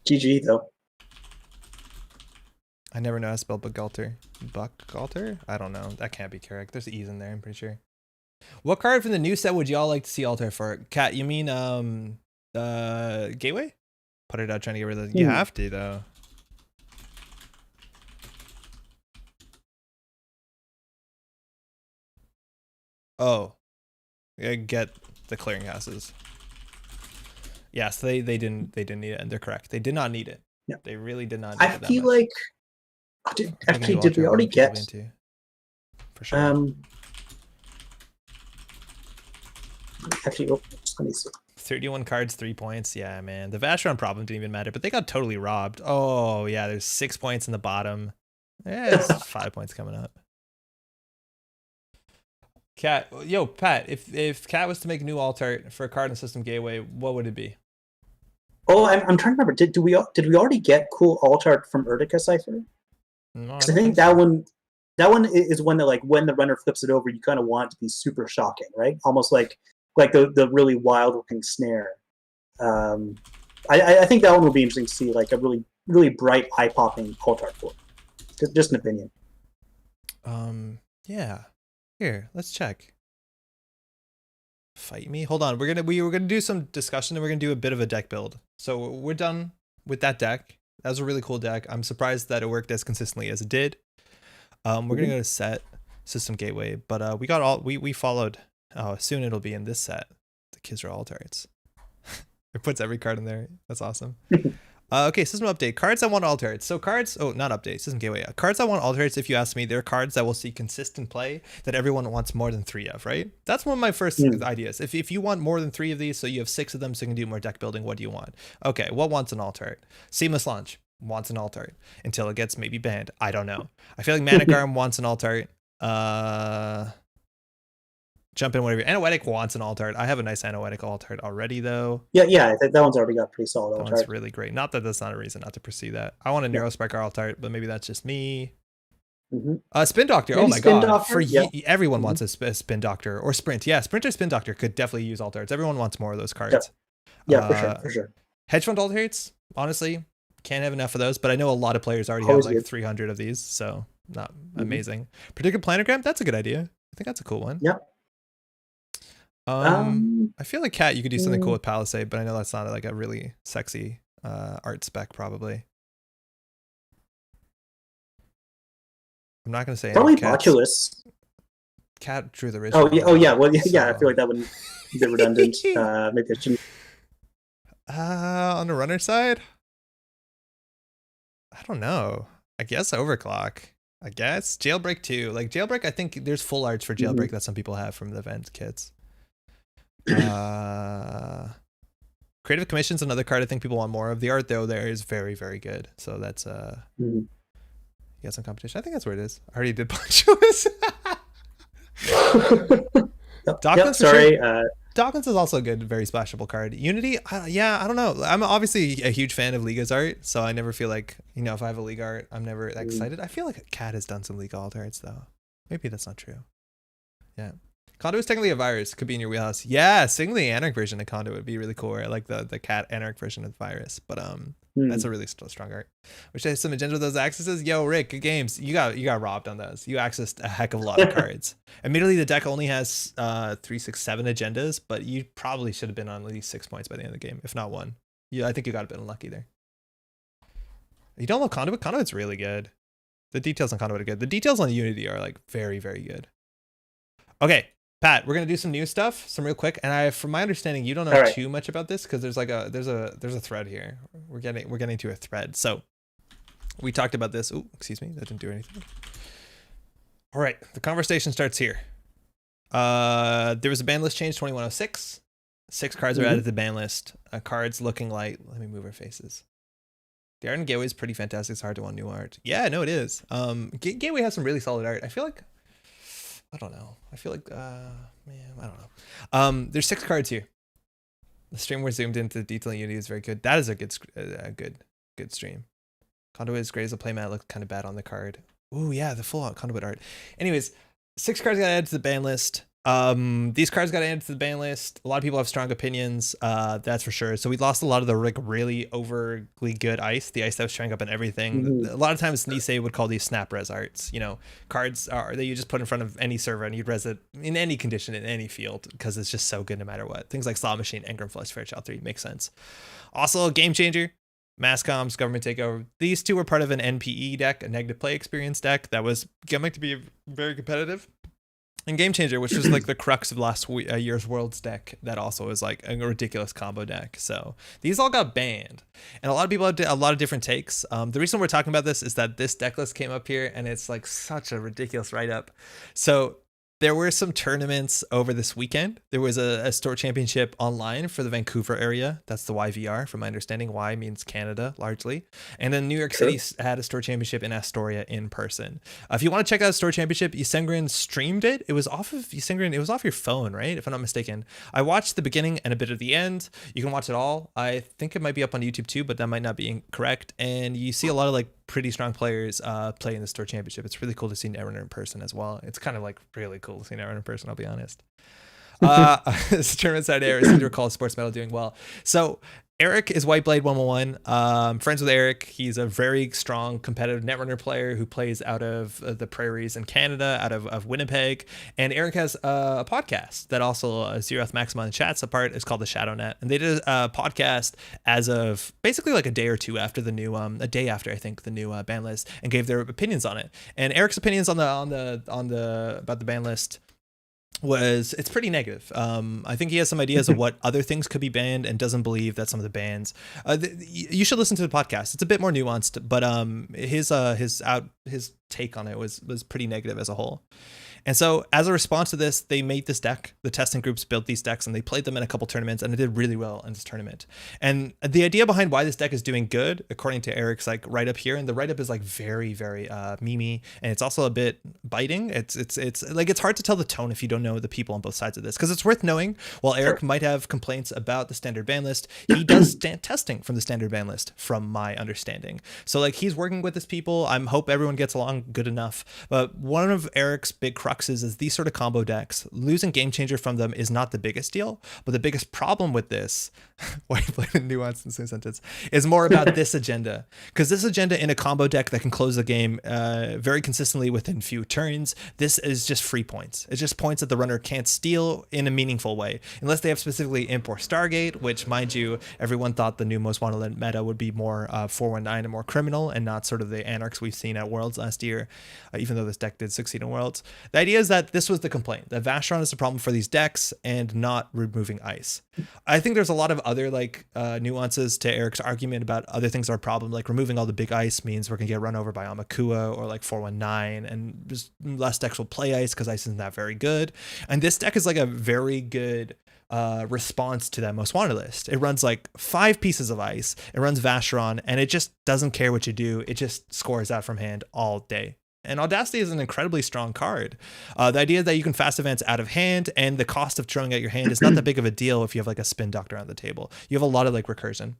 GG though. I never know how to spell Buckalter. Buckalter? I don't know. That can't be correct. There's E's in there, I'm pretty sure. What card from the new set would y'all like to see alter for? Kat, you mean Gateway? Put it out trying to get rid of it. You have to though. Oh. Get the clearinghouses. Yes, they didn't need it, and they're correct. They did not need it. Yeah. They really did not need it. I feel like actually did we already get for sure. Actually, let me see. 31 cards, 3 points. Yeah, man. The Vashron problem didn't even matter, but they got totally robbed. Oh, yeah, there's 6 points in the bottom. Yeah, there's 5 points coming up. Kat, yo, Pat, if Kat was to make a new alt art for a card in System Gateway, what would it be? Oh, I'm trying to remember. Did we already get cool alt art from Urtica Cypher? No, I think that one is one that, like, when the runner flips it over, you kind of want it to be super shocking, right? Almost like the really wild looking snare. I think that one would be interesting to see, like a really, really bright, eye popping alt art for. Just an opinion. Yeah. Here, let's check. Fight me. Hold on. We're gonna do some discussion, and we're gonna do a bit of a deck build. So we're done with that deck. That was a really cool deck. I'm surprised that it worked as consistently as it did. We're gonna go to set System Gateway, but we got all we followed. Oh, soon it'll be in this set. The Kisra alt arts. It puts every card in there. That's awesome. Okay, system update. Cards I want alt arts. So cards, oh, not update, System Gateway. Cards I want alt arts, if you ask me, they're cards that will see consistent play that everyone wants more than 3 of, right? That's one of my first ideas. If you want more than 3 of these, so you have 6 of them, so you can do more deck building, what do you want? Okay, what wants an alt art? Seamless Launch wants an alt art until it gets maybe banned. I don't know. I feel like Manic wants an alt art. Jump in whatever. Anoetic wants an alt art. I have a nice Anoetic alt art already though. Yeah, I think that one's already got pretty solid alt art. That one's really great. Not that that's not a reason not to pursue that. I want a Neurosparker alt art, but maybe that's just me. Spin Doctor. Maybe oh my god. Doctor? Everyone wants a Spin Doctor or Sprint. Yeah, Sprint or Spin Doctor could definitely use alt arts. Everyone wants more of those cards. Yeah, for sure. Hedge fund alt arts, honestly, can't have enough of those, but I know a lot of players already have like 300 of these, so not amazing. Predicted Planogram, that's a good idea. I think that's a cool one. Yeah. I feel like Kat, you could do something cool with Palisade, but I know that's not like a really sexy art spec probably. I'm not gonna say probably Botulus. Kat drew the original. Oh yeah. Well, yeah. I feel like that would be a bit redundant. Maybe I shouldn't. On the runner side, I don't know. I guess Overclock. I guess Jailbreak 2. Like Jailbreak, I think there's full arts for Jailbreak that some people have from the event kits. Creative Commission's another card I think people want more of. The art though there is very, very good. So that's you got some competition. I think that's where it is. I already did Ponchos. Docklands is also a good, very splashable card. Unity, yeah, I don't know. I'm obviously a huge fan of Liga's art, so I never feel like, you know, if I have a Liga art, I'm never that excited. I feel like Kat has done some Liga alt arts though. Maybe that's not true. Yeah. Conduit is technically a virus. Could be in your wheelhouse. Yeah, singly the Anarch version of Conduit would be really cool. I like the Cat Anarch version of the virus, but that's a really strong art. Wish I had some agenda with those accesses. Yo, Rick, good games. You got robbed on those. You accessed a heck of a lot of cards. Admittedly, the deck only has 3, 6, 7 agendas, but you probably should have been on at least 6 points by the end of the game, if not 1. Yeah, I think you got a bit unlucky there. You don't love Conduit? Conduit's really good. The details on Conduit are good. The details on Unity are like very, very good. Okay. Pat, we're gonna do some new stuff, some real quick, and from my understanding, you don't know too much about this because there's like there's a thread here. We're getting to a thread. So we talked about this. Oh, excuse me, that didn't do anything. All right, the conversation starts here. There was a ban list change 2106. 6 cards are added to the ban list. Cards looking like, let me move our faces. The art in Gateway is pretty fantastic. It's hard to want new art. Yeah, no, it is. Gateway has some really solid art. I feel like. I don't know. I feel like, man, I don't know. There's 6 cards here. The stream we're zoomed into the detail in Unity is very good. That is a good stream. Conduit is great as a playmat. It looked kind of bad on the card. Ooh, yeah, the full out Conduit art. Anyways, 6 cards got added to the ban list. These cards got added to the ban list. A lot of people have strong opinions, that's for sure. So we lost a lot of the like really overly good ice, the ice that was showing up in everything. A lot of times Nisei would call these snap res arts, you know, cards are that you just put in front of any server and you'd res it in any condition in any field because it's just so good no matter what. Things like Slot Machine, Engram Flush, Fairchild 3 makes sense. Also, Game Changer, Mass Comms, Government Takeover. These two were part of an NPE deck, a negative play experience deck that was going to be very competitive. And Game Changer, which was like the crux of last year's Worlds deck, that also is like a ridiculous combo deck. So these all got banned, and a lot of people had a lot of different takes. The reason we're talking about this is that this deck list came up here, and it's like such a ridiculous write-up. So there were some tournaments over this weekend. There was a store championship online for the Vancouver area. That's the YVR, from my understanding. Y means Canada, largely. And then New York City had a store championship in Astoria in person. If you want to check out a store championship, Ysengrin streamed it. It was off of Ysengrin. It was off your phone, right? If I'm not mistaken. I watched the beginning and a bit of the end. You can watch it all. I think it might be up on YouTube too, but that might not be incorrect. And you see a lot of like pretty strong players play in the store championship. It's really cool to see Netrunner in person as well. It's kind of like really cool to see Netrunner in person, I'll be honest. This tournament side Eric, I seem to recall Sports Metal doing well. So Eric is Whiteblade 111. Friends with Eric. He's a very strong competitive Netrunner player who plays out of the prairies in Canada, out of Winnipeg. And Eric has a podcast that also Zeroth Maxima in the chat's a part. It's called the Shadow Net. And they did a podcast as of basically like a day or two after the new, a day after I think the new ban list, and gave their opinions on it. And Eric's opinions on the about the ban list was it's pretty negative. I think he has some ideas of what other things could be banned and doesn't believe that some of the bans. You should listen to the podcast. It's a bit more nuanced, but his take on it was pretty negative as a whole. And so as a response to this, they made this deck. The testing groups built these decks and they played them in a couple tournaments, and it did really well in this tournament. And the idea behind why this deck is doing good, according to Eric's like write up here, and the write up is like very, very memey, and it's also a bit biting. It's like it's hard to tell the tone if you don't know the people on both sides of this, because it's worth knowing. While Eric might have complaints about the standard ban list, he does testing from the standard ban list, from my understanding. So like he's working with his people. I hope everyone gets along good enough. But one of Eric's big cruxes is these sort of combo decks, losing Game Changer from them is not the biggest deal, but the biggest problem with this, why you play the nuance in the same sentence, is more about this agenda. Because this agenda in a combo deck that can close the game very consistently within few turns, this is just free points. It's just points that the runner can't steal in a meaningful way, unless they have specifically Imp or Stargate, which, mind you, everyone thought the new Most Wanted meta would be more 419 and more criminal, and not sort of the Anarchs we've seen at Worlds last year, even though this deck did succeed in Worlds. The idea is that this was the complaint, that Vashron is a problem for these decks and not removing ice. I think there's a lot of other like nuances to Eric's argument about other things are a problem, like removing all the big ice means we're gonna get run over by Amakua or like 419, and just less decks will play ice because ice isn't that very good. And this deck is like a very good response to that Most Wanted list. It runs like 5 pieces of ice, it runs Vashron, and it just doesn't care what you do. It just scores out from hand all day. And Audacity is an incredibly strong card. The idea that you can fast advance out of hand, and the cost of throwing out your hand is not that big of a deal if you have like a Spin Doctor on the table. You have a lot of like recursion.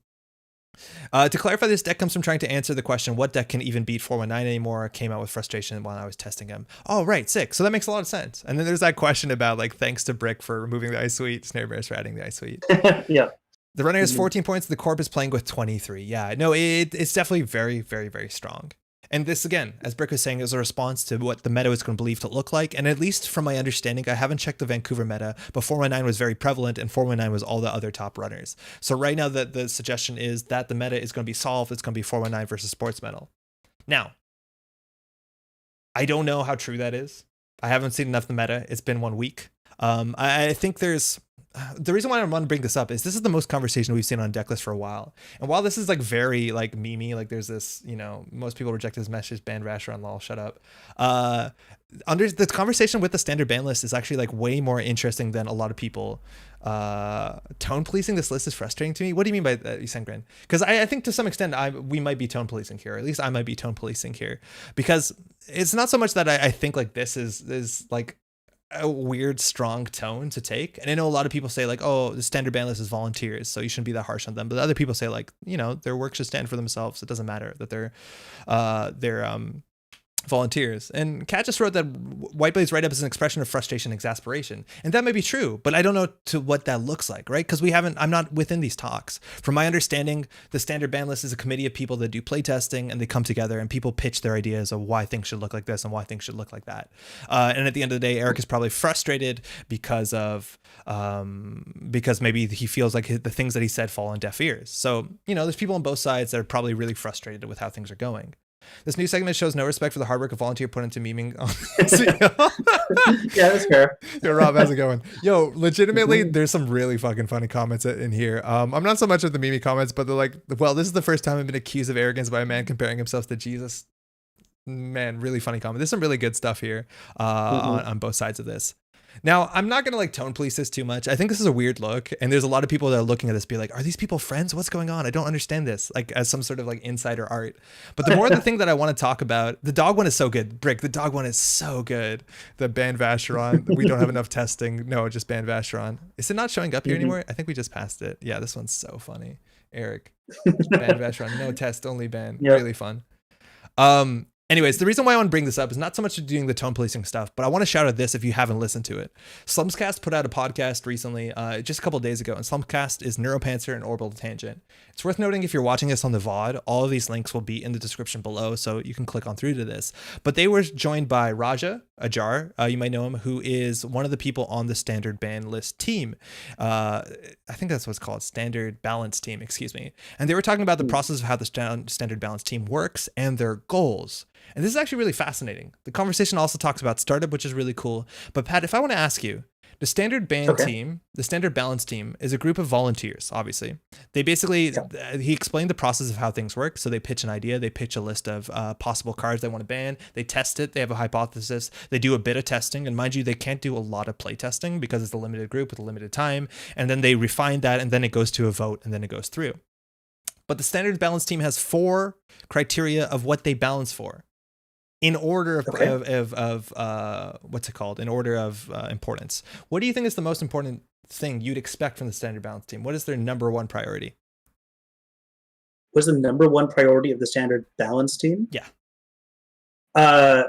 To clarify, this deck comes from trying to answer the question, what deck can even beat 419 anymore? Came out with frustration while I was testing him. Oh, right, sick. So that makes a lot of sense. And then there's that question about like, thanks to Brick for removing the Ice Suite, Snare Bears for adding the Ice Suite. Yeah. The runner has 14 points. The Corp is playing with 23. Yeah, no, it's definitely very, very, very strong. And this, again, as Brick was saying, is a response to what the meta is going to believe to look like. And at least from my understanding, I haven't checked the Vancouver meta, but 419 was very prevalent, and 419 was all the other top runners. So right now, the suggestion is that the meta is going to be solved. It's going to be 419 versus Sports Metal. Now, I don't know how true that is. I haven't seen enough of the meta. It's been 1 week. I think there's... The reason why I want to bring this up is this is the most conversation we've seen on Decklist for a while. And while this is like very like memey, like there's this, you know, most people reject this message, ban Rasher on lol, shut up. Under the conversation with the standard ban list is actually like way more interesting than a lot of people. Tone policing this list is frustrating to me. What do you mean by that, Ysengrin? Because I think to some extent we might be tone policing here, or at least I might be tone policing here, because it's not so much that I think like this is like a weird strong tone to take. And I know a lot of people say like, oh, the standard ban list is volunteers, so you shouldn't be that harsh on them. But other people say like, you know, their work should stand for themselves. It doesn't matter that they're volunteers. And Kat just wrote that Whiteblade's write-up is an expression of frustration and exasperation. And that may be true, but I don't know to what that looks like, right? Because I'm not within these talks. From my understanding, the standard ban list is a committee of people that do playtesting, and they come together and people pitch their ideas of why things should look like this and why things should look like that. And at the end of the day, Eric is probably frustrated because maybe he feels like the things that he said fall on deaf ears. So, there's people on both sides that are probably really frustrated with how things are going. This new segment shows no respect for the hard work a volunteer put into memeing. Yeah, that's fair. Yo, Rob, how's it going? Yo, legitimately, there's some really fucking funny comments in here. I'm not so much of the meme comments, but they're like, well, this is the first time I've been accused of arrogance by a man comparing himself to Jesus. Man, really funny comment. There's some really good stuff here on both sides of this. Now, I'm not going to tone police this too much. I think this is a weird look. And there's a lot of people that are looking at this be like, are these people friends? What's going on? I don't understand this, as some sort of insider art. But the more the thing that I want to talk about, the dog one is so good. Brick, the dog one is so good. The ban Vacheron, we don't have enough testing. No, just ban Vacheron. Is it not showing up here anymore? I think we just passed it. Yeah, this one's so funny. Eric, ban Vacheron, no test, only ban. Yep. Really fun. Anyways, the reason why I want to bring this up is not so much doing the tone policing stuff, but I want to shout out this if you haven't listened to it. Slumpscast put out a podcast recently, just a couple of days ago, and Slumpscast is Neuropanzer and Orbital Tangent. It's worth noting if you're watching this on the VOD, all of these links will be in the description below, so you can click on through to this. But they were joined by Raja Ajar, you might know him, who is one of the people on the standard ban list team. I think that's what's called, standard balance team, excuse me. And they were talking about the process of how the standard balance team works and their goals. And this is actually really fascinating. The conversation also talks about startup, which is really cool. But Pat, if I want to ask you, the standard ban team, the standard balance team is a group of volunteers, obviously. They basically, he explained the process of how things work. So they pitch an idea, they pitch a list of possible cards they want to ban, they test it, they have a hypothesis, they do a bit of testing. And mind you, they can't do a lot of play testing because it's a limited group with a limited time. And then they refine that, and then it goes to a vote, and then it goes through. But the standard balance team has 4 criteria of what they balance for, in order of what's it called? In order of importance. What do you think is the most important thing you'd expect from the standard balance team? What is their number one priority? What's the number one priority of the standard balance team? Yeah. I'm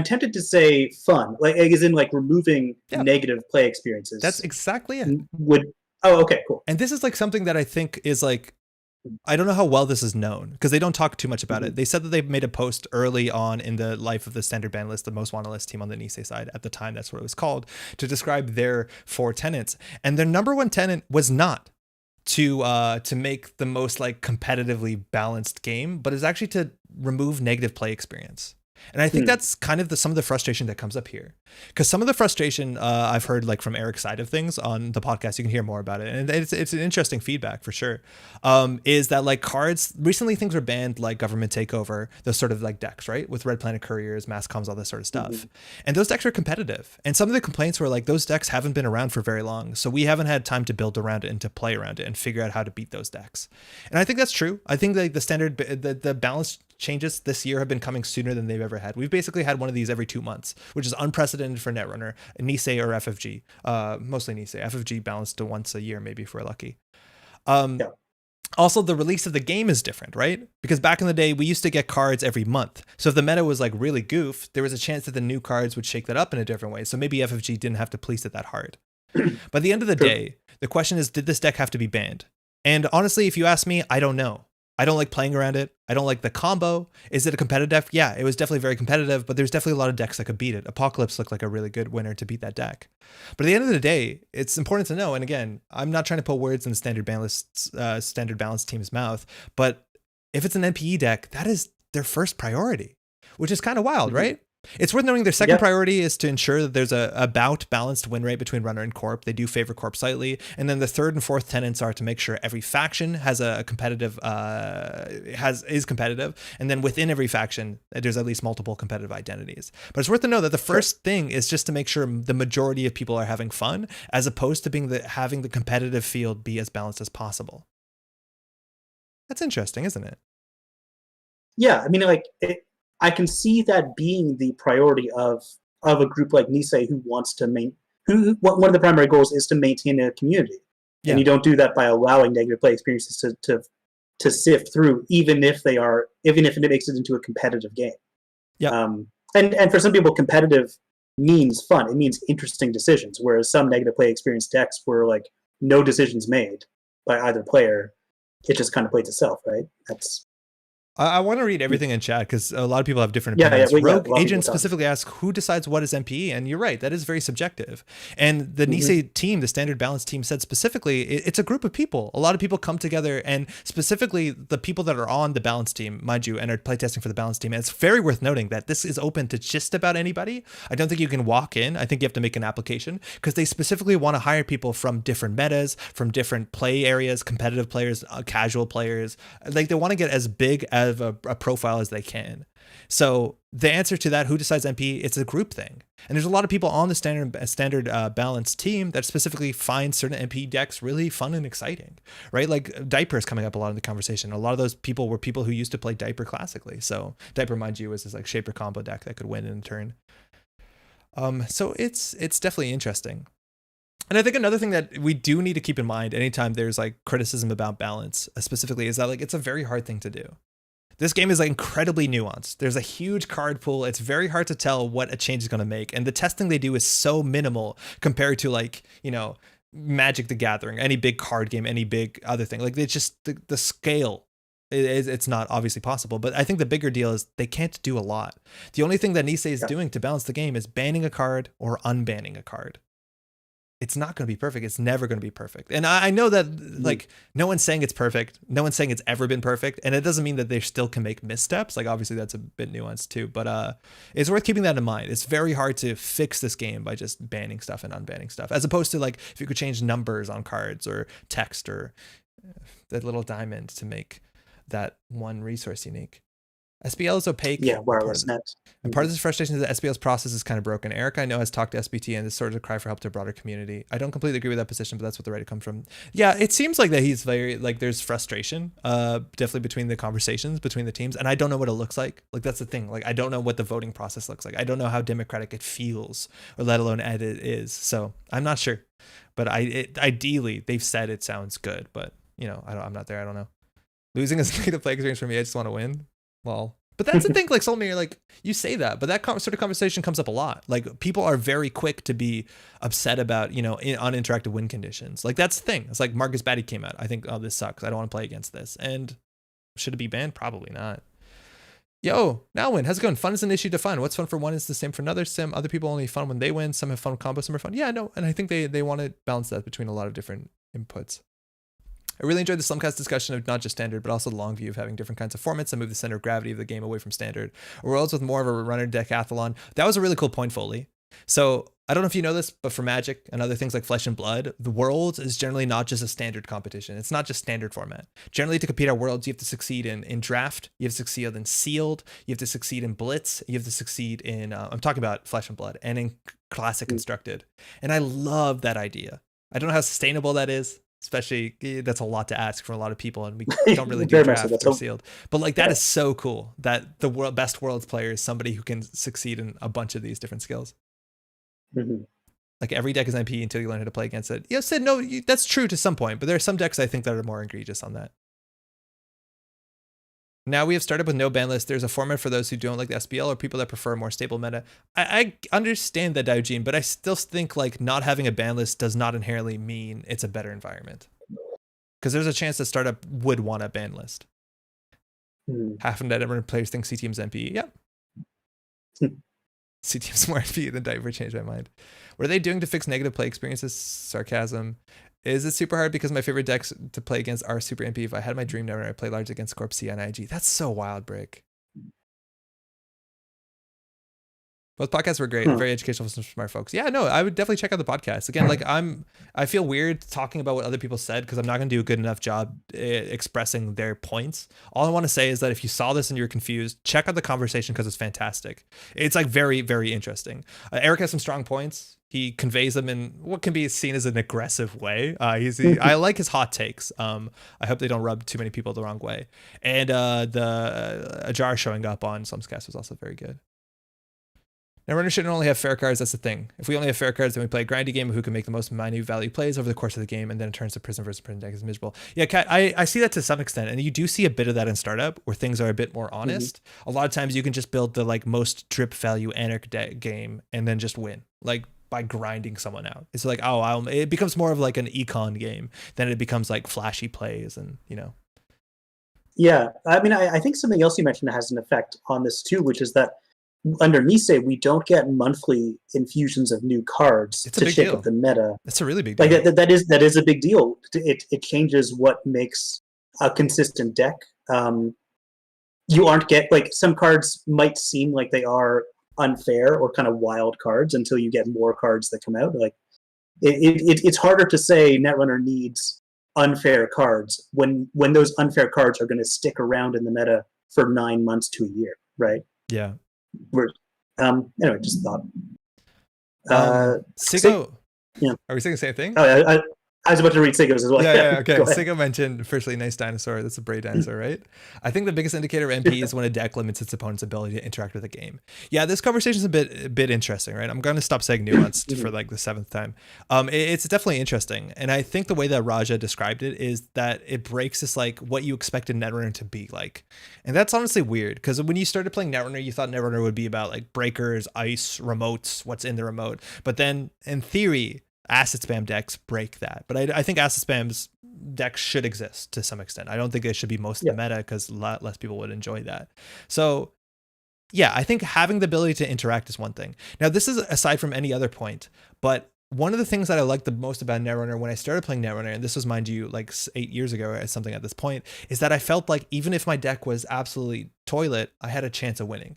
tempted to say fun, as in removing negative play experiences. That's exactly it. Okay, cool. And this is something that I think is I don't know how well this is known because they don't talk too much about it. They said that they made a post early on in the life of the standard ban list, the most wanted list team on the Nisei side at the time. That's what it was called, to describe their 4 tenets. And their number one tenet was not to make the most competitively balanced game, but is actually to remove negative play experience. And I think that's kind of some of the frustration that comes up here, because some of the frustration I've heard from Eric's side of things on the podcast, you can hear more about it, and it's an interesting feedback for sure. Is that cards recently, things were banned like Government Takeover, those sort of decks, right, with Red Planet Couriers, Mass Comms, all this sort of stuff, and those decks are competitive. And some of the complaints were those decks haven't been around for very long, so we haven't had time to build around it and to play around it and figure out how to beat those decks. And I think that's true. I think the standard the balance changes this year have been coming sooner than they've ever had. We've basically had one of these every 2 months, which is unprecedented for Netrunner, Nisei or FFG, mostly Nisei. FFG balanced to once a year, maybe if we're lucky. Also, the release of the game is different, right? Because back in the day, we used to get cards every month. So if the meta was really goof, there was a chance that the new cards would shake that up in a different way. So maybe FFG didn't have to police it that hard. But at the end of the day, the question is, did this deck have to be banned? And honestly, if you ask me, I don't know. I don't like playing around it. I don't like the combo. Is it a competitive deck? Yeah, it was definitely very competitive, but there's definitely a lot of decks that could beat it. Apocalypse looked like a really good winner to beat that deck. But at the end of the day, it's important to know, and again, I'm not trying to put words in the standard balance team's mouth, but if it's an NPE deck, that is their first priority, which is kind of wild, right? It's worth noting their second priority is to ensure that there's a about balanced win rate between runner and corp. They do favor corp slightly. And then the third and fourth tenets are to make sure every faction has a competitive, is competitive. And then within every faction, there's at least multiple competitive identities. But it's worth to know that the first thing is just to make sure the majority of people are having fun, as opposed to having the competitive field be as balanced as possible. That's interesting, isn't it? Yeah, I mean, I can see that being the priority of a group like Nisei who wants to one of the primary goals is to maintain a community. And you don't do that by allowing negative play experiences to to sift through, even if it makes it into a competitive game. Yeah. And for some people, competitive means fun. It means interesting decisions. Whereas some negative play experience decks were like no decisions made by either player. It just kind of plays itself, right? I want to read everything in chat because a lot of people have different opinions. Rogue Agent specifically asks, who decides what is MPE? And you're right, that is very subjective. And the Nisei team, the standard balance team, said specifically, it's a group of people. A lot of people come together, and specifically the people that are on the balance team, mind you, and are playtesting for the balance team. And it's very worth noting that this is open to just about anybody. I don't think you can walk in. I think you have to make an application because they specifically want to hire people from different metas, from different play areas, competitive players, casual players. Like they want to get as big as a profile as they can. So the answer to that, who decides MP, it's a group thing. And there's a lot of people on the standard balance team that specifically find certain MP decks really fun and exciting, right? Like Diaper is coming up a lot in the conversation. A lot of those people were people who used to play Diaper classically. So Diaper, mind you, is this like Shaper combo deck that could win in a turn. So it's definitely interesting. And I think another thing that we do need to keep in mind anytime there's like criticism about balance specifically is that like it's a very hard thing to do. This game is like incredibly nuanced. There's a huge card pool. It's very hard to tell what a change is going to make. And the testing they do is so minimal compared to like, you know, Magic the Gathering, any big card game, any big other thing. Like it's just the scale. It's not obviously possible. But I think the bigger deal is they can't do a lot. The only thing that Nisei is doing to balance the game is banning a card or unbanning a card. It's not going to be perfect. It's never going to be perfect. And I know that like no one's saying it's perfect. No one's saying it's ever been perfect. And it doesn't mean that they still can make missteps. Like obviously that's a bit nuanced too, but it's worth keeping that in mind. It's very hard to fix this game by just banning stuff and unbanning stuff, as opposed to like if you could change numbers on cards or text or that little diamond to make that one resource unique. SPL is opaque. Yeah, wireless net. And part of this frustration is that SPL's process is kind of broken. Eric, I know, has talked to SBT and is sort of a cry for help to a broader community. I don't completely agree with that position, but that's what the Reddit comes from. Yeah, it seems like that he's very, like, there's frustration, definitely between the conversations, between the teams, and I don't know what it looks like. Like, that's the thing. Like, I don't know what the voting process looks like. I don't know how democratic it feels, or let alone it is. So, I'm not sure. But ideally, they've said it sounds good, but, you know, I'm not there. I don't know. Losing is a negative play experience for me. I just want to win. Well, but that's the thing, like Solmir, like you say that, but that sort of conversation comes up a lot. Like people are very quick to be upset about, you know, uninteractive win conditions. Like that's the thing. It's like Marcus Batty came out. I think, oh, this sucks. I don't want to play against this. And should it be banned? Probably not. Yo, now win. How's it going? Fun is an issue to fun. What's fun for one is the same for another. Sim. Other people only fun when they win. Some have fun with combos, some are fun. Yeah, no. And I think they want to balance that between a lot of different inputs. I really enjoyed the Slumcast discussion of not just standard, but also the long view of having different kinds of formats that move the center of gravity of the game away from standard. Worlds with more of a runner decathlon. That was a really cool point, Foley. So I don't know if you know this, but for Magic and other things like Flesh and Blood, the Worlds is generally not just a standard competition. It's not just standard format. Generally, to compete at Worlds, you have to succeed in Draft, you have to succeed in Sealed, you have to succeed in Blitz, you have to succeed in, I'm talking about Flesh and Blood, and in Classic Constructed. And I love that idea. I don't know how sustainable that is. Especially, that's a lot to ask from a lot of people, and we don't really do draft or sealed. But like that is so cool that the best Worlds player is somebody who can succeed in a bunch of these different skills. Mm-hmm. Like every deck is MP until you learn how to play against it. Yeah, Sid, no, that's true to some point, but there are some decks I think that are more egregious on that. Now we have started with no ban list. There's a format for those who don't like the SPL or people that prefer a more stable meta. I understand that, Daojin, but I still think like not having a ban list does not inherently mean it's a better environment. Because there's a chance that Startup would want a ban list. Half of Netrunner players think CTM's MP. Yep. CTM's more MP than Diver. Changed my mind. What are they doing to fix negative play experiences? Sarcasm. Is it super hard because my favorite decks to play against are super MP? If I had my dream Netrunner, I'd play large against Corp C and IG. That's so wild, Brick. Both podcasts were great, very educational for some smart folks. Yeah, no, I would definitely check out the podcast. Again, like I feel weird talking about what other people said because I'm not going to do a good enough job expressing their points. All I want to say is that if you saw this and you're confused, check out the conversation because it's fantastic. It's like very, very interesting. Eric has some strong points. He conveys them in what can be seen as an aggressive way. I like his hot takes. I hope they don't rub too many people the wrong way. And the Ajar showing up on Slumscast was also very good. Netrunner shouldn't only have fair cards, that's the thing. If we only have fair cards, then we play a grindy game of who can make the most minute value plays over the course of the game, and then it turns to prison versus prison deck is miserable. Yeah, Kat, I see that to some extent, and you do see a bit of that in Startup, where things are a bit more honest. A lot of times you can just build the like most drip value anarch game and then just win, like by grinding someone out. It's like, it becomes more of like an econ game than it becomes like flashy plays and, you know. Yeah, I mean, I think something else you mentioned has an effect on this too, which is that under Mise, we don't get monthly infusions of new cards to shake up the meta. It's a really big deal. Like that is a big deal. It changes what makes a consistent deck. You aren't like some cards might seem like they are unfair or kind of wild cards until you get more cards that come out. Like it's harder to say Netrunner needs unfair cards when those unfair cards are going to stick around in the meta for 9 months to a year, right? Yeah. Anyway, just thought. Sigo. Yeah. Are we saying the same thing? Oh, I was about to read Sigo's as well. Yeah, okay. Sigo mentioned, firstly, nice dinosaur. That's a brave dinosaur, right? I think the biggest indicator of MP is when a deck limits its opponent's ability to interact with the game. Yeah, this conversation is a bit interesting, right? I'm going to stop saying nuanced for like the 7th time. It's definitely interesting. And I think the way that Raja described it is that it breaks this like what you expected Netrunner to be like. And that's honestly weird because when you started playing Netrunner, you thought Netrunner would be about like breakers, ice, remotes, what's in the remote. But then in theory, acid spam decks break that, but I think acid spam's decks should exist to some extent. I don't think it should be most of the meta because a lot less people would enjoy that. So yeah, I think having the ability to interact is one thing. Now this is aside from any other point, but one of the things that I liked the most about Netrunner when I started playing Netrunner, and this was mind you like 8 years ago or something at this point, is that I felt like even if my deck was absolutely toilet, I had a chance of winning.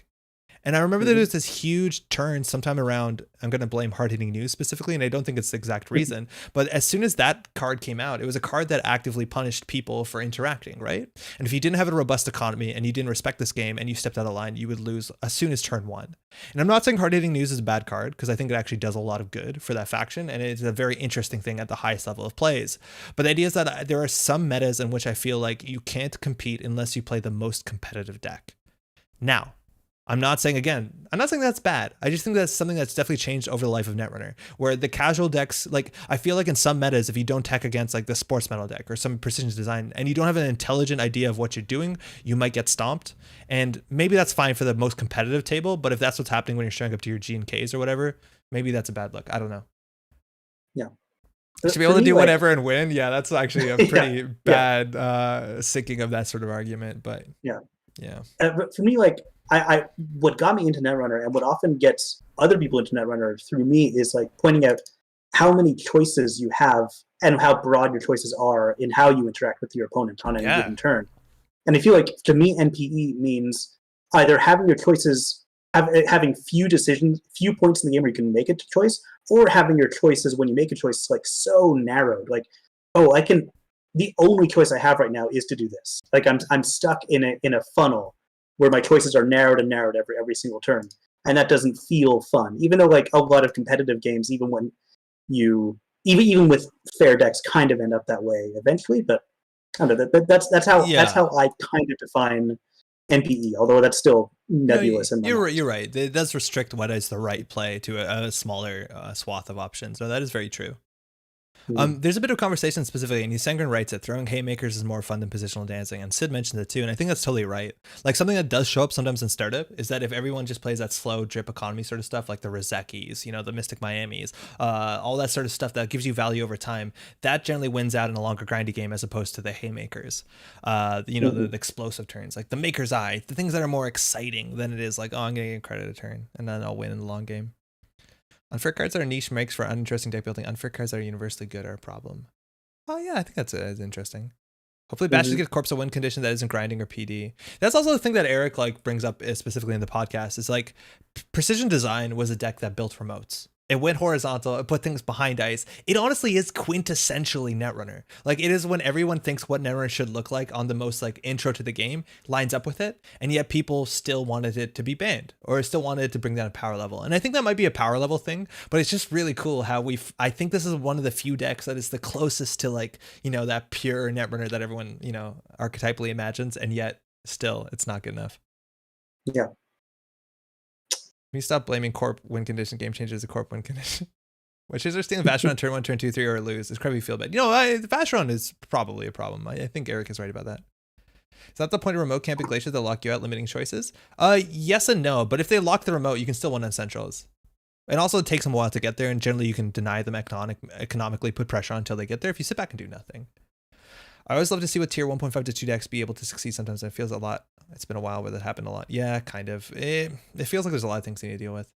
And I remember there was this huge turn sometime around, I'm going to blame hard-hitting news specifically, and I don't think it's the exact reason, but as soon as that card came out, it was a card that actively punished people for interacting, right? And if you didn't have a robust economy and you didn't respect this game and you stepped out of line, you would lose as soon as turn 1. And I'm not saying hard-hitting news is a bad card, because I think it actually does a lot of good for that faction, and it's a very interesting thing at the highest level of plays. But the idea is that there are some metas in which I feel like you can't compete unless you play the most competitive deck. Now, I'm not saying that's bad. I just think that's something that's definitely changed over the life of Netrunner, where the casual decks, like I feel like in some metas, if you don't tech against like the sports metal deck or some precision design and you don't have an intelligent idea of what you're doing, you might get stomped. And maybe that's fine for the most competitive table, but if that's what's happening when you're showing up to your G and Ks or whatever, maybe that's a bad look. I don't know. Yeah. To be able to do whatever and win, yeah, that's actually a pretty bad sinking of that sort of argument. But yeah. But for me, like I what got me into Netrunner and what often gets other people into Netrunner through me is like pointing out how many choices you have and how broad your choices are in how you interact with your opponent on any given turn. And I feel like to me, NPE means either having your choices, having few points in the game where you can make a choice, or having your choices when you make a choice like so narrowed. Like, the only choice I have right now is to do this. Like I'm stuck in a funnel where my choices are narrowed and narrowed every single turn, and that doesn't feel fun. Even though like a lot of competitive games, even when even with fair decks, kind of end up that way eventually. But I don't know, that's how I kind of define NPE. Although that's still nebulous. You're right. It does restrict what is the right play to a smaller swath of options. So that is very true. There's a bit of conversation specifically, and Sengren writes it, throwing haymakers is more fun than positional dancing, and Sid mentioned it too, and I think that's totally right. Like something that does show up sometimes in Startup is that if everyone just plays that slow drip economy sort of stuff, like the Rozekis, the Mystic Miamis, all that sort of stuff that gives you value over time, that generally wins out in a longer grindy game as opposed to the haymakers, the explosive turns, like the Maker's Eye, the things that are more exciting than it is like, oh, I'm gonna get credit a turn, and then I'll win in the long game. Unfair cards that are niche makes for uninteresting deck building. Unfair cards that are universally good are a problem. Oh yeah, I think that's interesting. Hopefully Bashes get Corpse a win condition that isn't grinding or PD. That's also the thing that Eric like brings up specifically in the podcast is like Precision Design was a deck that built remotes. It went horizontal, it put things behind ice. It honestly is quintessentially Netrunner. Like it is when everyone thinks what Netrunner should look like on the most like intro to the game lines up with it, and yet people still wanted it to be banned or still wanted it to bring down a power level. And I think that might be a power level thing, but it's just really cool how I think this is one of the few decks that is the closest to like, that pure Netrunner that everyone, archetypally imagines, and yet still it's not good enough. Yeah. you stop blaming corp win condition game changes a corp win condition? Which is they're stealing Vacheron turn 1, turn 2, 3, or lose. It's probably feel bad. You know, Vacheron is probably a problem. I think Eric is right about that. Is that the point of remote camping glaciers that lock you out, limiting choices? Yes and no. But if they lock the remote, you can still win on centrals. And also it takes them a while to get there, and generally you can deny them economically, put pressure on until they get there if you sit back and do nothing. I always love to see what tier 1.5 to 2 decks be able to succeed sometimes. It feels a lot. It's been a while where that happened a lot. Yeah, kind of. It feels like there's a lot of things you need to deal with.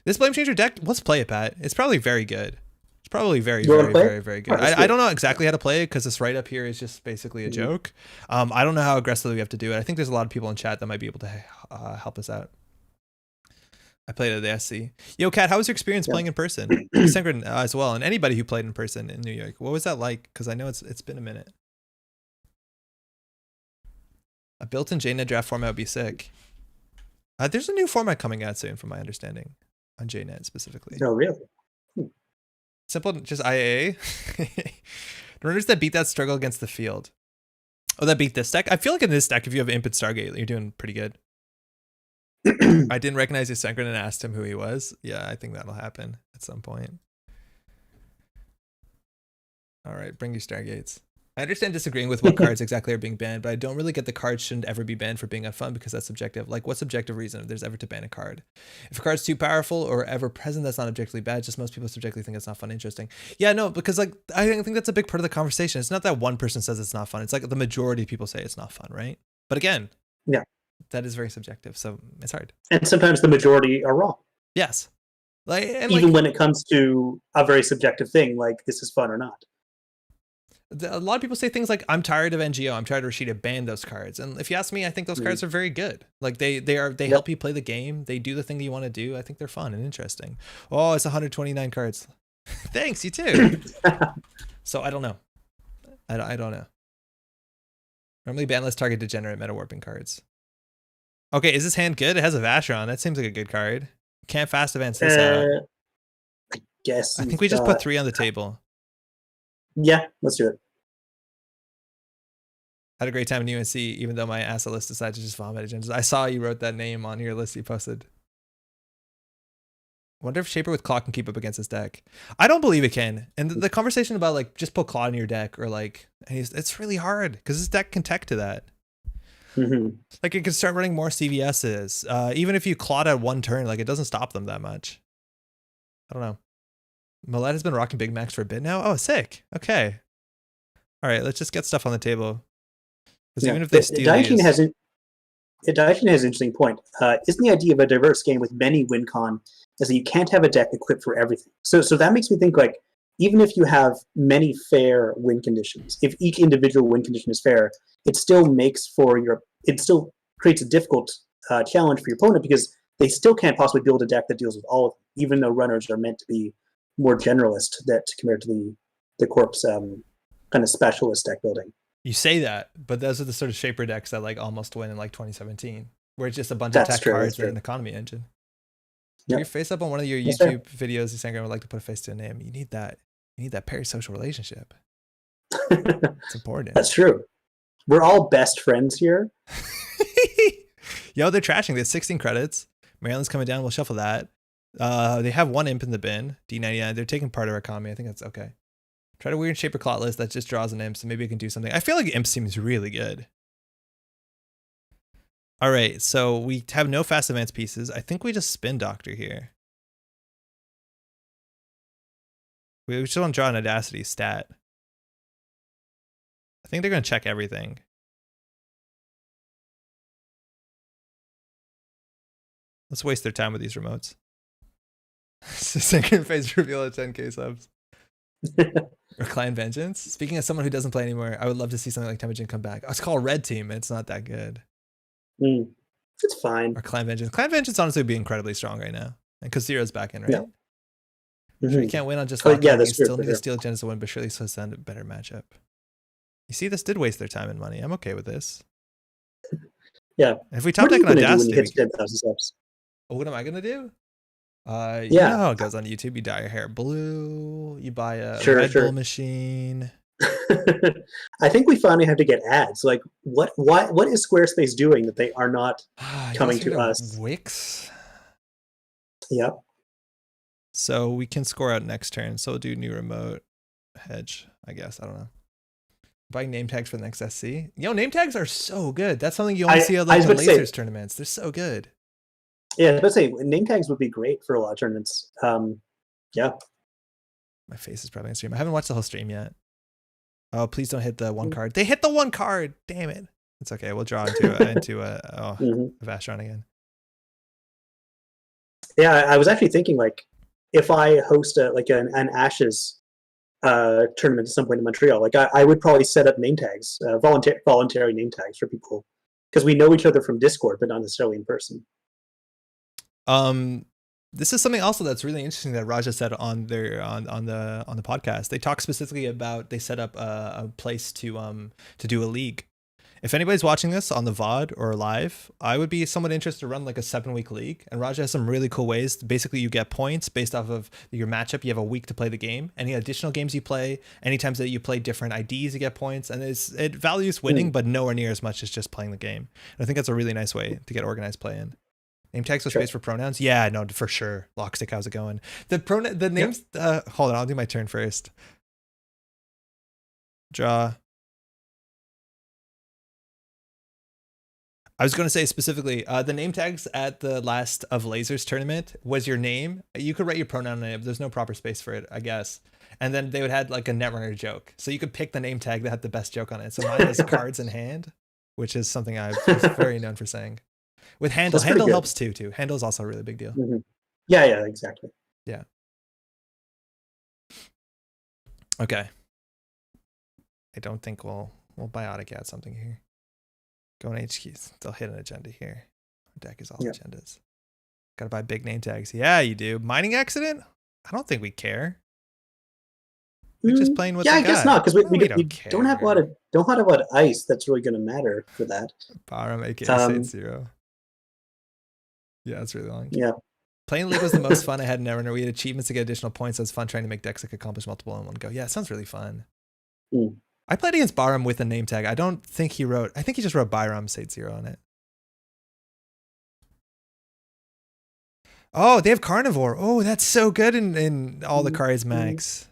This Blame Changer deck, let's play it, Pat. It's probably very good. It's probably very good. I don't know exactly how to play it because this right up here is just basically a joke. I don't know how aggressively we have to do it. I think there's a lot of people in chat that might be able to help us out. I played at the SC. Yo, Kat, how was your experience playing in person? Synchron as well, and anybody who played in person in New York. What was that like? Because I know it's been a minute. A built-in JNet draft format would be sick. There's a new format coming out soon, from my understanding, on JNet specifically. Oh, really? Simple, just IAA. Runners that beat that struggle against the field. Oh, that beat this deck? I feel like in this deck, if you have Imp and Stargate, you're doing pretty good. I didn't recognize his Synchron and asked him who he was. Yeah, I think that'll happen at some point. All right, bring your Stargates. I understand disagreeing with what cards exactly are being banned, but I don't really get the cards shouldn't ever be banned for being unfun because that's subjective. Like, what subjective reason if there's ever to ban a card? If a card's too powerful or ever present, that's not objectively bad. Just most people subjectively think it's not fun, interesting. Yeah, no, because like I think that's a big part of the conversation. It's not that one person says it's not fun. It's like the majority of people say it's not fun, right? But again, yeah, that is very subjective, so it's hard. And sometimes the majority are wrong. Yes, even when it comes to a very subjective thing, like this is fun or not. A lot of people say things like, I'm tired of NGO, I'm tired of Rashida, ban those cards. And if you ask me, I think those cards are very good. Like they help you play the game. They do the thing that you want to do. I think they're fun and interesting. Oh, it's 129 cards. Thanks, you too. So I don't know. I don't know. Normally banless target degenerate meta warping cards. Okay, is this hand good? It has a Vacheron. That seems like a good card. Can't fast advance this out. I guess. I think we just put 3 on the table. Yeah, let's do it. Had a great time in UNC, even though my asset list decided to just vomit agendas. I saw you wrote that name on your list you posted. Wonder if Shaper with Claw can keep up against this deck. I don't believe it can. And the conversation about like just put Claw in your deck or like it's really hard because this deck can tech to that. Like it can start running more CVSs. Even if you clawed at one turn, like it doesn't stop them that much. I don't know. Millet has been rocking Big Macs for a bit now. Oh, sick. Okay. All right, let's just get stuff on the table. Because even if they steal Daishin has an interesting point. Isn't the idea of a diverse game with many win con is that you can't have a deck equipped for everything? So that makes me think like even if you have many fair win conditions, if each individual win condition is fair, it still creates a difficult challenge for your opponent because they still can't possibly build a deck that deals with all of them, even though runners are meant to be more generalist that compared to the corpse kind of specialist deck building. You say that, but those are the sort of Shaper decks that like almost win in like 2017, where it's just a bunch of tech cards and an economy engine. Yep. Your face up on one of your YouTube videos, Instagram would like to put a face to a name. You need that. You need that parasocial relationship. It's important. That's true. We're all best friends here. Yo, they're trashing. They have 16 credits. Maryland's coming down. We'll shuffle that. They have 1 imp in the bin. D99. They're taking part of our economy. I think that's okay. Try to weird Shaper Clot list that just draws an imp, so maybe I can do something. I feel like imp seems really good. All right, so we have no fast advance pieces. I think we just spin Doctor here. We just don't draw an Audacity stat. I think they're going to check everything. Let's waste their time with these remotes. Second phase reveal at 10k subs. Or Clan Vengeance. Speaking as someone who doesn't play anymore, I would love to see something like Temujin come back. Oh, it's called Red Team, and it's not that good. It's fine. Or Clan Vengeance. Clan Vengeance honestly would be incredibly strong right now. And because Zero's back in, right? Yeah. Sure, you can't win on just that. You still need to steal Genesis to win, but surely so send a better matchup. You see, this did waste their time and money. I'm okay with this. Yeah. And if we top deck on Audacity, what am I gonna do? You know how it goes on YouTube. You dye your hair blue. You buy a Red Bull machine. I think we finally have to get ads. Like, what is Squarespace doing that they are not coming to us? Wix. Yep. So we can score out next turn. So we'll do new remote hedge, I guess. I don't know. Buying name tags for the next SC. Name tags are so good. That's something you only see at like the lasers tournaments. They're so good. Yeah, I was about to say name tags would be great for a lot of tournaments. Yeah. My face is probably on stream. I haven't watched the whole stream yet. Oh, please don't hit the one card. They hit the one card. Damn it. It's okay. We'll draw into a Vashon again. Yeah, I was actually thinking like if I host an Ashes tournament at some point in Montreal, like I would probably set up name tags, voluntary name tags for people, because we know each other from Discord, but not necessarily in person. This is something also that's really interesting that Raja said on their on the podcast. They talk specifically about they set up a place to do a league. If anybody's watching this on the VOD or live, I would be somewhat interested to run like a 7-week league. And Raja has some really cool ways. Basically, you get points based off of your matchup. You have a week to play the game. Any additional games you play, any times that you play different IDs, you get points. And it values winning, but nowhere near as much as just playing the game. And I think that's a really nice way to get organized play in. Name tags with space for pronouns? Yeah, no, for sure. Lockstick, how's it going? The names, hold on, I'll do my turn first. Draw. I was going to say specifically, the name tags at the last of Lasers tournament was your name. You could write your pronoun in it, but there's no proper space for it, I guess. And then they would have like a Netrunner joke. So you could pick the name tag that had the best joke on it. So mine was cards in hand, which is something I'm very known for saying. With handle helps too. Handle is also a really big deal. Mm-hmm. Yeah, exactly. Yeah. Okay. I don't think we'll biotic add something here. Go on HQs. They'll hit an agenda here. Our deck is all agendas. Gotta buy big name tags. Yeah, you do. Mining accident? I don't think we care. We're just playing with. Yeah, I guess not, because we don't have a lot of ice that's really going to matter for that. Barum, aka State Zero. Yeah, it's really long. Yeah. Playing League was the most fun I had in Netrunner. We had achievements to get additional points. So it was fun trying to make decks that could accomplish multiple in one go. Yeah, it sounds really fun. I played against Barum with a name tag. I don't think he wrote. I think he just wrote Byram State Zero on it. Oh, they have Carnivore. Oh, that's so good in all the cards max.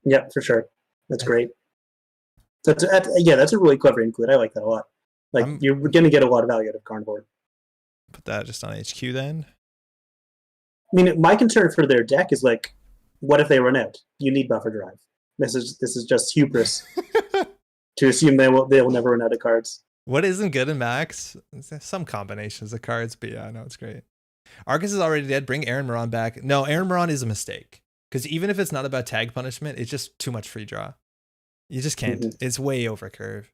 Yeah, for sure. That's great. That's a really clever include. I like that a lot. Like you're going to get a lot of value out of Carnivore. Put that just on HQ then. I mean, my concern for their deck is like, what if they run out? You need buffer drive. This is just hubris to assume they will never run out of cards. What isn't good in Max? Some combinations of cards, but yeah, no, it's great. Arcus is already dead. Bring Aaron Moran back. No, Aaron Moran is a mistake. Because even if it's not about tag punishment, it's just too much free draw. You just can't. It's way over curve.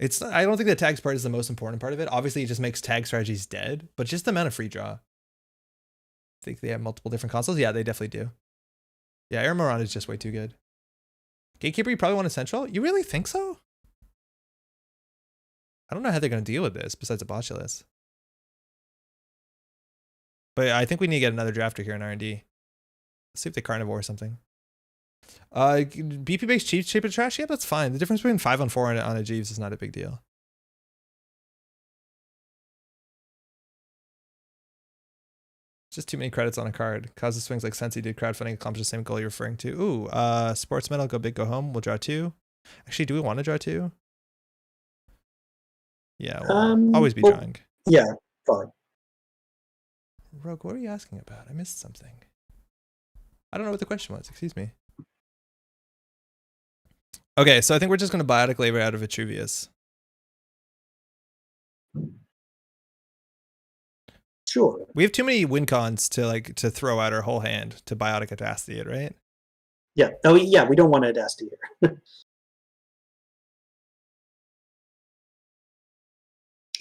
I don't think the tags part is the most important part of it. Obviously, it just makes tag strategies dead, but just the amount of free draw. Think they have multiple different consoles? Yeah, they definitely do. Yeah, Aaron Moran is just way too good. Gatekeeper, you probably want Essential? You really think so? I don't know how they're going to deal with this besides a Botulus. But I think we need to get another drafter here in R&D. Let's see if they Carnivore or something. BP makes cheap and trash? Yeah, that's fine. The difference between 5 on 4 on a Jeeves is not a big deal. Just too many credits on a card. Causes swings like Sensi did crowdfunding accomplish the same goal you're referring to. Ooh, Sports Medal, go big, go home. We'll draw 2. Actually, do we want to draw 2? Yeah, we'll always be drawing. Yeah, fine. Rogue, what are you asking about? I missed something. I don't know what the question was. Excuse me. Okay, so I think we're just going to biotic labor out of Vitruvius. Sure. We have too many win cons to throw out our whole hand to biotic Audacity it, right? Yeah. Oh, yeah. We don't want Audacity here.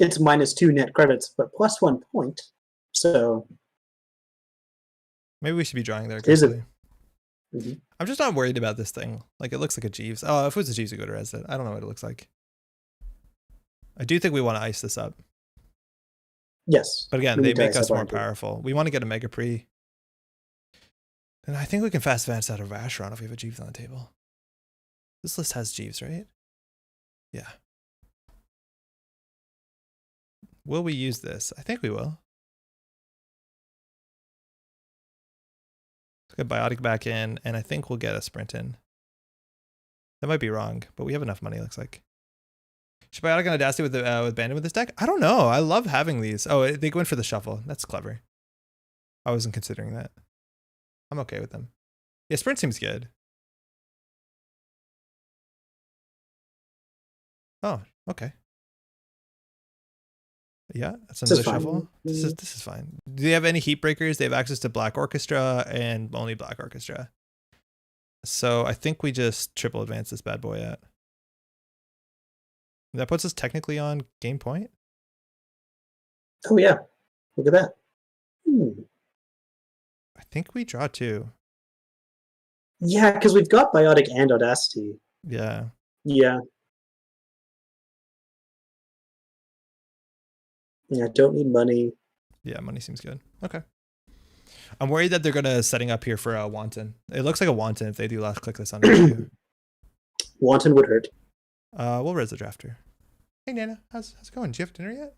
It's -2 net credits, but +1 point. So maybe we should be drawing there. Is it? I'm just not worried about this thing. Like, it looks like a Jeeves. Oh, if it was a Jeeves, we go to res it. I don't know what it looks like. I do think we want to ice this up. Yes. But again, they make us more powerful. We want to get a Mega Pre. And I think we can fast advance out of Ashron if we have a Jeeves on the table. This list has Jeeves, right? Yeah. Will we use this? I think we will. get Biotic back in, and I think we'll get a sprint in. That might be wrong, but we have enough money, looks like. Should Biotic and Audacity with Bandit with this deck? I don't know. I love having these. Oh, they went for the shuffle. That's clever. I wasn't considering that. I'm okay with them. Yeah, sprint seems good. Oh, okay. Yeah, that's another shuffle. This is fine. Do they have any heat breakers? They have access to Black Orchestra and only Black Orchestra. So I think we just triple advance this bad boy out. That puts us technically on game point. Oh yeah, look at that. I think we draw 2. Yeah, because we've got Biotic and Audacity. Yeah. Yeah. Yeah, don't need money. Yeah, money seems good. Okay. I'm worried that they're gonna setting up here for a Wanton. It looks like a Wanton if they do last click this on review. Wanton would hurt. We'll res the drafter. Hey Nana, how's it going? Do you have dinner yet?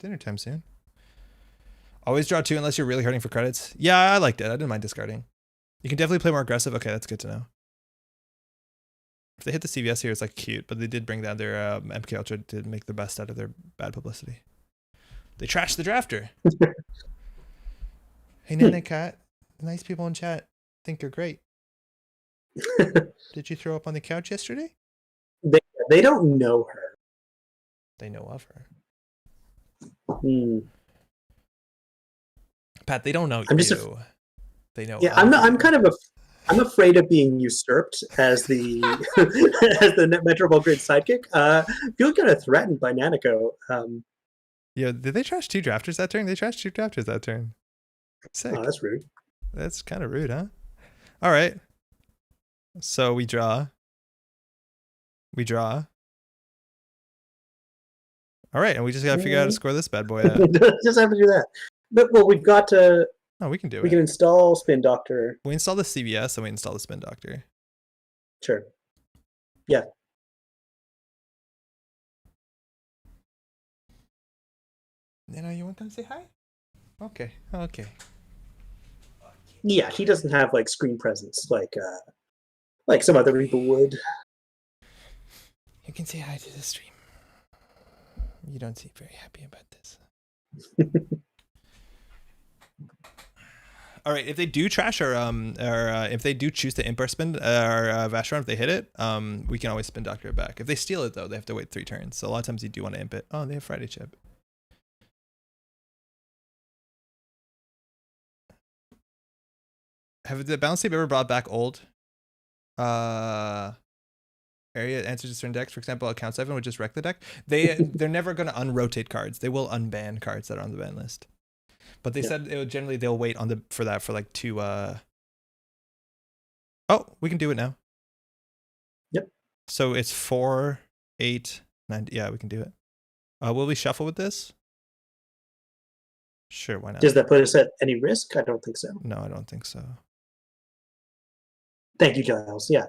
Dinner time soon. Always draw 2 unless you're really hurting for credits. Yeah, I liked it. I didn't mind discarding. You can definitely play more aggressive. Okay, that's good to know. If they hit the CVS here, it's like cute, but they did bring down their MK Ultra to make the best out of their bad publicity. They trashed the drafter. Hey, Nana Cat. The nice people in chat think you're great. Did you throw up on the couch yesterday? They don't know her. They know of her. Hmm. Pat, they don't know I'm you. They know. Yeah, I'm afraid of being usurped as the as the Metro Grid sidekick. Feel kind of threatened by Nanako. Yeah, did they trash 2 drafters that turn? They trashed 2 drafters that turn. Sick. Oh, that's rude. That's kind of rude, huh? All right. So we draw. We draw. All right, and we just gotta figure out how to score this bad boy out. Just have to do that. But well, we've got to. Oh, we can do it. We can install Spin Doctor. We install the CVS and we install the Spin Doctor. Sure. Yeah. Nana, you want to come say hi? Okay. Okay. Yeah, he doesn't have like screen presence like some other people would. You can say hi to the stream. You don't seem very happy about this. All right, if they do trash or if they do choose to imp or spin our Vashron, if they hit it, we can always Spin Doctor it back. If they steal it though, they have to wait 3 turns. So a lot of times you do want to imp it. Oh, they have Friday Chip. Have the balance tape ever brought back old area answers to certain decks? For example, Account 7 would just wreck the deck. They're never going to unrotate cards. They will unban cards that are on the ban list. But they said it would generally they'll wait on for that for like 2 Oh, we can do it now. Yep. So it's 4, 8, 9. Yeah, we can do it. Will we shuffle with this? Sure, why not? Does that put us at any risk? I don't think so. No, I don't think so. Thank you, Giles. Yeah.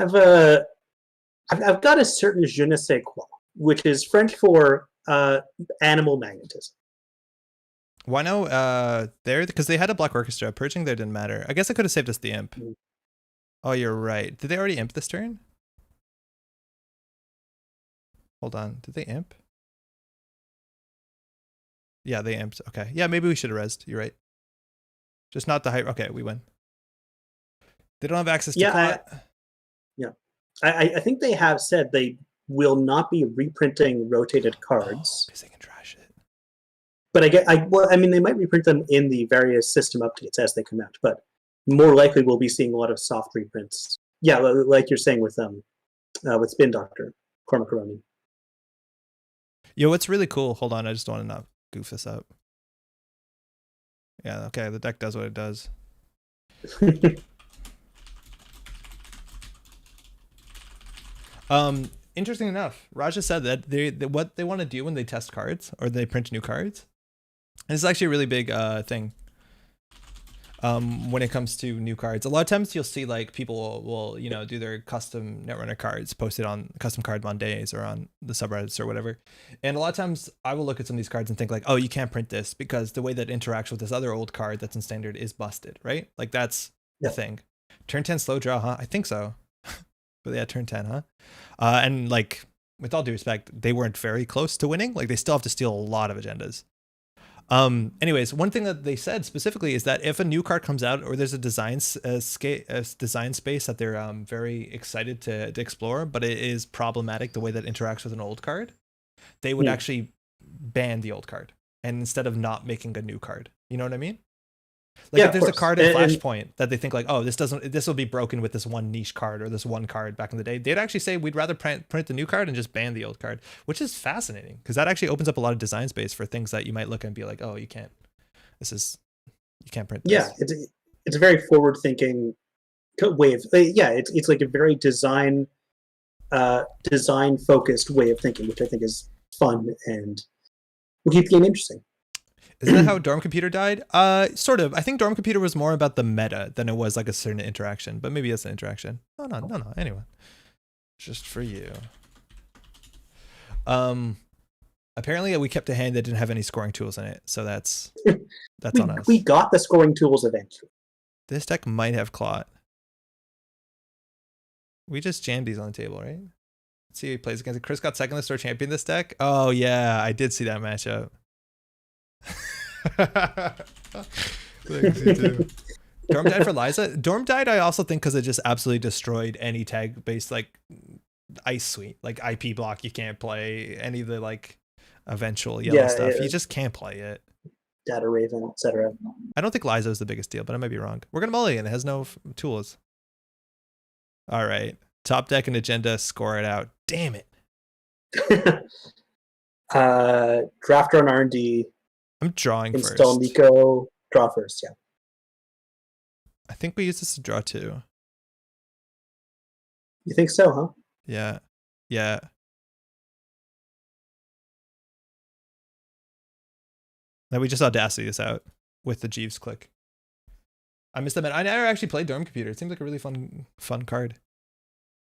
I've got a certain je ne sais quoi, which is French for animal magnetism. Why no? There because they had a Black Orchestra. Purging there didn't matter. I guess I could have saved us the imp. Oh, you're right. Did they already imp this turn? Hold on. Did they imp? Yeah, they imped. Okay. Yeah, maybe we should have rezzed. You're right. Just not the high. Okay, we win. They don't have access to clot. I think they have said they will not be reprinting rotated cards. Because they can trash it. But I mean, they might reprint them in the various system updates as they come out. But more likely, we'll be seeing a lot of soft reprints. Yeah, like you're saying with Spin Doctor, Cormacaroni. Yo, what's really cool? Hold on, I just want to not goof this up. Yeah, okay, the deck does what it does. Interesting enough, Raja said that what they want to do when they test cards or they print new cards, and it's actually a really big thing. When it comes to new cards, a lot of times you'll see like people will do their custom Netrunner cards posted on Custom Card Mondays or on the subreddits or whatever, and a lot of times I will look at some of these cards and think like, oh, you can't print this because the way that it interacts with this other old card that's in standard is busted, right? Like that's the thing. Turn 10 slow draw, huh? I think so. But yeah, turn 10, huh? And like, with all due respect, they weren't very close to winning. Like, they still have to steal a lot of agendas. Anyways, one thing that they said specifically is that if a new card comes out or there's a design design space that they're very excited to explore, but it is problematic the way that interacts with an old card, they would actually ban the old card, and instead of not making a new card. You know what I mean? Like if there's a card in Flashpoint that they think like, oh, this will be broken with this one niche card or this one card back in the day, they'd actually say we'd rather print the new card and just ban the old card, which is fascinating because that actually opens up a lot of design space for things that you might look and be like, oh, you can't print this. Yeah, it's a very forward thinking way of it's like a very design focused way of thinking, which I think is fun and will keep the game interesting. Isn't that how Dorm Computer died? Sort of. I think Dorm Computer was more about the meta than it was like a certain interaction, but maybe it's an interaction. Oh, no. Anyway, just for you. Apparently we kept a hand that didn't have any scoring tools in it, so that's on us. We got the scoring tools eventually. This deck might have Clot. We just jammed these on the table, right? Let's see who he plays against. Chris got second list or champion this deck. Oh yeah, I did see that matchup. Dorm died for Liza. Dorm died, I also think, because it just absolutely destroyed any tag based like ice suite, like IP block. You can't play any of the like eventual yellow stuff. You just can't play it. Data Raven, etc. I don't think Liza is the biggest deal, but I might be wrong. We're gonna mulligan. It has no tools. All right, top deck and agenda. Score it out. Damn it. Drafter on R&D. I'm drawing Install first. Nico. Draw first, yeah. I think we use this to draw too. You think so, huh? Yeah. Now we just Audacity this out with the Jeeves click. I missed that. I never actually played Dorm Computer. It seems like a really fun card.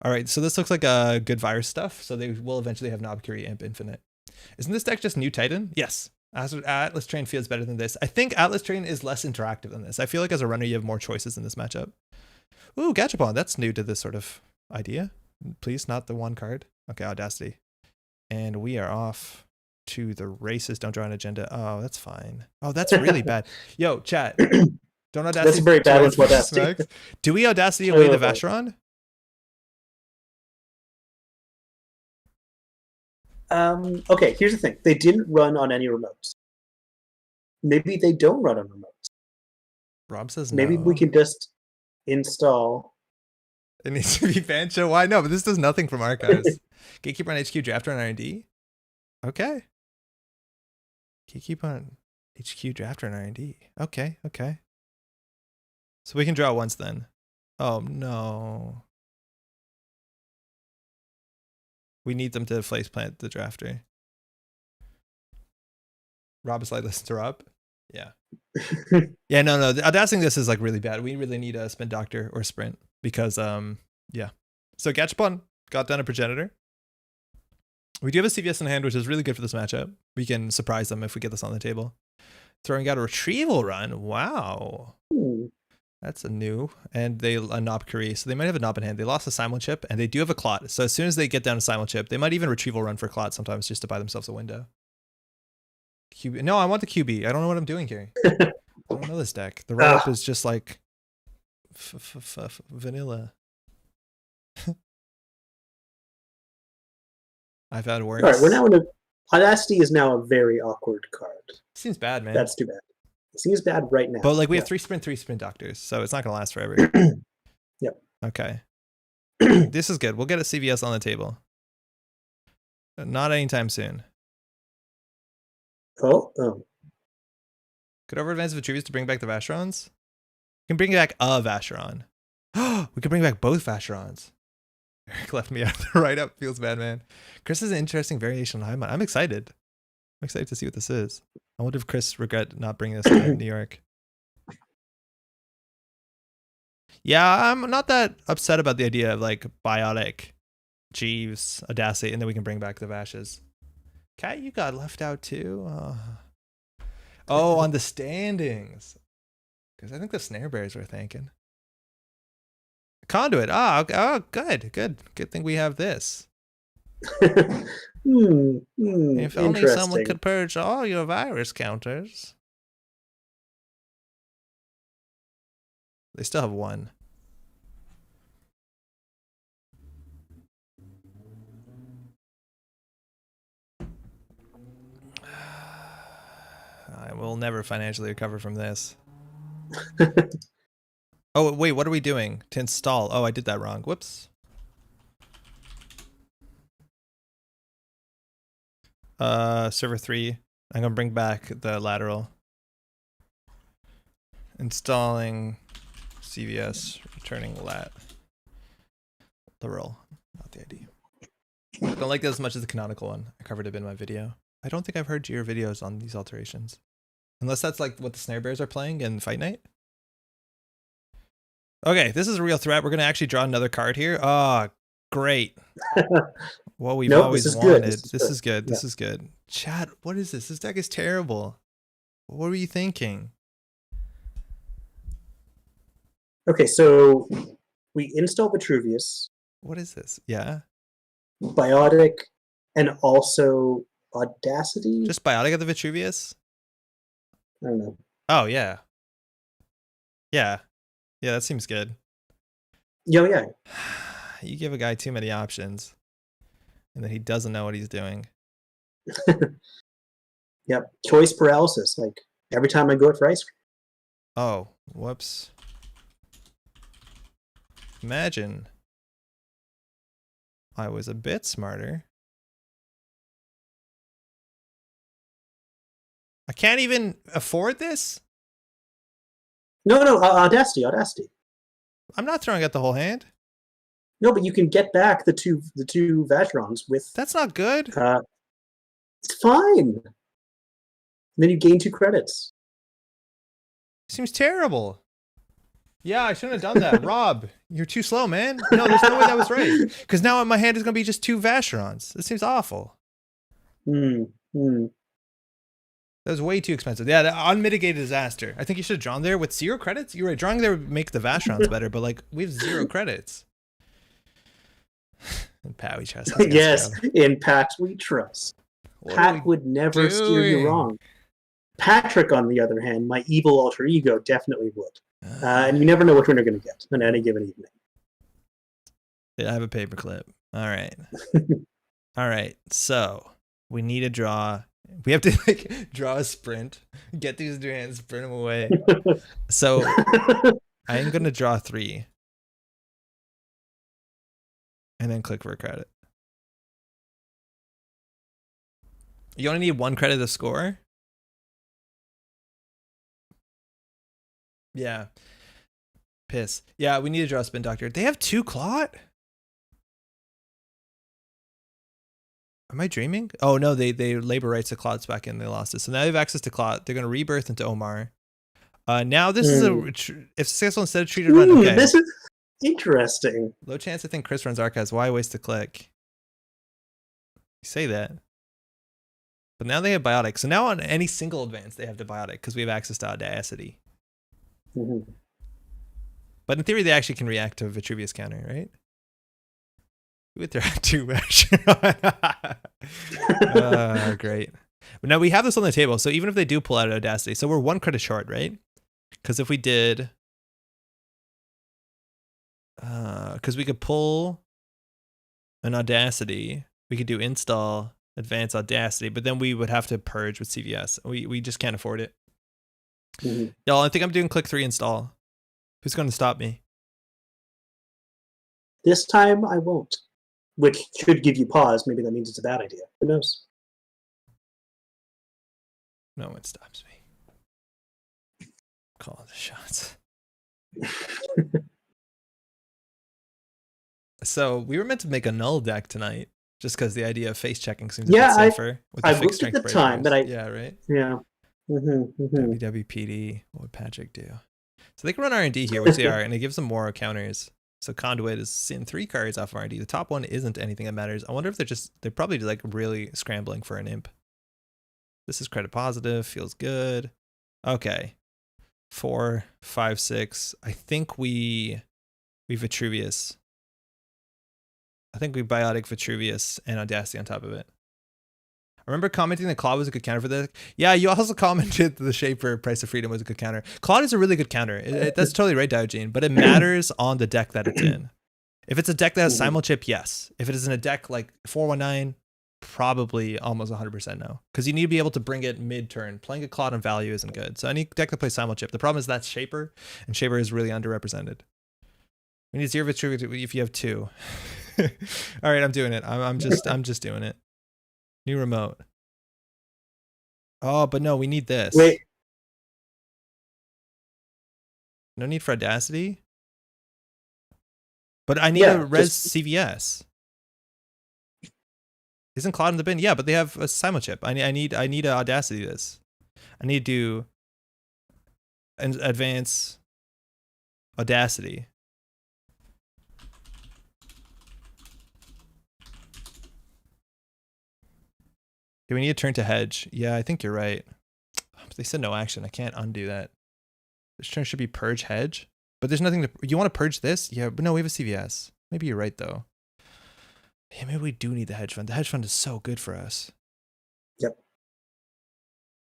All right, so this looks like a good virus stuff. So they will eventually have Knobkery Imp Infinite. Isn't this deck just New Titan? Yes. Atlas Train feels better than this. I think Atlas Train is less interactive than this. I feel like as a runner, you have more choices in this matchup. Ooh, Gachapon. That's new to this sort of idea. Please, not the one card. Okay, Audacity. And we are off to the races. Don't draw an agenda. Oh, that's fine. Oh, that's really bad. Yo, chat. Don't Audacity. That's very bad with Audacity. Do we Audacity away the Vacheron? Okay, here's the thing. They didn't run on any remotes. Maybe they don't run on remotes. Rob says maybe no. We can just install. It needs to be Bancho. Why? No, but this does nothing from archives. Gatekeeper on HQ, Drafter on R&D. Okay. Gatekeeper on HQ, Drafter on R&D. Okay. So we can draw once then. Oh no. We need them to face plant the Drafter. Rob is like, listen to Rob. Yeah. Yeah, no. Audacity this is like really bad. We really need a Spin Doctor or Sprint because, yeah. So Gachapon got down a Progenitor. We do have a CVS in hand, which is really good for this matchup. We can surprise them if we get this on the table. Throwing out a Retrieval Run. Wow. Ooh. That's a new. And they a Knobkery. So they might have a Knob in hand. They lost a Simul Chip, and they do have a Clot. So as soon as they get down a Simul Chip, they might even Retrieval Run for Clot sometimes just to buy themselves a window. QB. No, I want the QB. I don't know what I'm doing here. I don't know this deck. The write-up is just like vanilla. I've had worse. All right, we're now in a... Audacity is now a very awkward card. Seems bad, man. That's too bad. It seems bad right now. But like we have 3 Sprint Doctors, so it's not going to last forever. Yep. Okay. This is good. We'll get a CVS on the table. Not anytime soon. Oh. Could over advance Vitruvius to bring back the Vacherons? We can bring back a Vacheron. We could bring back both Vacherons. Eric left me out of the write-up. Feels bad, man. Chris is an interesting variation on Highmont. I'm excited. I'm excited to see what this is. I wonder if Chris regret not bringing this to New York. Yeah, I'm not that upset about the idea of like Biotic, Jeeves, Audacity, and then we can bring back the Vashes. Cat, you got left out too? Oh, on the standings. Because I think the Snare Bears were thanking. Conduit. Oh, good thing we have this. If only someone could purge all your virus counters. They still have one. I will never financially recover from this. Oh, wait, what are we doing to install? Oh, I did that wrong. Whoops. Server 3. I'm going to bring back the lateral. Installing CVS, returning lat. Literal, not the ID. I don't like that as much as the canonical one. I covered it in my video. I don't think I've heard your videos on these alterations. Unless that's like what the snare bears are playing in Fight Night. Okay, this is a real threat. We're going to actually draw another card here. Oh, great. What we've always wanted. This is good. This is good. Chat, what is this? This deck is terrible. What were you thinking? Okay, so we install Vitruvius. What is this? Yeah. Biotic and also Audacity. Just Biotic of the Vitruvius? I don't know. Oh, yeah. Yeah. Yeah, that seems good. Yeah. You give a guy too many options, and then he doesn't know what he's doing. Yep. Choice paralysis. Like, every time I go out for ice cream. Oh, whoops. Imagine I was a bit smarter. I can't even afford this? No, Audacity. I'm not throwing out the whole hand. No, but you can get back the two Vacherons with... That's not good. It's fine. Then you gain 2 credits. Seems terrible. Yeah, I shouldn't have done that. Rob, you're too slow, man. No, there's no way that was right. Because now my hand is going to be just 2 Vacherons. This seems awful. That was way too expensive. Yeah, the unmitigated disaster. I think you should have drawn there with 0 credits. You were right. Drawing there would make the Vacherons better, but like we have 0 credits. And Pat, we trust. Yes, in Pat we trust. Pat would never steer you wrong. Patrick, on the other hand, my evil alter ego, definitely would. And you never know which one you're going to get on any given evening. Yeah, I have a paperclip. All right. All right. So we need to draw. We have to like draw a sprint, get these 2 hands, sprint them away. So I'm going to draw 3. And then click for a credit. You only need 1 credit to score? Yeah. Piss. Yeah, we need to draw a Spin Doctor. They have 2 Clot? Am I dreaming? Oh, no, they labor rights to Clot's back in. They lost it. So now they have access to Clot. They're going to rebirth into Omar. Now this is if successful instead of treated run. Okay. This is interesting. Low chance I think Chris runs Archives. Why waste a click? You say that. But now they have Biotic. So now on any single advance, they have the Biotic because we have access to Audacity. But in theory, they actually can react to Vitruvius counter, right? We would throw out 2 great. But now we have this on the table. So even if they do pull out Audacity, so we're 1 credit short, right? Because if we did... Because we could pull an Audacity. We could do install, advance Audacity, but then we would have to purge with CVS. We just can't afford it. Y'all, I think I'm doing click 3 install. Who's going to stop me? This time I won't. Which should give you pause. Maybe that means it's a bad idea. Who knows? No one stops me. Call the shots. So we were meant to make a Null deck tonight, just because the idea of face checking seems a bit safer. I looked at the time, but yeah, right. Yeah. WWPD. What would Patrick do? So they can run R&D here, which they are, and it gives them more counters. So Conduit is seeing 3 cards off R&D. The top one isn't anything that matters. I wonder if they're probably like really scrambling for an imp. This is credit positive, feels good. Okay. 4, 5, 6. I think we We Vitruvius. I think we Biotic Vitruvius and Audacity on top of it. I remember commenting that Claude was a good counter for this. Yeah, you also commented the Shaper Price of Freedom was a good counter. Claude is a really good counter. That's totally right, Diogene, but it matters on the deck that it's in. If it's a deck that has Simulchip, yes. If it is in a deck like 419, probably almost 100% no. Because you need to be able to bring it mid-turn. Playing a Claude on value isn't good. So any deck that plays Simulchip. The problem is that's Shaper, and Shaper is really underrepresented. We need 0 Vitruvius if you have 2. All right, I'm doing it. I'm just doing it. New remote. Oh, but no, we need this. Wait. No need for Audacity. But I need a res CVS. Isn't Claude in the bin? Yeah, but they have a Simulchip. I need a Audacity this. I need to do an advance Audacity. Do we need to turn to hedge? Yeah, I think you're right. They said no action. I can't undo that. This turn should be purge hedge. But there's nothing to... You want to purge this? Yeah, but no, we have a CVS. Maybe you're right, though. Yeah, maybe we do need the hedge fund. The hedge fund is so good for us. Yep.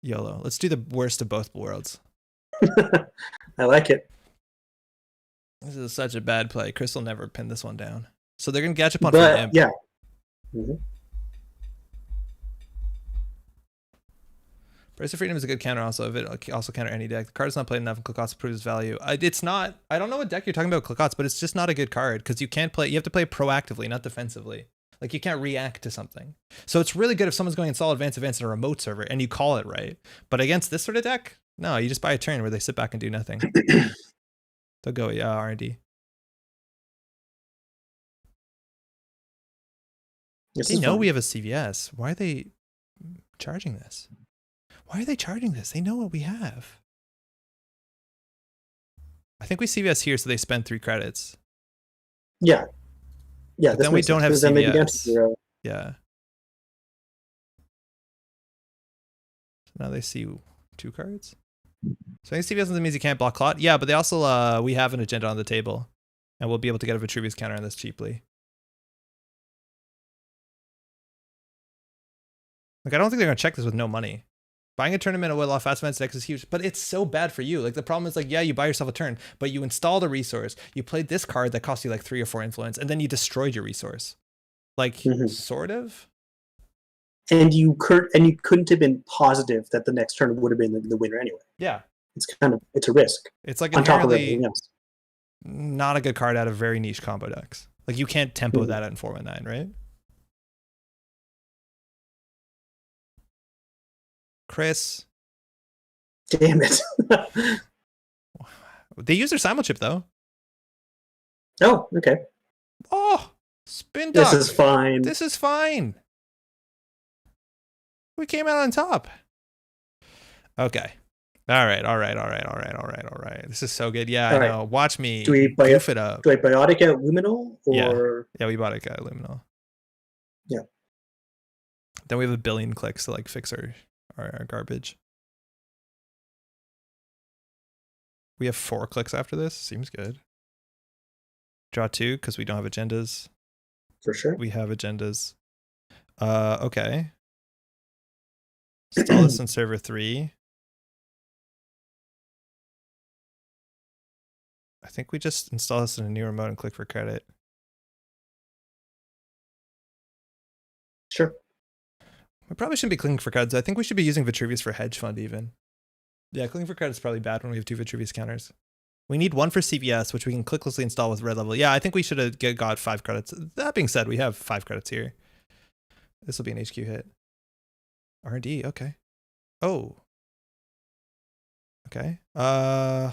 YOLO. Let's do the worst of both worlds. I like it. This is such a bad play. Chris will never pin this one down. So they're going to catch up on for an imp. Yeah. Mm-hmm. Price of Freedom is a good counter also. If it also counter any deck. The card is not played enough and Clickouts proves its value. It's not... I don't know what deck you're talking about Clickouts, but it's just not a good card because you can't play... You have to play proactively, not defensively. Like you can't react to something. So it's really good if someone's going install advance in a remote server and you call it right. But against this sort of deck, no, you just buy a turn where they sit back and do nothing. They'll go R&D. They know we have a CVS. Why are they charging this? Why are they charging this? They know what we have. I think we CVS here, so they spend 3 credits. Yeah. Yeah. But then we don't have CVS. Yeah. So now they see 2 cards. So I think CVS means you can't block Claude. Yeah, but they also we have an agenda on the table, and we'll be able to get a Vitruvius counter on this cheaply. Like I don't think they're gonna check this with no money. Buying a tournament with a lot of fast events decks is huge, but it's so bad for you. Like the problem is like, yeah, you buy yourself a turn, but you installed a resource. You played this card that cost you like 3 or 4 influence, and then you destroyed your resource. Like sort of. And you couldn't have been positive that the next turn would have been the winner anyway. Yeah. It's a risk. It's like on top of everything else. Not a good card out of very niche combo decks. Like you can't tempo that in 419, right? Chris. Damn it. They use their Simulchip though. Oh, okay. Oh, spin duck. This is fine. This is fine. We came out on top. Okay. All right. This is so good. Yeah, I know. Watch me goof it up. Do I Biotic at Luminol? Or... Yeah, we bought it at Luminol. Yeah. Then we have a billion clicks to like fix our garbage. We have 4 clicks after this. Seems good. Draw 2 because we don't have agendas. For sure. We have agendas. Okay. Install this in server 3. I think we just install this in a new remote and click for credit. Sure. We probably shouldn't be clicking for credits. I think we should be using Vitruvius for hedge fund even. Yeah, clicking for credits is probably bad when we have 2 Vitruvius counters. We need 1 for CVS, which we can clicklessly install with red level. Yeah, I think we should have got 5 credits. That being said, we have 5 credits here. This will be an HQ hit. R&D, okay. Oh. Okay. They're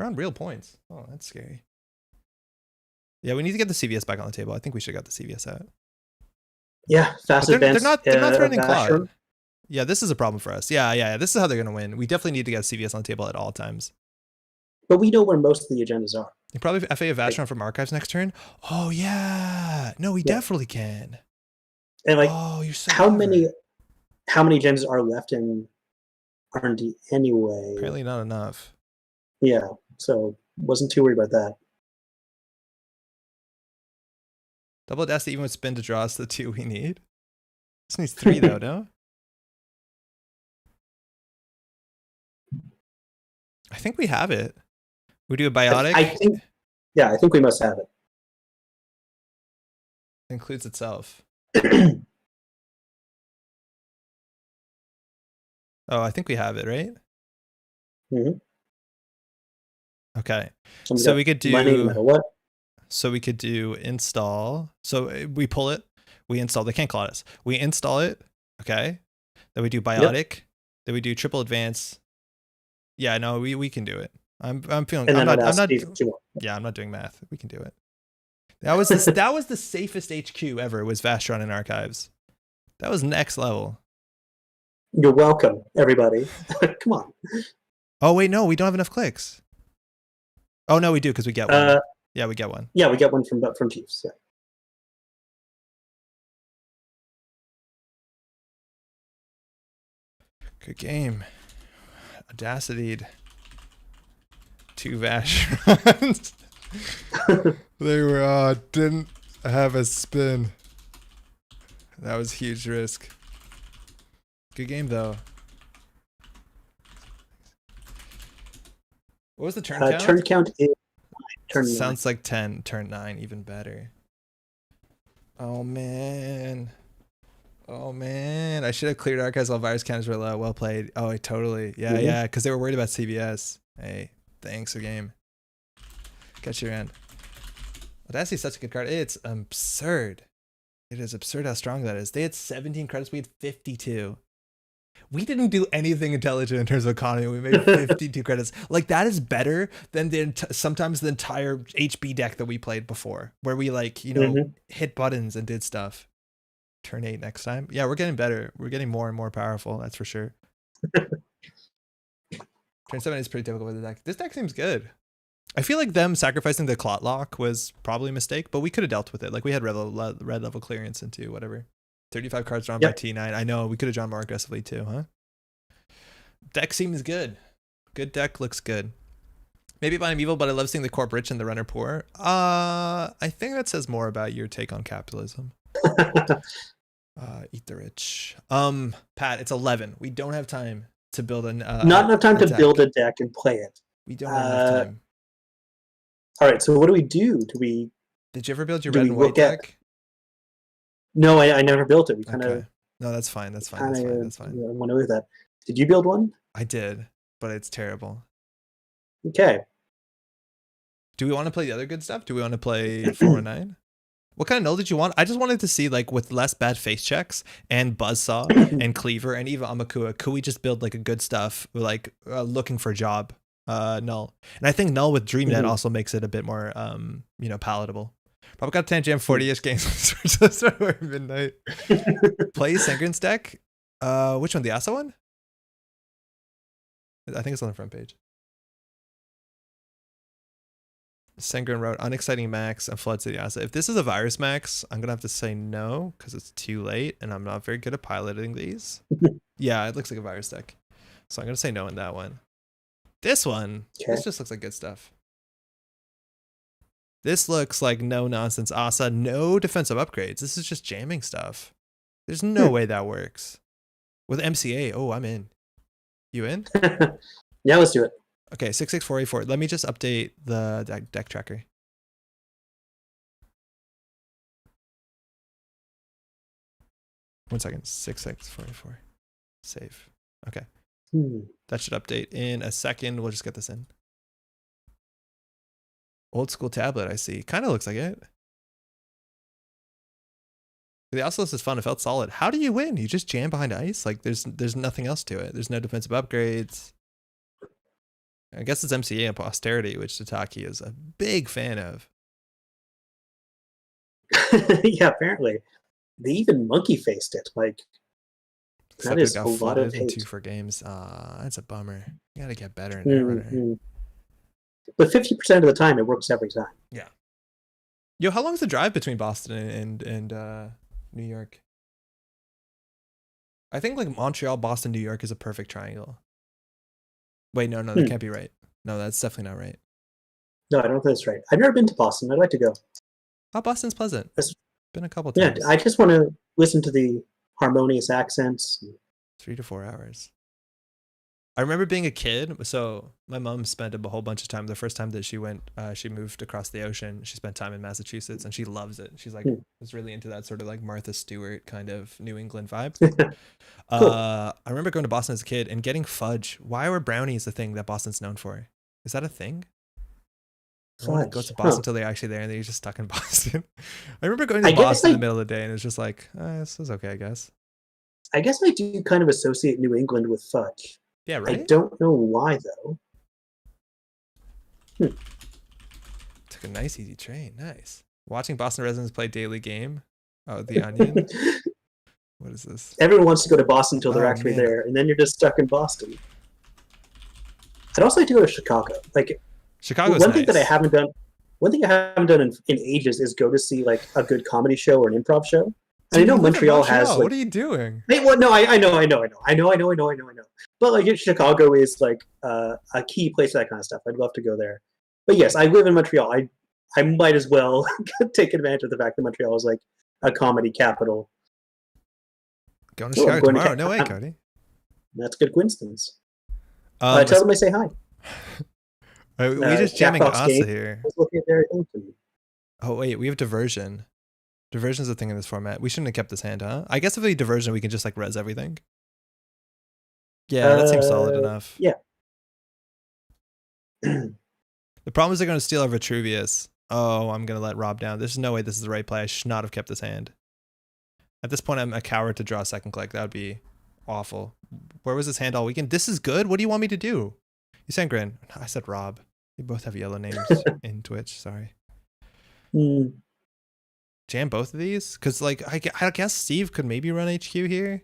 on real points. Oh, that's scary. Yeah, we need to get the CVS back on the table. I think we should have got the CVS out. Yeah, fast advance. They're not threatening Claude. Yeah, this is a problem for us. Yeah. This is how they're going to win. We definitely need to get CVS on the table at all times. But we know where most of the agendas are. You probably FA of Vashron from Archives next turn. Oh, yeah. No, we definitely can. And like, you're so how many agendas are left in R&D anyway? Apparently not enough. Yeah, so wasn't too worried about that. Double Audacity even with spin to draw us the 2 we need. This needs 3 though, no? I think we have it. We do a biotic. I think we must have it. Includes itself. Oh, I think we have it, right? Mm-hmm. Okay. So we could do money no matter what. So we could do install. So we pull it, we install. They can't call us. We install it. Okay. Then we do biotic. Yep. Then we do triple advance. Yeah, no, we can do it. I'm feeling. I'm not. Yeah, I'm not doing math. We can do it. That was the safest HQ ever. Was Vastron in archives. That was next level. You're welcome, everybody. Come on. Oh wait, no, we don't have enough clicks. Oh no, we do because we get one. Yeah, we get one. Yeah, we get one from Chiefs. Yeah. Good game. Audacity. 2 Vashrons. They were didn't have a spin. That was huge risk. Good game though. What was the turn count? Turn count is turn 9. Sounds like 10. Turn 9, even better. Oh man. Oh man. I should have cleared archives while virus counters were low. Well played. Oh, totally. Yeah, yeah. Because they were worried about CBS. Hey, thanks for game. Catch your end. Audacity's such a good card. It's absurd. It is absurd how strong that is. They had 17 credits. We had 52. We didn't do anything intelligent in terms of economy. We made 52 credits. Like, that is better than sometimes the entire HB deck that we played before, where we hit buttons and did stuff. Turn 8 next time. Yeah, we're getting better. We're getting more and more powerful. That's for sure. Turn 7 is pretty difficult with the deck. This deck seems good. I feel like them sacrificing the clot lock was probably a mistake, but we could have dealt with it. Like, we had red level clearance into whatever. 35 cards drawn by T9. I know, we could have drawn more aggressively too, huh? Deck seems good. Good deck, looks good. Maybe I'm evil, but I love seeing the corp rich and the runner poor. I think that says more about your take on capitalism. Eat the rich. Pat, it's 11. We don't have time to build not enough time to build a deck and play it. We don't have enough time. All right, so what do we do? Did you ever build your red and white deck? No, I never built it. We kind of. Okay. No, that's fine. That's fine. That's fine. I went with that. Did you build one? I did, but it's terrible. Okay. Do we want to play the other good stuff? Do we want to play 419? What kind of null did you want? I just wanted to see, like, with less bad face checks and Buzzsaw and Cleaver and even Amakua, could we just build like a good stuff, like looking for a job null? And I think null with DreamNet also makes it a bit more palatable. Probably got 10 jam 40-ish games for midnight. Play Sengren's deck. Which one? The Asa one? I think it's on the front page. Sengren wrote unexciting max and flood city Asa. If this is a virus max, I'm gonna have to say no because it's too late and I'm not very good at piloting these. Yeah, it looks like a virus deck. So I'm gonna say no in that one. This one, this just looks like good stuff. This looks like no nonsense Asa, no defensive upgrades. This is just jamming stuff. There's no way that works. With MCA, oh, I'm in. You in? Yeah, let's do it. Okay, 66484. Let me just update the deck tracker. One second. 66484. Save. Okay. That should update in a second. We'll just get this in. Old school tablet, I see. Kind of looks like it. The also list is fun. It felt solid. How do you win? You just jam behind ice? Like, there's nothing else to it. There's no defensive upgrades. I guess it's MCA and Posterity, which Tataki is a big fan of. Yeah, apparently. They even monkey faced it. Like, that is a lot of hate. 2 for games. That's a bummer. You gotta get better in Netrunner. But 50% of the time, it works every time. Yeah. Yo, how long is the drive between Boston and New York? I think like Montreal, Boston, New York is a perfect triangle. Wait, no, that can't be right. No, that's definitely not right. No, I don't think that's right. I've never been to Boston. I'd like to go. Oh, Boston's pleasant. Been a couple Yeah, times. I just want to listen to the harmonious accents. 3 to 4 hours. I remember being a kid. So my mom spent a whole bunch of time. The first time that she went, she moved across the ocean. She spent time in Massachusetts, and she loves it. She's like, was really into that sort of like Martha Stewart kind of New England vibe. Cool. I remember going to Boston as a kid and getting fudge. Why were brownies the thing that Boston's known for? Is that a thing? I want to go to Boston until they're actually there, and then you're just stuck in Boston. I remember going to Boston in the middle of the day, and it's just like, this is okay, I guess. I guess I do kind of associate New England with fudge. Yeah, right? I don't know why, though. Took a nice, easy train. Nice. Watching Boston residents play daily game. Oh, The Onion. What is this? Everyone wants to go to Boston until they're actually there, and then you're just stuck in Boston. I'd also like to go to Chicago. Like, Chicago's one thing that I haven't done. One thing I haven't done in ages is go to see like a good comedy show or an improv show. And I know Montreal has. Like, what are you doing? Hey, well, no, I know. But like, Chicago is like a key place for that kind of stuff. I'd love to go there. But yes, I live in Montreal. I might as well take advantage of the fact that Montreal is like a comedy capital. Going to Chicago tomorrow? No way, Cody. That's a good coincidence. Tell them I say hi. We just jamming Asa here. Oh wait, we have diversion. Diversion's a thing in this format. We shouldn't have kept this hand, huh? I guess if we diversion, we can just like res everything. Yeah, that seems solid enough. Yeah. The problem is they're going to steal our Vitruvius. Oh, I'm going to let Rob down. There's no way this is the right play. I should not have kept this hand. At this point, I'm a coward to draw a second click. That would be awful. Where was this hand all weekend? This is good. What do you want me to do? You said Grin. I said Rob. You both have yellow names in Twitch. Sorry. Jam both of these? Because, like, I guess Steve could maybe run HQ here.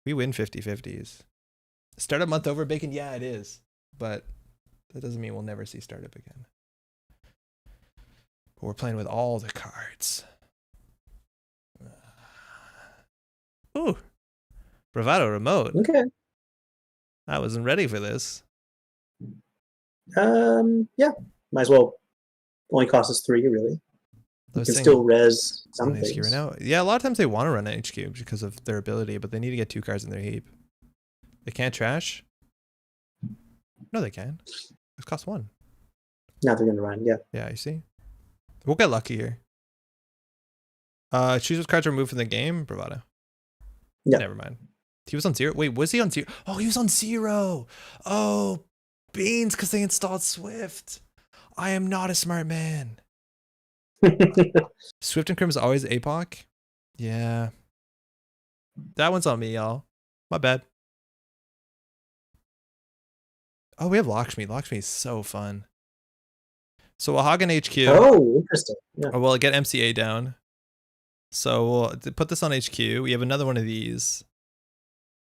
We win 50-50s. Startup month over, Bacon? Yeah, it is. But that doesn't mean we'll never see startup again. But we're playing with all the cards. Ooh. Bravado remote. Okay. I wasn't ready for this. Yeah. Might as well. Only cost us 3, really. You can still res some things. Right now. Yeah, a lot of times they want to run an HQ because of their ability, but they need to get 2 cards in their heap. They can't trash? No, they can. It costs 1. Now they're going to run, yeah. Yeah, you see? We'll get lucky here. Choose which cards are removed from the game. Bravado. Yeah. Never mind. He was on 0. Wait, was he on 0? Oh, he was on 0. Oh, beans, because they installed Swift. I am not a smart man. Swift and Crim is always APOC. Yeah. That one's on me, y'all. My bad. Oh, we have Lakshmi. Lakshmi is so fun. So we'll hog an HQ. Oh, interesting. Yeah. Or we'll get MCA down. So we'll put this on HQ. We have another one of these.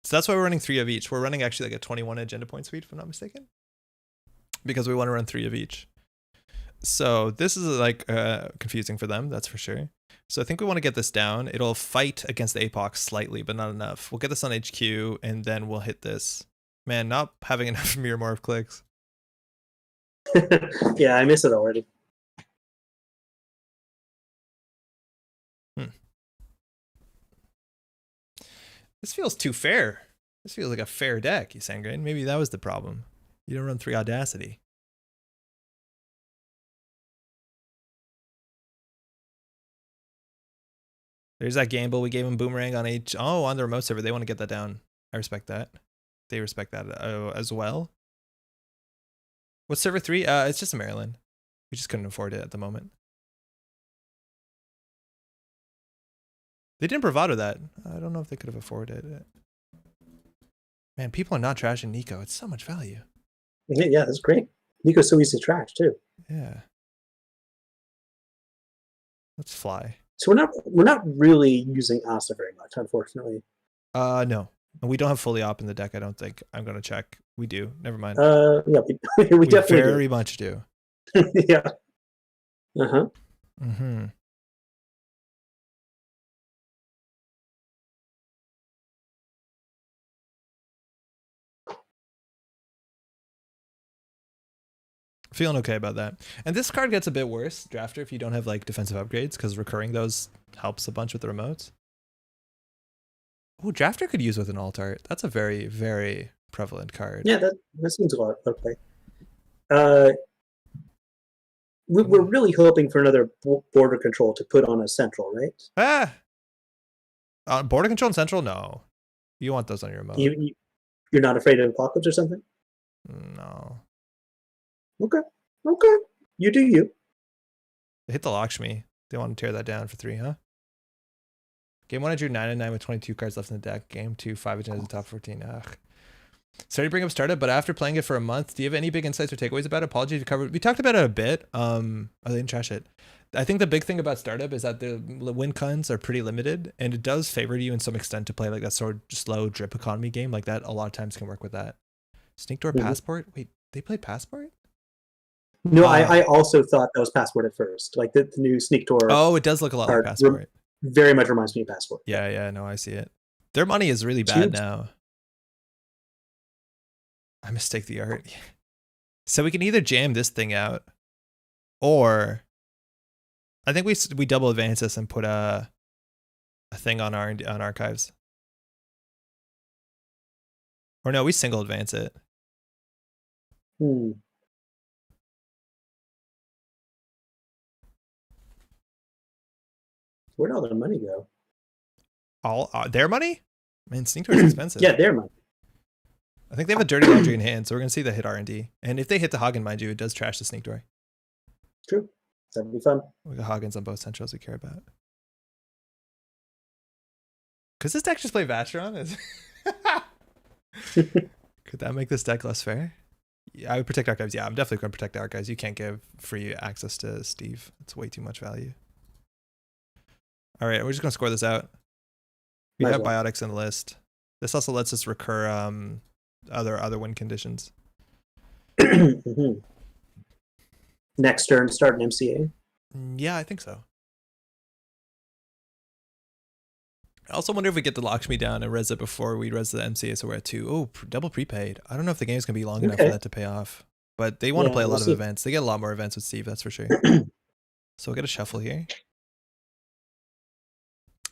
So that's why we're running 3 of each. We're running actually like a 21 agenda point suite, if I'm not mistaken. Because we want to run 3 of each. So this is like confusing for them, that's for sure. So I think we want to get this down. It'll fight against the APOC slightly, but not enough. We'll get this on HQ, and then we'll hit this. Man, not having enough Mirrormorph clicks. Yeah, I miss it already. This feels too fair. This feels like a fair deck, you Sangrain. Maybe that was the problem. You don't run 3 Audacity. There's that gamble. We gave him Boomerang on on the remote server. They want to get that down. I respect that. They respect that as well. What's server 3? It's just a Maryland. We just couldn't afford it at the moment. They didn't bravado that. I don't know if they could have afforded it. Man, people are not trashing Nico. It's so much value. Yeah, that's great. Nico's so easy to trash too. Yeah. Let's fly. So we're not really using Asa very much, unfortunately. No. And we don't have fully op in the deck, I don't think. I'm gonna check. We do. Never mind. Yeah, we definitely very much do. Yeah. Uh-huh. Mm-hmm. Feeling okay about that. And this card gets a bit worse, Drafter, if you don't have like defensive upgrades, because recurring those helps a bunch with the remotes. Oh, Drafter could use with an alt art. That's a very, very prevalent card. Yeah, that seems a lot. Okay. We're really hoping for another border control to put on a central, right? Border control and central? No. You want those on your remote. You're not afraid of Apocalypse or something? No. Okay. You do you. They hit the Lakshmi. They want to tear that down for 3, huh? Game 1, I drew 9 and 9 with 22 cards left in the deck. Game 2, 5 agendas, top 14. Ugh. Sorry to bring up Startup, but after playing it for a month, do you have any big insights or takeaways about it? Apologies to cover. We talked about it a bit. I didn't trash it. I think the big thing about Startup is that the win cons are pretty limited, and it does favor you in some extent to play like that sort of slow drip economy game like that. A lot of times can work with that. Sneak Door Passport? Wait, they played Passport? No, I also thought that was Passport at first. Like the new Sneak Door. Oh, it does look a lot like Passport. Very much reminds me of Passport. Yeah, no, I see it. Their money is really bad now. I mistake the art. So we can either jam this thing out, or I think we double advance this and put a thing on archives. Or no, we single advance it. Where'd all the money go? All their money? Man, Sneak Door is expensive. Yeah, their money. I think they have a dirty laundry in hand, so we're gonna see the hit R&D. And if they hit the Hagen, mind you, it does trash the Sneak Door. True. That'd be fun. We got Hagens on both centrals we care about. Could this deck just play Vatron? Could that make this deck less fair? Yeah, I would protect archives. Yeah, I'm definitely going to protect the archives. You can't give free access to Steve. It's way too much value. All right, we're just going to score this out. We have biotics in the list. This also lets us recur other win conditions. Next turn, start an MCA. Yeah, I think so. I also wonder if we get the Lakshmi down and res it before we res the MCA, so we're at 2. Oh, double prepaid. I don't know if the game's going to be long enough for that to pay off. But they want to play a lot of events. They get a lot more events with Steve, that's for sure. So we'll get a shuffle here.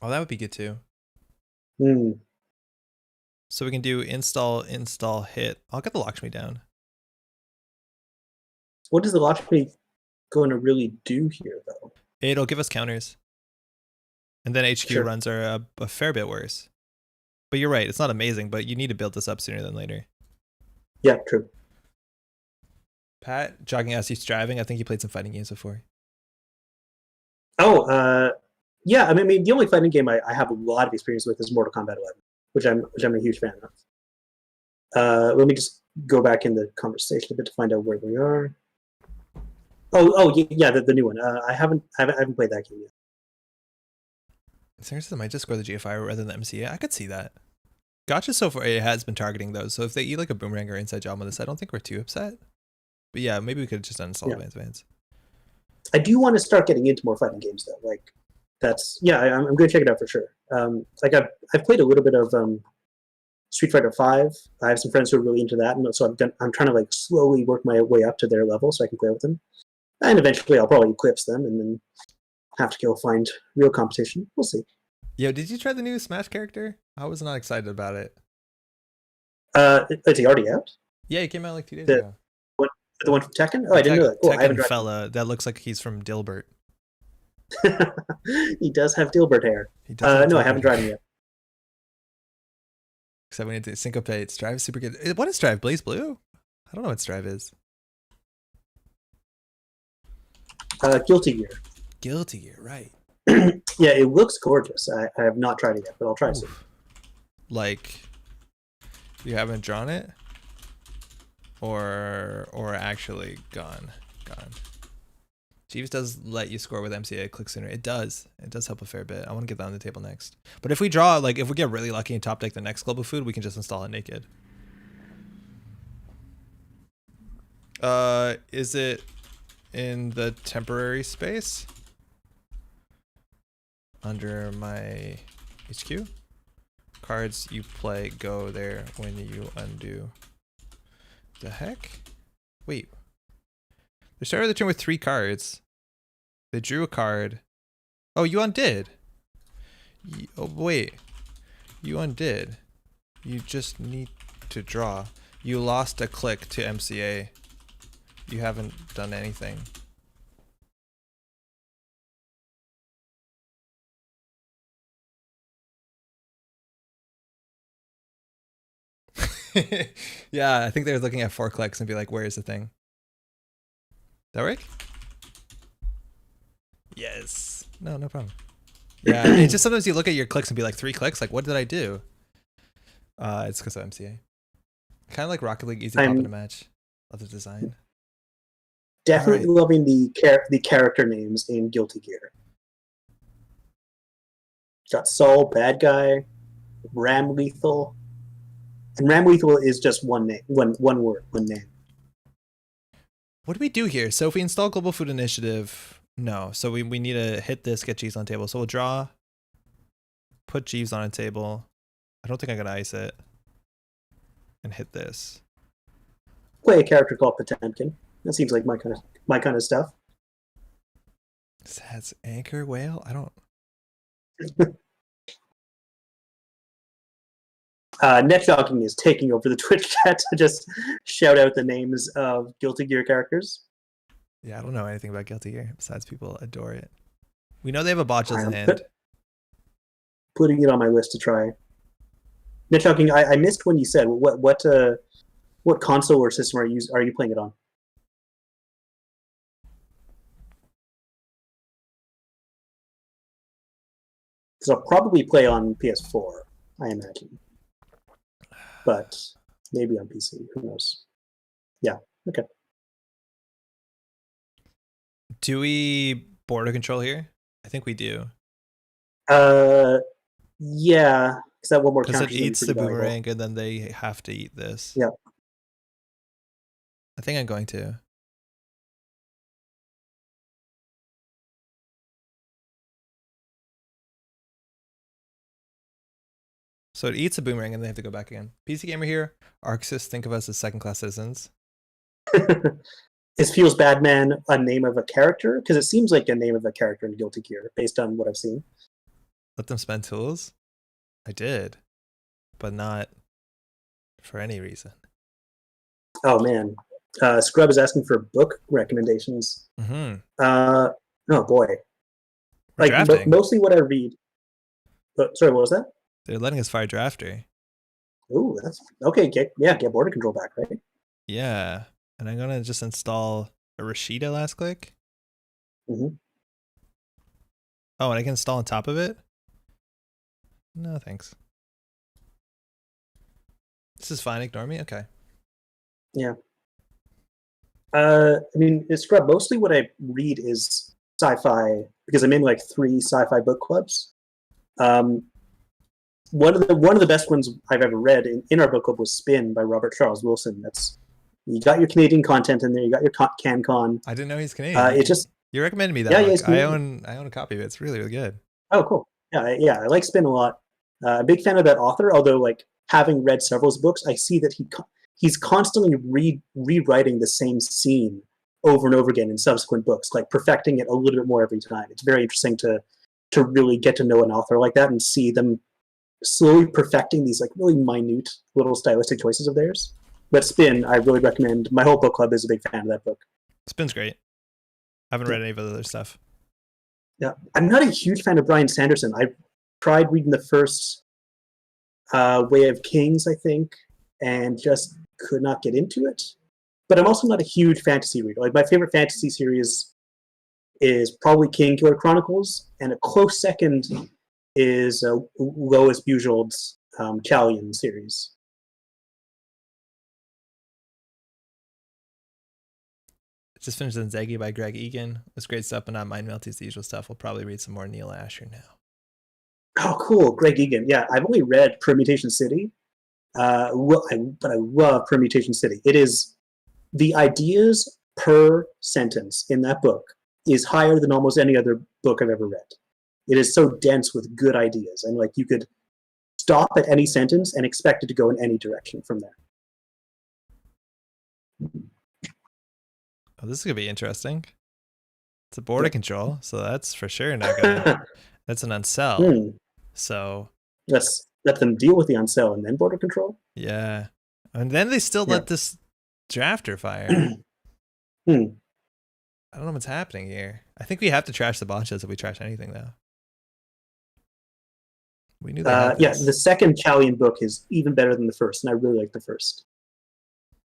Oh, that would be good too. So we can do install, hit. I'll get the Lakshmi down. What is the Lakshmi going to really do here, though? It'll give us counters. And then HQ runs are a fair bit worse. But you're right, it's not amazing, but you need to build this up sooner than later. Yeah, true. Pat, jogging as he's striving. I think he played some fighting games before. Oh, yeah. I mean, the only fighting game I have a lot of experience with is Mortal Kombat 11, which I'm a huge fan of. Let me just go back in the conversation a bit to find out where we are. Oh, yeah, the new one. I haven't played that game yet. Seriously, I might just score the GFI rather than the MCA. I could see that. Gotcha so far it has been targeting those. So if they eat like a boomerang or inside job on this, I don't think we're too upset. But yeah, maybe we could just uninstall advance. I do want to start getting into more fighting games though. Like that's I'm going to check it out for sure. Like I've played a little bit of Street Fighter 5. I have some friends who are really into that, and so I'm trying to like slowly work my way up to their level so I can play with them. And eventually I'll probably eclipse them and then have to go find real competition. We'll see. Yo, did you try the new Smash character? I was not excited about it. Is he already out? Yeah, he came out like 2 days ago. The one from Tekken? Oh, I didn't know that. Tekken I haven't fella that looks like he's from Dilbert. He does have Dilbert hair. No, I haven't tried him yet. Except we need to syncopate. Strive is super good. What is Strive? Blaze Blue? I don't know what Strive is. Guilty Gear. Guilty Gear, right. Yeah, it looks gorgeous. I have not tried it yet, but I'll try soon. Like, you haven't drawn it? Or actually gone. Jeeves does let you score with MCA click sooner. It does help a fair bit. I want to get that on the table next. But if we draw, like if we get really lucky and top deck the next global food, we can just install it naked. Is it in the temporary space under my HQ? Cards you play go there when you undo. The heck? Wait. They started the turn with 3 cards. They drew a card. Oh, you undid. Oh, wait. You undid. You just need to draw. You lost a click to MCA. You haven't done anything. Yeah, I think they were looking at 4 clicks and be like, where is the thing? That work? Yes. No problem. Yeah, it's just sometimes you look at your clicks and be like, 3 clicks? Like, what did I do? It's because of MCA. Kind of like Rocket League easy pop in a match. Love the design. Definitely loving the character names in Guilty Gear. Got Saul, bad guy, Ram Lethal. And Ram Lethal is just one name, one word, one name. What do we do here? So if we install Global Food Initiative, no. So we need to hit this, get Jeeves on table. So we'll draw, put Jeeves on a table. I don't think I'm gonna ice it. And hit this. Play a character called Potemkin. That seems like my kind of stuff. That's Anchor Whale? I don't. Netrunner is taking over the Twitch chat to just shout out the names of Guilty Gear characters. Yeah, I don't know anything about Guilty Gear besides people adore it. We know they have a botches in hand. Putting it on my list to try. Netrunner, I missed when you said what console or system are you playing it on? Because I'll probably play on PS4, I imagine. But maybe on PC. Who knows? Yeah. Okay. Do we border control here? I think we do. Yeah. Because that one more because it eats the boomerang and then they have to eat this. Yeah. I think I'm going to. So it eats a boomerang and they have to go back again. PC Gamer here. Arxis, think of us as second-class citizens. Is Feels Badman a name of a character? Because it seems like a name of a character in Guilty Gear, based on what I've seen. Let them spend tools? I did. But not for any reason. Oh, man. Scrub is asking for book recommendations. Mm-hmm. Oh, boy. We're like, mostly what I read... sorry, what was that? They're letting us fire Drafter. Ooh, that's... Okay, get border control back, right? Yeah. And I'm going to just install a Rashida last click. Mm-hmm. Oh, and I can install on top of it? No, thanks. This is fine. Ignore me? Okay. Yeah. I mean, Scrub, mostly what I read is sci-fi, because I'm in like 3 sci-fi book clubs. One of the best ones I've ever read in our book club was Spin by Robert Charles Wilson. You got your Canadian content in there. You got your CanCon. I didn't know he's Canadian. It just you recommended me that book. I own a copy of it. It's really, really good. Oh, cool. Yeah, I like Spin a lot. A big fan of that author. Although, like, having read several of his books, I see that he's constantly rewriting the same scene over and over again in subsequent books, like perfecting it a little bit more every time. It's very interesting to really get to know an author like that and see them slowly perfecting these like really minute little stylistic choices of theirs. But Spin, I really recommend. My whole book club is a big fan of that book. Spin's great. I haven't read any of the other stuff. Yeah, I'm not a huge fan of Bryan Sanderson. I tried reading the first Way of Kings, I think, and just could not get into it. But I'm also not a huge fantasy reader. Like, my favorite fantasy series is probably King Killer Chronicles, and a close second is Lois Bujold's Chalian series. Just finished Zenzegi by Greg Egan. It's great stuff, but not Mind Melty's the usual stuff. We'll probably read some more Neil Asher now. Oh, cool. Greg Egan. Yeah, I've only read Permutation City, but I love Permutation City. It is the ideas per sentence in that book is higher than almost any other book I've ever read. It is so dense with good ideas, and like you could stop at any sentence and expect it to go in any direction from there. Oh, this is gonna be interesting. It's a border control, so that's for sure not gonna. That's an unsell. So let's let them deal with the unsell and then border control. Yeah, and then they still let this drafter fire. I don't know what's happening here. I think we have to trash the botches if we trash anything, though. We knew that. Yeah, the second Chalian book is even better than the first, and I really like the first.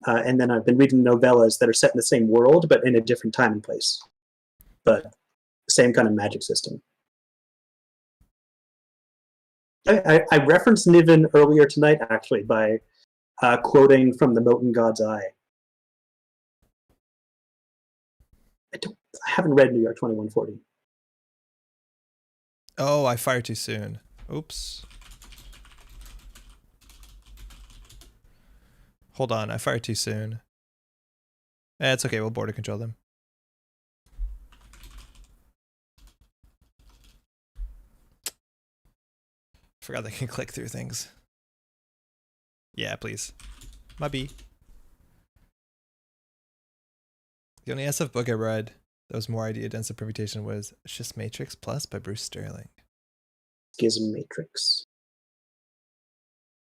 And then I've been reading novellas that are set in the same world, but in a different time and place. But same kind of magic system. I referenced Niven earlier tonight, actually, by quoting from the Moten God's Eye. I haven't read New York 2140. Oh, I fired too soon. Oops. Hold on, I fired too soon. It's okay, we'll border control them. Forgot they can click through things. Yeah, please. My B. The only SF book I read that was more idea dense permutation was Schism Matrix Plus by Bruce Sterling. Schism Matrix.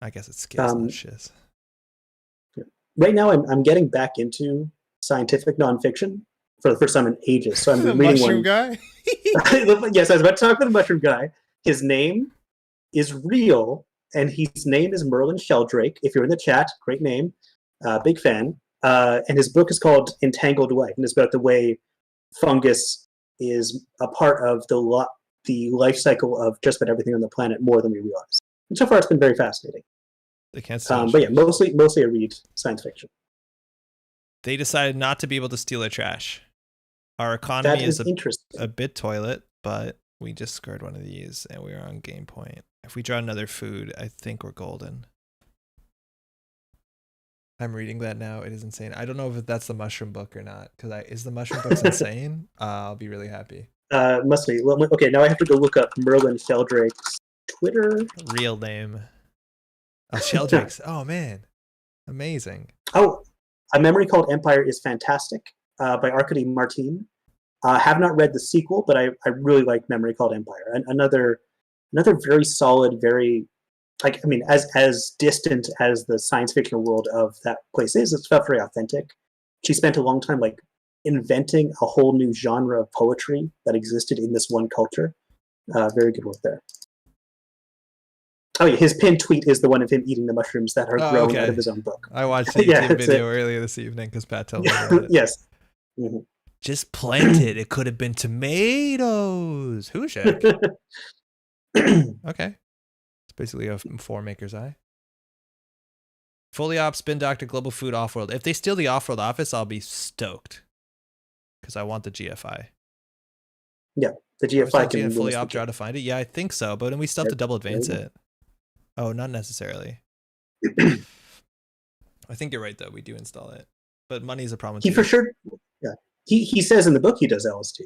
I guess it's Schism, not Shiz. Right now, I'm getting back into scientific nonfiction for the first time in ages. So I'm reading Mushroom Guy? Yes, I was about to talk about the Mushroom Guy. His name is real, and his name is Merlin Sheldrake. If you're in the chat, great name. Big fan. And his book is called Entangled Life, and it's about the way fungus is a part of the life cycle of just about everything on the planet more than we realize. And so far, it's been very fascinating. They can't but yeah, mostly I read science fiction. They decided not to be able to steal their trash. Our economy is a bit toilet, but we just scored one of these and we are on game point. If we draw another food, I think we're golden. I'm reading that now. It is insane. I don't know if that's the mushroom book or not. Is the mushroom book insane? I'll be really happy. Must be. Well, okay, now I have to go look up Merlin Sheldrake's Twitter. Real name. Oh, Sheldrake's. Oh, man. Amazing. Oh, A Memory Called Empire is fantastic by Arkady Martin. Have not read the sequel, but I really like Memory Called Empire. Another very solid, very, like, I mean, as distant as the science fiction world of that place is, it's felt very authentic. She spent a long time like inventing a whole new genre of poetry that existed in this one culture. Very good work there. Oh yeah, his pinned tweet is the one of him eating the mushrooms that are grown out of his own book. I watched the YouTube video earlier this evening because Pat told me about it. Yes. Mm-hmm. Just planted. It could have been tomatoes. Hushek. Okay. It's basically a 4 maker's eye. Fully op, spin doctor, global food, off-world. If they steal the off-world office, I'll be stoked. Because I want the GFI. Yeah, the GFI can fully op draw to find it. Yeah, I think so, but then we still have to double advance it. Oh, not necessarily. I think you're right though. We do install it, but money is a problem. He for sure. Yeah, he says in the book he does LST,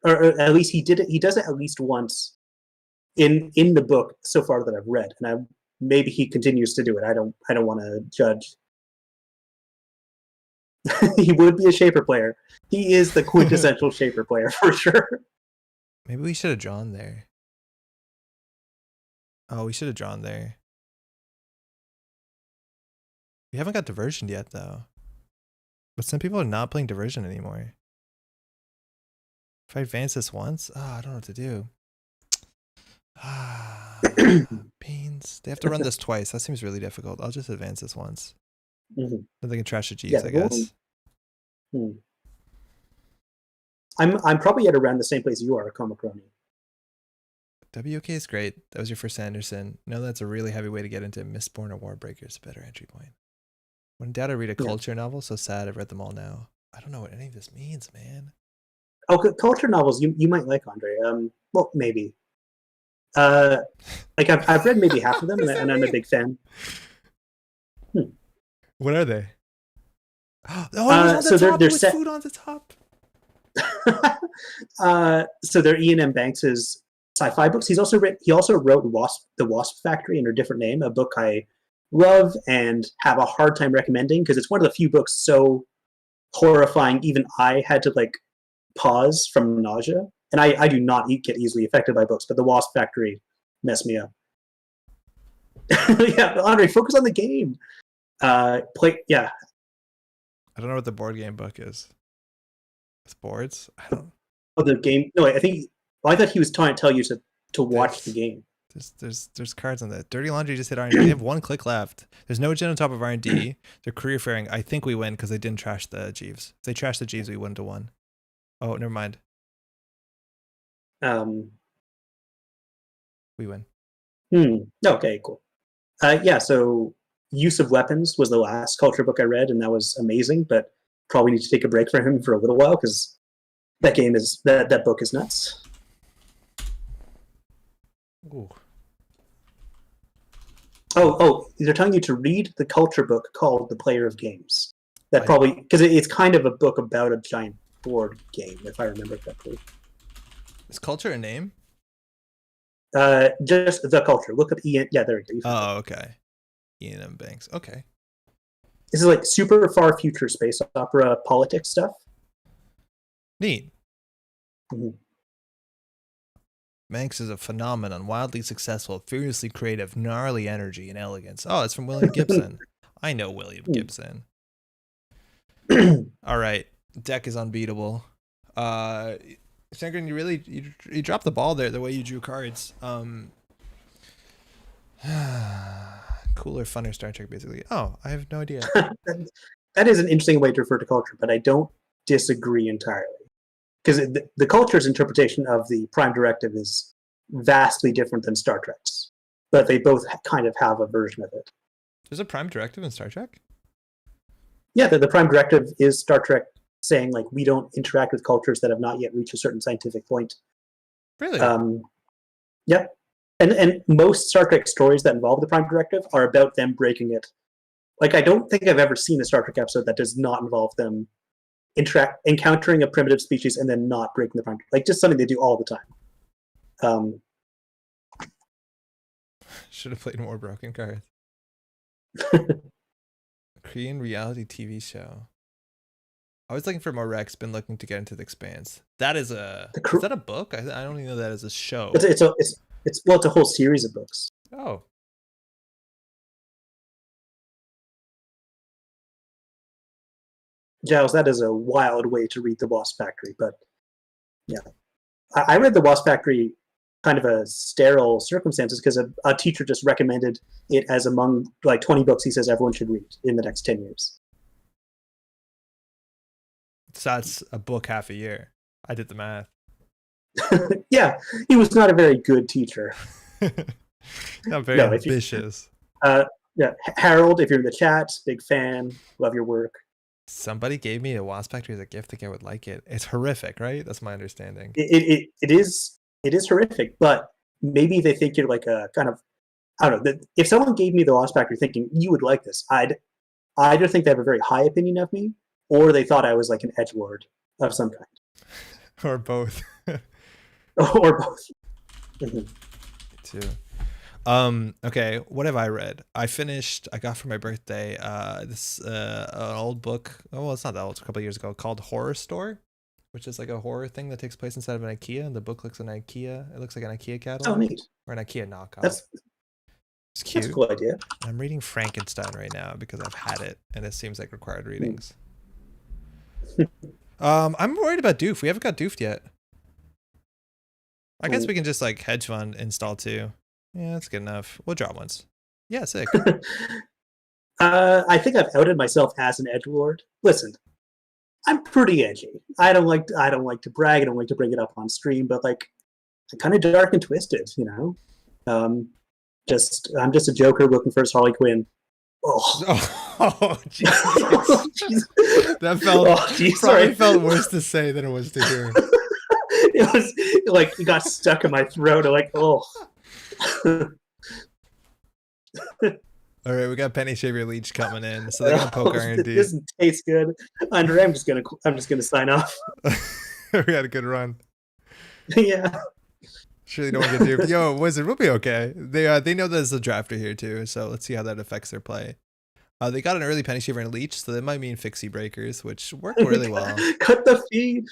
or at least he did it. He does it at least once in the book so far that I've read, and maybe he continues to do it. I don't want to judge. He would be a Shaper player. He is the quintessential Shaper player for sure. Maybe we should have drawn there. Oh, we should have drawn there. We haven't got diversion yet, though. But some people are not playing diversion anymore. If I advance this once, I don't know what to do. Beans. They have to run this twice. That seems really difficult. I'll just advance this once. Mm-hmm. Then they can trash the G's, I guess. I'm probably at around the same place you are, Comicroni. WK is great. That was your first Anderson. No, that's a really heavy way to get into Mistborn or Warbreakers. Better entry point. When in doubt, I read a culture novel. So sad, I've read them all now. I don't know what any of this means, man. Oh, culture novels you might like, Andre. Well, maybe. Like I've read maybe half of them, and I'm a big fan. What are they? Oh, so they're set food on the top. So they're Ian M. Banks's sci-fi books. He also wrote The Wasp Factory under a different name, a book I love and have a hard time recommending because it's one of the few books so horrifying. Even I had to like pause from nausea. And I do not get easily affected by books, but the Wasp Factory messed me up. Yeah, Andre, focus on the game. Play. Yeah. I don't know what the board game book is. It's boards. I don't. Oh, the game. No, I think. Well, I thought he was trying to tell you to watch the game. There's cards on that. Dirty Laundry just hit R&D. They have 1 click left. There's no agenda on top of R&D. They're career fairing. I think we win because they didn't trash the Jeeves. If they trashed the Jeeves, we wouldn't have won. Oh, never mind. We win. Okay, cool. Yeah, so Use of Weapons was the last culture book I read, and that was amazing, but probably need to take a break from him for a little while because that book is nuts. Ooh. Oh, they're telling you to read the culture book called The Player of Games. That probably, because it's kind of a book about a giant board game, if I remember correctly. Is culture a name? Just the culture. Look up Ian. Yeah, there we go. Oh, okay. Ian M. Banks. Okay. This is like super far future space opera politics stuff. Neat. Manx is a phenomenon, wildly successful, furiously creative, gnarly energy and elegance. Oh, it's from William Gibson. I know William Gibson. All right. Deck is unbeatable. Sangren, you dropped the ball there, the way you drew cards. Cooler, funner Star Trek, basically. Oh, I have no idea. That is an interesting way to refer to culture, but I don't disagree entirely. Because the culture's interpretation of the Prime Directive is vastly different than Star Trek's. But they both kind of have a version of it. There's a Prime Directive in Star Trek? Yeah, the Prime Directive is Star Trek saying, like, we don't interact with cultures that have not yet reached a certain scientific point. Really? Yeah. And most Star Trek stories that involve the Prime Directive are about them breaking it. Like, I don't think I've ever seen a Star Trek episode that does not involve them encountering a primitive species and then not breaking the Prime Directive. Like, just something they do all the time. Should have played more broken cards. Korean reality TV show. I was looking for more Rex, been looking to get into The Expanse. That is is that a book? I don't even know that as a show. It's a whole series of books. Oh. Giles, that is a wild way to read The Wasp Factory, but yeah. I read The Wasp Factory kind of a sterile circumstances because a teacher just recommended it as among like 20 books he says everyone should read in the next 10 years. So that's a book half a year. I did the math. Yeah, he was not a very good teacher. Not very ambitious. Yeah, Harold, if you're in the chat, big fan, love your work. Somebody gave me a Wasp Factory as a gift. I think I would like it. It's horrific, right? That's my understanding. It is horrific, but maybe they think you're like a kind of, I don't know. If someone gave me the Wasp Factory thinking you would like this, I'd either think they have a very high opinion of me, or they thought I was like an edgelord of some kind. Or both. Or both. Too. Okay, what have I read? I got for my birthday this an old book. Oh, well, it's not that old. It's a couple of years ago, called Horror Store, which is like a horror thing that takes place inside of an IKEA, and the book looks like an IKEA catalog. Oh, neat. Or an IKEA knockoff. It's cute. That's a cool idea. I'm reading Frankenstein right now because I've had it, and it seems like required readings. I'm worried about Doof. We haven't got Doofed yet. I guess we can just like hedge fund install 2. Yeah, that's good enough. We'll draw once. Yeah, sick. I think I've outed myself as an edgelord. Listen, I'm pretty edgy. I don't like to brag. I don't like to bring it up on stream, but like, I'm kind of dark and twisted, you know. I'm just a Joker looking for his Harley Quinn. Oh, Jesus. That felt worse to say than it was to hear. It was like it got stuck in my throat. I'm like, oh. All right, we got Penny Shaver Leech coming in, so they're gonna poke R&D. This doesn't taste good. Andre, I'm just gonna sign off. We had a good run. Yeah. Surely don't want to get duped. Yo, Wizard, we'll be okay. They know there's a drafter here too, so let's see how that affects their play. They got an early penny shaver and leech, so that might mean fixie breakers, which work really well. Cut the feed.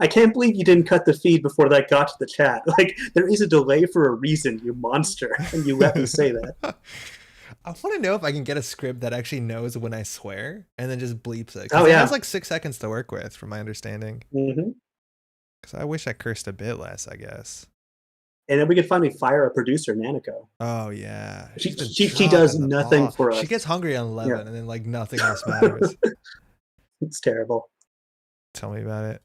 I can't believe you didn't cut the feed before that got to the chat. Like, there is a delay for a reason, you monster, and you let me say that. I want to know if I can get a script that actually knows when I swear and then just bleeps it. Oh, yeah. It has like 6 seconds to work with, from my understanding. Because I wish I cursed a bit less, I guess. And then we could finally fire a producer, Nanako. Oh, yeah. She does nothing for us. She gets hungry on 11, and then like nothing else matters. It's terrible. Tell me about it.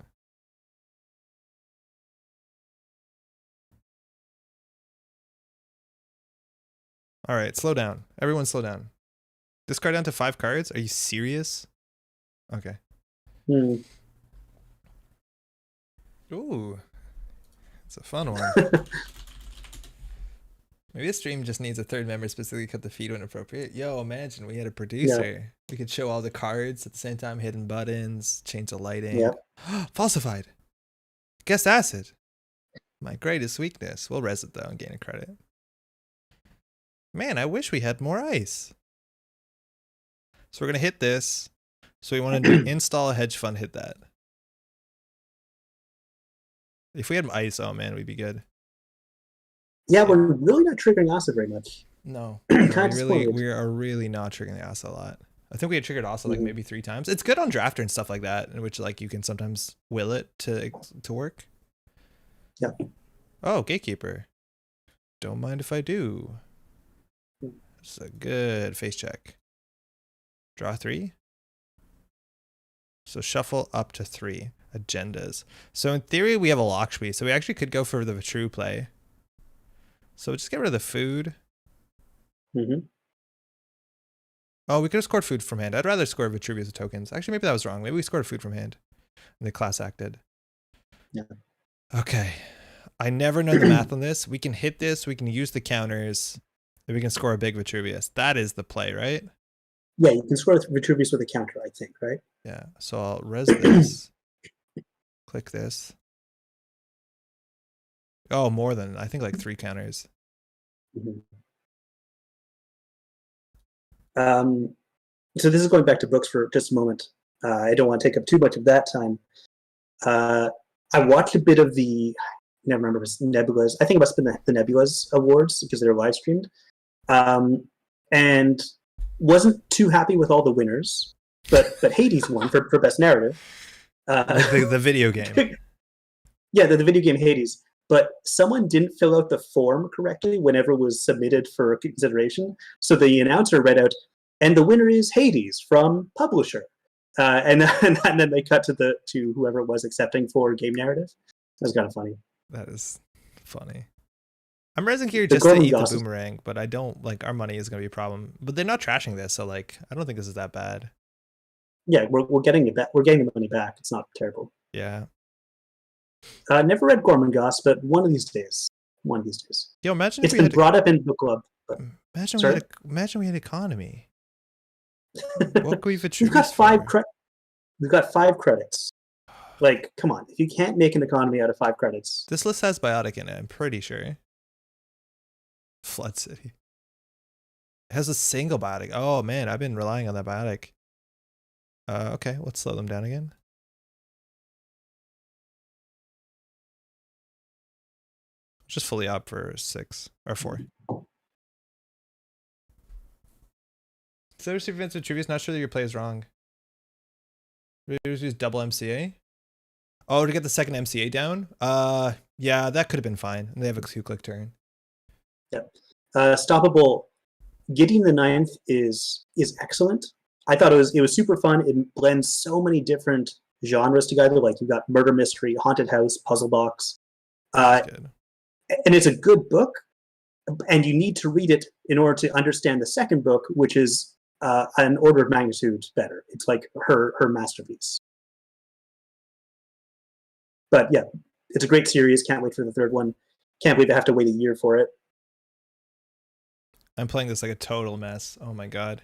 All right, slow down. Everyone slow down. Discard down to 5 cards? Are you serious? Okay. Ooh. It's a fun one. Maybe this stream just needs a third member specifically cut the feed when appropriate. Yo, imagine we had a producer. Yeah. We could show all the cards at the same time, hidden buttons, change the lighting. Yep. Falsified. Guess acid. My greatest weakness. We'll res it though and gain a credit. Man, I wish we had more ice. So we're going to hit this. So we want to install a hedge fund, hit that. If we had ice, oh man, we'd be good. Yeah, we're really not triggering acid very much. No, we are really not triggering the acid a lot. I think we had triggered acid like maybe 3 times. It's good on drafter and stuff like that, in which like you can sometimes will it to work. Yeah. Oh, gatekeeper. Don't mind if I do. It's a good face check. Draw 3. So shuffle up to 3 agendas. So in theory, we have a Lakshmi. So we actually could go for the true play. So just get rid of the food. Oh, we could have scored food from hand. I'd rather score Vitruvius with tokens. Actually, maybe that was wrong. Maybe we scored food from hand. And the class acted. Yeah. Okay. I never know the math on this. We can hit this. We can use the counters. And we can score a big Vitruvius. That is the play, right? Yeah, you can score Vitruvius with a counter, I think, right? Yeah. So I'll res this. Click this. Oh, more than, I think like 3 counters. So this is going back to books for just a moment. I don't want to take up too much of that time. I watched a bit of the, I never remember, it was Nebulas. I think it must have been the Nebulas Awards because they're live streamed. And wasn't too happy with all the winners, but Hades won for best narrative. Like the video game. Yeah, the video game Hades. But someone didn't fill out the form correctly whenever it was submitted for consideration. So the announcer read out, and the winner is Hades from publisher. And then they cut to whoever it was accepting for game narrative. That was kind of funny. That is funny. I'm resing here just to eat the boomerang, but I don't, like, our money is going to be a problem. But they're not trashing this, so, like, I don't think this is that bad. Yeah, we're getting it back. We're getting the money back. It's not terrible. Yeah. Never read Gormenghast, but one of these days. Yo, imagine it's been brought up in book club. But, imagine we had economy. What could we for? We've got 5 credits. Like, come on. If you can't make an economy out of 5 credits. This list has biotic in it, I'm pretty sure. Flood City. It has a single biotic. Oh man, I've been relying on that biotic. Okay, let's slow them down again. Just fully up for 6 or 4. So Super Vince with Trivia's not sure that your play is wrong. Use double MCA. Oh, to get the second MCA down? Yeah, that could have been fine. And they have a 2-click turn. Yep. Stoppable. Gideon the Ninth is excellent. I thought it was super fun. It blends so many different genres together. Like you've got murder mystery, haunted house, puzzle box. And it's a good book. And you need to read it in order to understand the second book, which is an order of magnitude better. It's like her masterpiece. But yeah, it's a great series. Can't wait for the 3rd one. Can't believe I have to wait a year for it. I'm playing this like a total mess. Oh my god.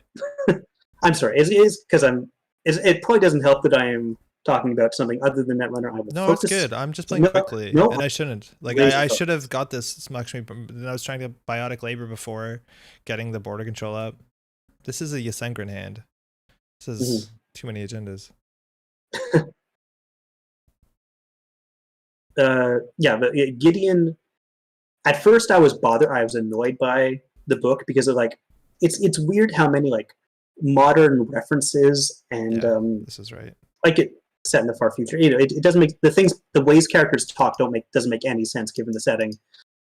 I'm sorry. It probably doesn't help that I am talking about something other than Netrunner. No, it's good. I'm just playing quickly, and I shouldn't. Like I should have got this Lakshmi. I was trying to biotic labor before getting the border control up. This is a Yasengrin hand. This is too many agendas. Yeah, but Gideon. At first, I was bothered. I was annoyed by the book because of like, it's weird how many like modern references and this is right. Like it set in the far future. You know, it doesn't make the ways characters talk doesn't make any sense given the setting.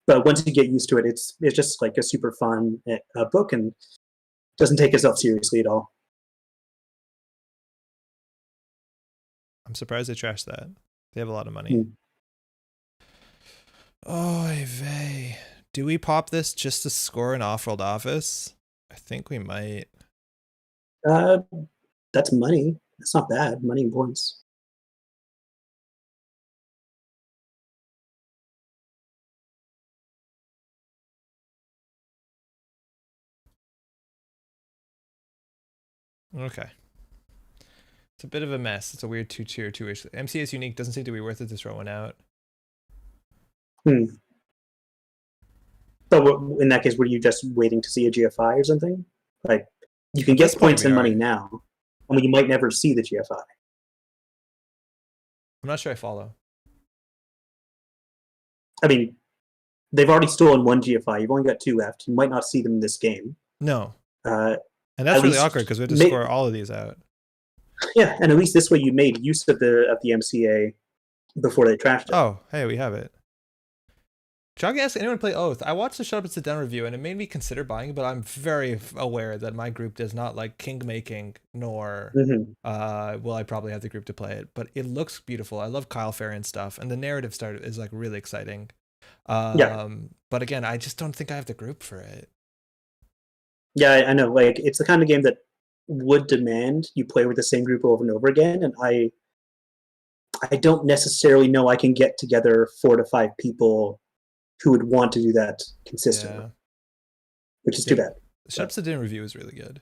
But once you get used to it, it's just like a super fun book and doesn't take itself seriously at all. I'm surprised they trashed that. They have a lot of money. Oy vey. Do we pop this just to score an off-world office? I think we might. That's money. That's not bad. Money and points. Okay. It's a bit of a mess. It's a weird 2-tier 2-ish. MCA is unique. Doesn't seem to be worth it to throw one out. So in that case, were you just waiting to see a GFI or something? Like, you can get points and money now. I mean, you might never see the GFI. I'm not sure I follow. I mean, they've already stolen one GFI. You've only got 2 left. You might not see them in this game. No. And that's really awkward because we have to score all of these out. Yeah, and at least this way you made use of the MCA before they trashed it. Oh, hey, we have it. Jogging asks, anyone play Oath? I watched the Shut Up and Sit Down review and it made me consider buying it, but I'm very aware that my group does not like king making, nor will I probably have the group to play it. But it looks beautiful. I love Kyle Farron stuff, and the narrative start is like really exciting. But again, I just don't think I have the group for it. Yeah, I know. Like, it's the kind of game that would demand you play with the same group over and over again, and I don't necessarily know I can get together 4 to 5 people who would want to do that consistently, which is too bad. The Shut Up Sit Down review is really good.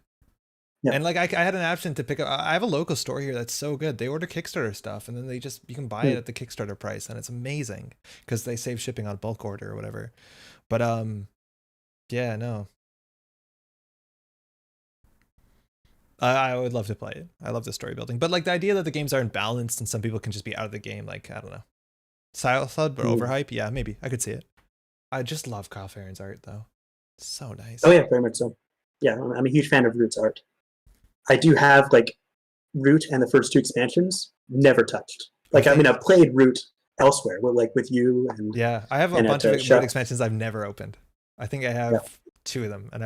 Yeah. And like I had an option to pick up. I have a local store here that's so good. They order Kickstarter stuff, and then you can buy it at the Kickstarter price, and it's amazing because they save shipping on bulk order or whatever. But yeah, no. I would love to play it. I love the story building, but like the idea that the games aren't balanced and some people can just be out of the game, like I don't know, SirLoathing but overhype. Yeah, maybe I could see it. I just love Kyle Farron's art though. It's so nice. Oh yeah, very much so. Yeah, I'm a huge fan of Root's art. I do have like Root and the first 2 expansions never touched. Like, I mean, I've played Root elsewhere, with you and I have a bunch of Root expansions I've never opened. I think I have 2 of them, and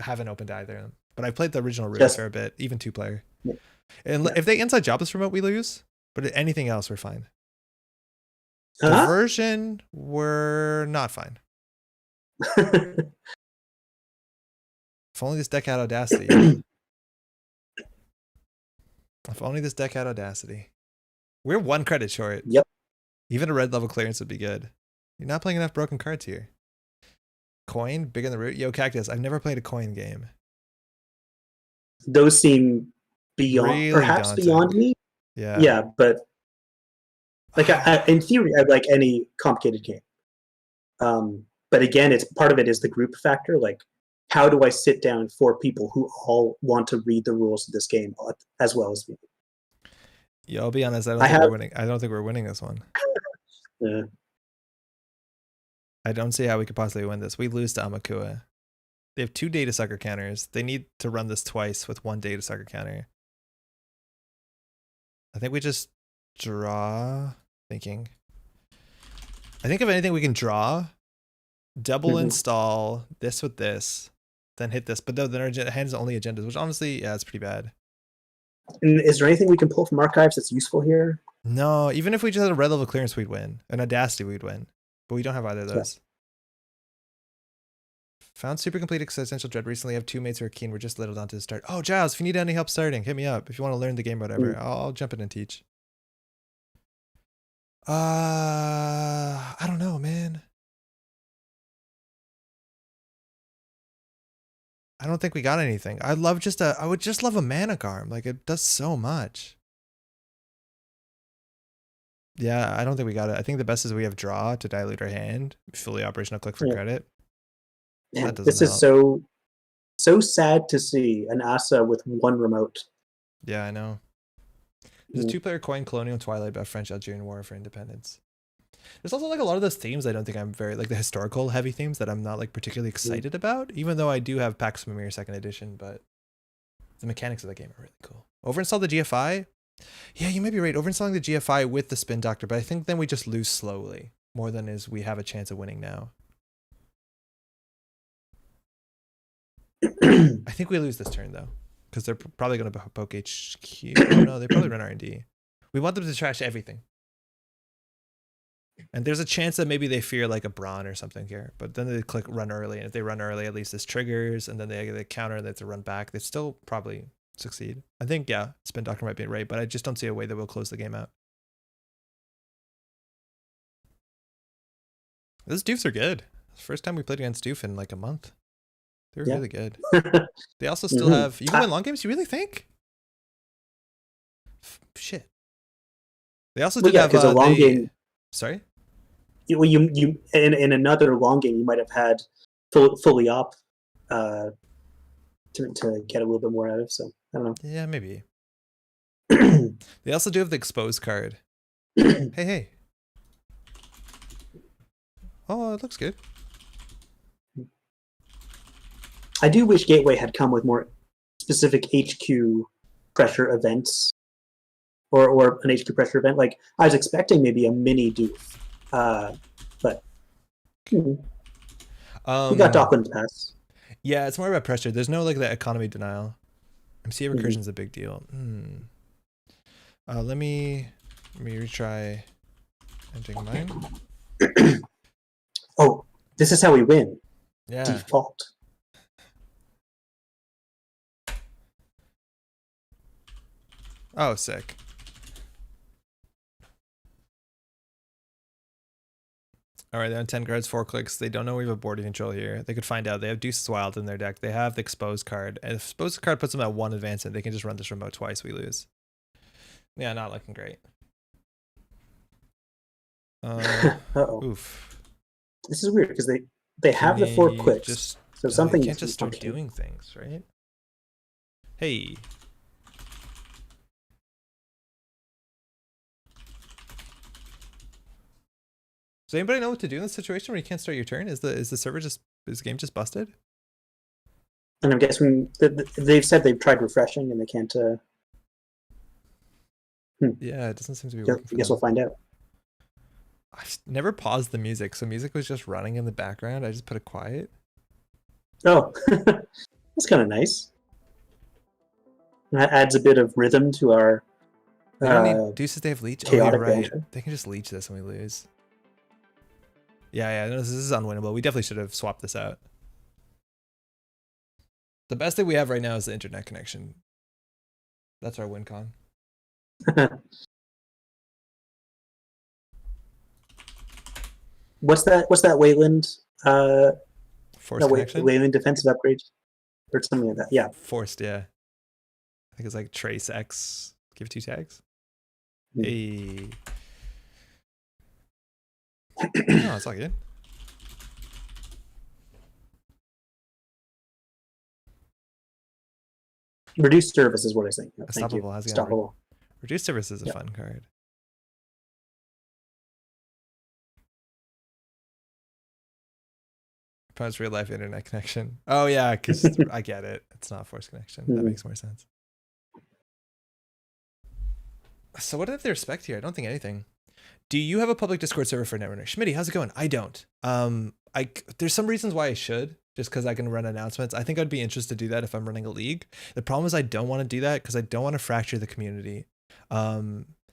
haven't opened either of them. But I played the original Root for a bit, even 2-player. Yeah. And if they inside job this remote, we lose. But anything else, we're fine. Diversion, we're not fine. If only this deck had Audacity. If only this deck had Audacity. We're 1 credit short. Yep. Even a red level clearance would be good. You're not playing enough broken cards here. Coin, big in the root. Yo, Cactus, I've never played a coin game. Those seem perhaps beyond me. Yeah. Yeah, but like in theory, I like any complicated game. But again, it's part of it is the group factor. Like, how do I sit down 4 people who all want to read the rules of this game as well as me? Yeah, I'll be honest. I don't think we're winning. I don't think we're winning this one. Yeah. I don't see how we could possibly win this. We lose to Amakua. They have 2 data sucker counters. They need to run this twice with 1 data sucker counter. I think we just draw. I think if anything we can draw, double install this with this, then hit this. But then our hands only agendas, which honestly, it's pretty bad. And is there anything we can pull from archives that's useful here? No, even if we just had a red level clearance, we'd win. An Audacity, we'd win. But we don't have either of those. Found super complete existential dread recently. I have 2 mates who are keen. We're just littled onto the start. Oh, Giles, if you need any help starting, hit me up. If you want to learn the game or whatever, I'll jump in and teach. I don't know, man. I don't think we got anything. I would just love a mana garm. Like, it does so much. Yeah, I don't think we got it. I think the best is we have draw to dilute our hand. Fully operational click for credit. Yeah, this is so sad to see an Asa with 1 remote Yeah, I know. There's a 2-player coin, Colonial Twilight, about French-Algerian War for Independence. There's also like a lot of those themes I don't think I'm very, like the historical heavy themes that I'm not like particularly excited about, even though I do have Pax Mimir 2nd edition, but the mechanics of the game are really cool. Overinstall the GFI? Yeah, you may be right. Overinstalling the GFI with the Spin Doctor, but I think then we just lose slowly more than is we have a chance of winning now. I think we lose this turn though, because they're probably going to poke HQ. Oh no, they probably run R&D. We want them to trash everything. And there's a chance that maybe they fear like a Brawn or something here, but then they click run early, and if they run early, at least this triggers, and then they counter, and they have to run back. They still probably succeed. I think, yeah, Spin Doctor might be right, but I just don't see a way that we'll close the game out. Those Doofs are good. It's the first time we played against Doof in like a month. They're really good. They also still have... You can win long games, you really think? Shit. They also did have... a long game... Sorry? You in another long game, you might have had fully up to get a little bit more out of, so I don't know. Yeah, maybe. They also do have the Expose card. Hey. Oh, it looks good. I do wish Gateway had come with more specific HQ pressure events, or an HQ pressure event. Like I was expecting maybe a mini Doof, but we got Dockland Pass. Yeah, it's more about pressure. There's no like the economy denial. MCA recursion is a big deal. Let me retry ending mine. Oh, this is how we win. Yeah. Default. Oh, sick. All right, they're on 10 guards, 4 clicks. They don't know we have a board control here. They could find out. They have Deuces Wild in their deck. They have the Exposed card. And if Exposed card puts them at 1 advancement, they can just run this remote twice. We lose. Yeah, not looking great. Oof. This is weird because they have the 4 clicks. So something can't just start doing things, right? Hey. Does anybody know what to do in this situation where you can't start your turn? Is the server is the game just busted? And I'm guessing they've said they've tried refreshing and they can't. Yeah, it doesn't seem to be working. I guess we'll find out. I've never paused the music, so music was just running in the background. I just put it quiet. Oh, that's kind of nice. That adds a bit of rhythm to our. They don't need Deuces. They have leech. Oh, you're right. Banter. They can just leech this and we lose. Yeah, no, this is unwinnable. We definitely should have swapped this out. The best thing we have right now is the internet connection. That's our win con. What's that Wayland? Forced connection? Wayland defensive upgrade or something like that. Yeah. Forced, yeah. I think it's like trace X. Give 2 tags. Hey. No, it's all good. Reduced service is what I think. No, Stoppable. Reduced service is a fun card. Opponent's real life internet connection. Oh yeah, because I get it. It's not forced connection. That makes more sense. So what did they respect here? I don't think anything. Do you have a public Discord server for Netrunner? Schmitty, how's it going? I don't. There's some reasons why I should, just because I can run announcements. I think I'd be interested to do that if I'm running a league. The problem is I don't want to do that because I don't want to fracture the community.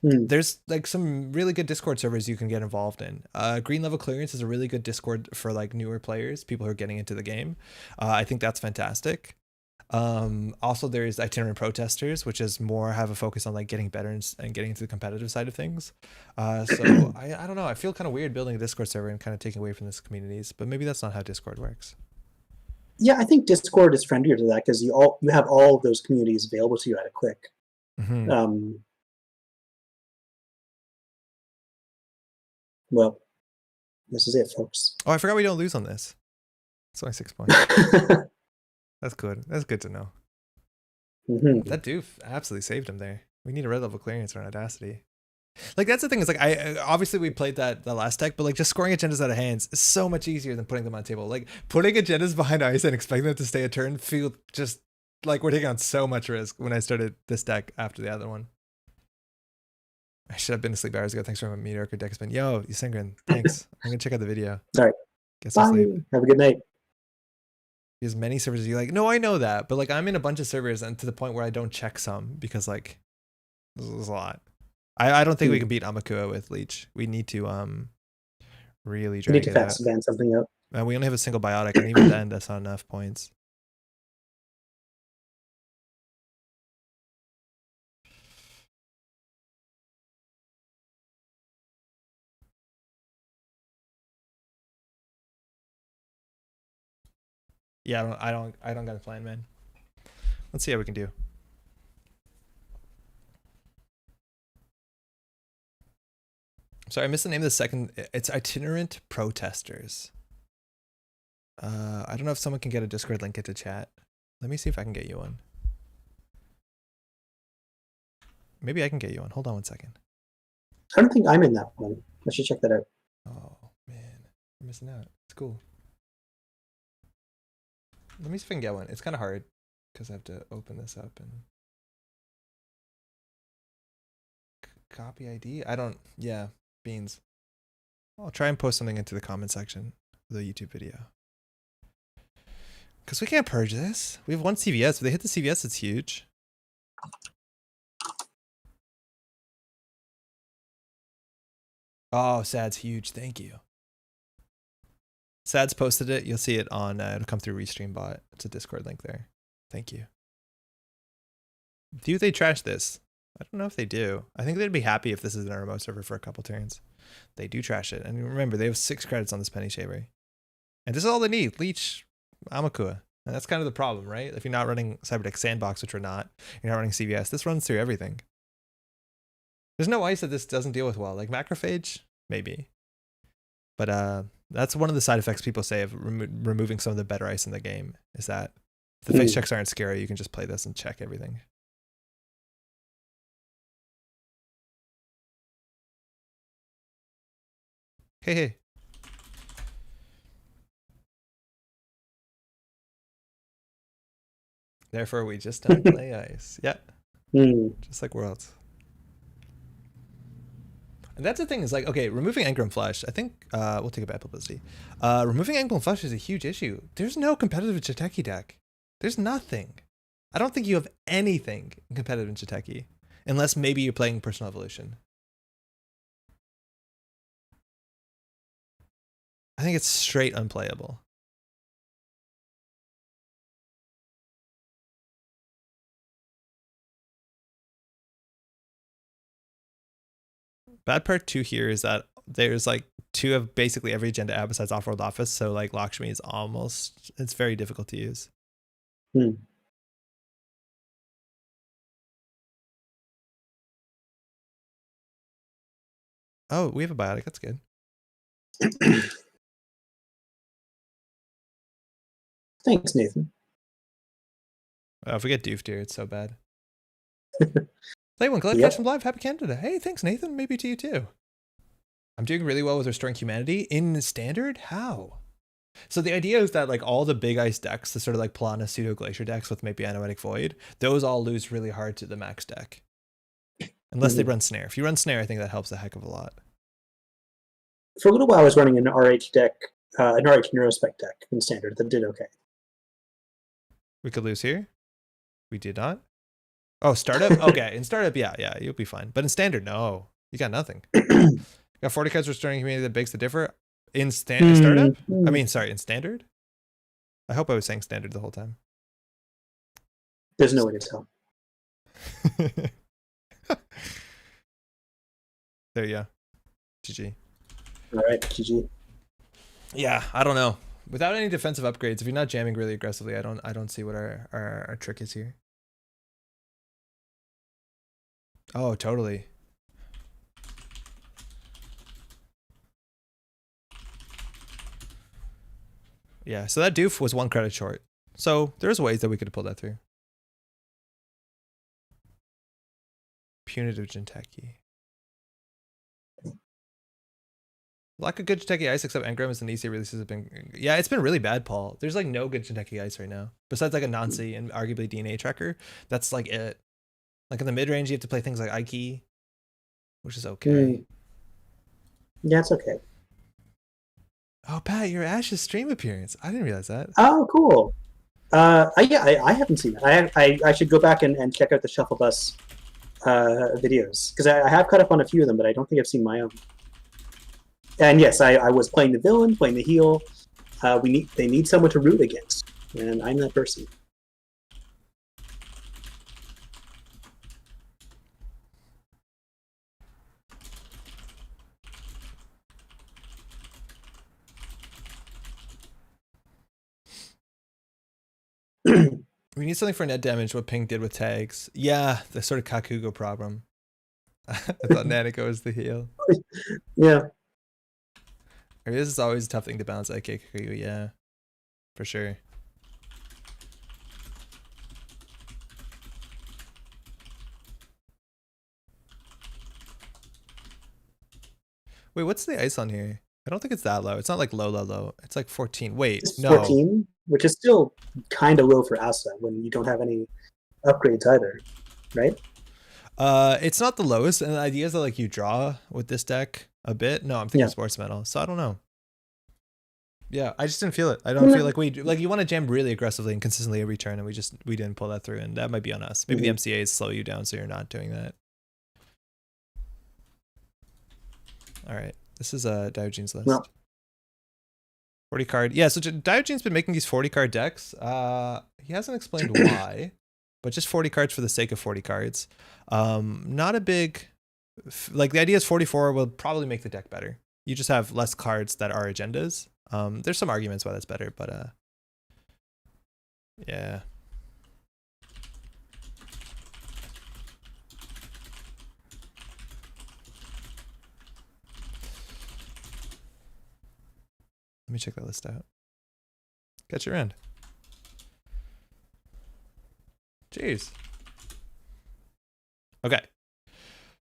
There's like some really good Discord servers you can get involved in. Green Level Clearance is a really good Discord for like newer players, people who are getting into the game. I think that's fantastic. Also there's Itinerant Protesters, which is more have a focus on like getting better and getting into the competitive side of things. So I don't know. I feel kind of weird building a Discord server and kind of taking away from this communities, but maybe that's not how Discord works. Yeah, I think Discord is friendlier to that because you have all of those communities available to you at a click. Well, this is it, folks. Oh, I forgot we don't lose on this. It's only 6 points. That's good. That's good to know. That doof absolutely saved him there. We need a red level clearance on Audacity. Like that's the thing is like I obviously we played that the last deck, but like just scoring agendas out of hands is so much easier than putting them on the table. Like putting agendas behind ice and expecting them to stay a turn feel just like we're taking on so much risk when I started this deck after the other one. I should have been asleep hours ago. Thanks for my mediocre deck spin. Yo, Synchron, thanks. I'm gonna check out the video. All right. Get some sleep. Have a good night. As many servers as you like. No, I know that, but like I'm in a bunch of servers and to the point where I don't check some because like there's a lot. I don't think we can beat Amakua with Leech. We need to really drag it out. We need to fast advance something up. And we only have a single biotic, and even then, that's not enough points. Yeah, I don't got a plan, man. Let's see how we can do. Sorry, I missed the name of the second. It's Itinerant Protesters. I don't know if someone can get a Discord link into chat. Let me see if I can get you one. Maybe I can get you one. Hold on one second. I don't think I'm in that one. I should check that out. Oh, man. I'm missing out. It's cool. Let me see if I can get one. It's kind of hard because I have to open this up and copy ID. I don't. Yeah, beans. I'll try and post something into the comment section of the YouTube video because we can't purge this. We have one CVS. If they hit the CVS, it's huge. Oh, Sad's huge. Thank you. Sad's posted it. You'll see it on, it'll come through Restream Bot. It's a Discord link there. Thank you. Do they trash this? I don't know if they do. I think they'd be happy if this is in a remote server for a couple turns. They do trash it. And remember, they have 6 credits on this Penny Shaver. And this is all they need. Leech, Amakua. And that's kind of the problem, right? If you're not running Cyberdeck Sandbox, which we're not, you're not running CVS, this runs through everything. There's no ice that this doesn't deal with well. Like Macrophage, maybe. But that's one of the side effects people say of removing some of the better ice in the game, is that if the face checks aren't scary, you can just play this and check everything. Hey. Therefore, we just don't play ice. Yeah. Just like Worlds. And that's the thing is like, okay, removing Engram Flush, I think we'll take a bad publicity. Removing Engram Flush is a huge issue. There's no competitive Jateki deck. There's nothing. I don't think you have anything competitive in Jateki, unless maybe you're playing Personal Evolution. I think it's straight unplayable. Bad part 2 here is that there's like 2 of basically every agenda app besides Off-World Office, so like Lakshmi is almost, it's very difficult to use. Oh, we have a biotic, that's good. Thanks, Nathan. If we get doofed here, it's so bad. Hey, one glad catch from live. Happy Canada. Hey, thanks, Nathan. Maybe to you too. I'm doing really well with Restoring Humanity in Standard. How? So the idea is that like all the big ice decks, the sort of like Plana Pseudo Glacier decks with maybe Anoetic Void, those all lose really hard to the max deck. Unless they run Snare. If you run Snare, I think that helps a heck of a lot. For a little while, I was running an RH deck, an RH Neurospec deck in Standard that did okay. We could lose here. We did not. Oh, Startup? Okay, in Startup, yeah, you'll be fine. But in Standard, no. You got nothing. You got 40 cards Restoring Humanity that begs to differ. In Startup? I mean, sorry, in Standard? I hope I was saying Standard the whole time. There's no way to tell. There you go. GG. All right, GG. Yeah, I don't know. Without any defensive upgrades, if you're not jamming really aggressively, I don't see what our trick is here. Oh, totally. Yeah, so that doof was 1 credit short. So there's ways that we could have pulled that through. punitive Jinteki. Lack of good Jinteki ice except Engram is an easy releases have been. Yeah, it's been really bad, Paul. There's like no good Jinteki ice right now. Besides like a Nancy and arguably DNA tracker. That's like it. Like in the mid range, you have to play things like Ike, which is okay. Yeah, it's okay. Oh, Pat, your Ash's stream appearance. I didn't realize that. Oh, cool. I haven't seen that. I should go back and check out the Shuffle Bus videos because I have caught up on a few of them, but I don't think I've seen my own. And yes, I was playing the villain, playing the heel. They need someone to root against, and I'm that person. We need something for net damage, what Ping did with tags. Yeah, the sort of Kakugo problem. I thought Nanako was the heel. Yeah. This is always a tough thing to balance IK Kakugo, yeah. For sure. Wait, what's the ice on here? I don't think it's that low. It's not like low. It's like 14. Wait, it's no. 14, which is still kind of low for Asa when you don't have any upgrades either, right? It's not the lowest, and the idea is that like you draw with this deck a bit. No, I'm thinking sports metal, so I don't know. Yeah, I just didn't feel it. I don't feel like you want to jam really aggressively and consistently every turn, and we didn't pull that through, and that might be on us. Maybe the MCAs slow you down, so you're not doing that. All right, this is Diogene's list. No. 40 card. Yeah, so Diogene's been making these 40 card decks. He hasn't explained why, but just 40 cards for the sake of 40 cards. Not a big, like the idea is 44 will probably make the deck better. You just have less cards that are agendas. There's some arguments why that's better, but yeah. Let me check that list out. Catch your end. Jeez. Okay.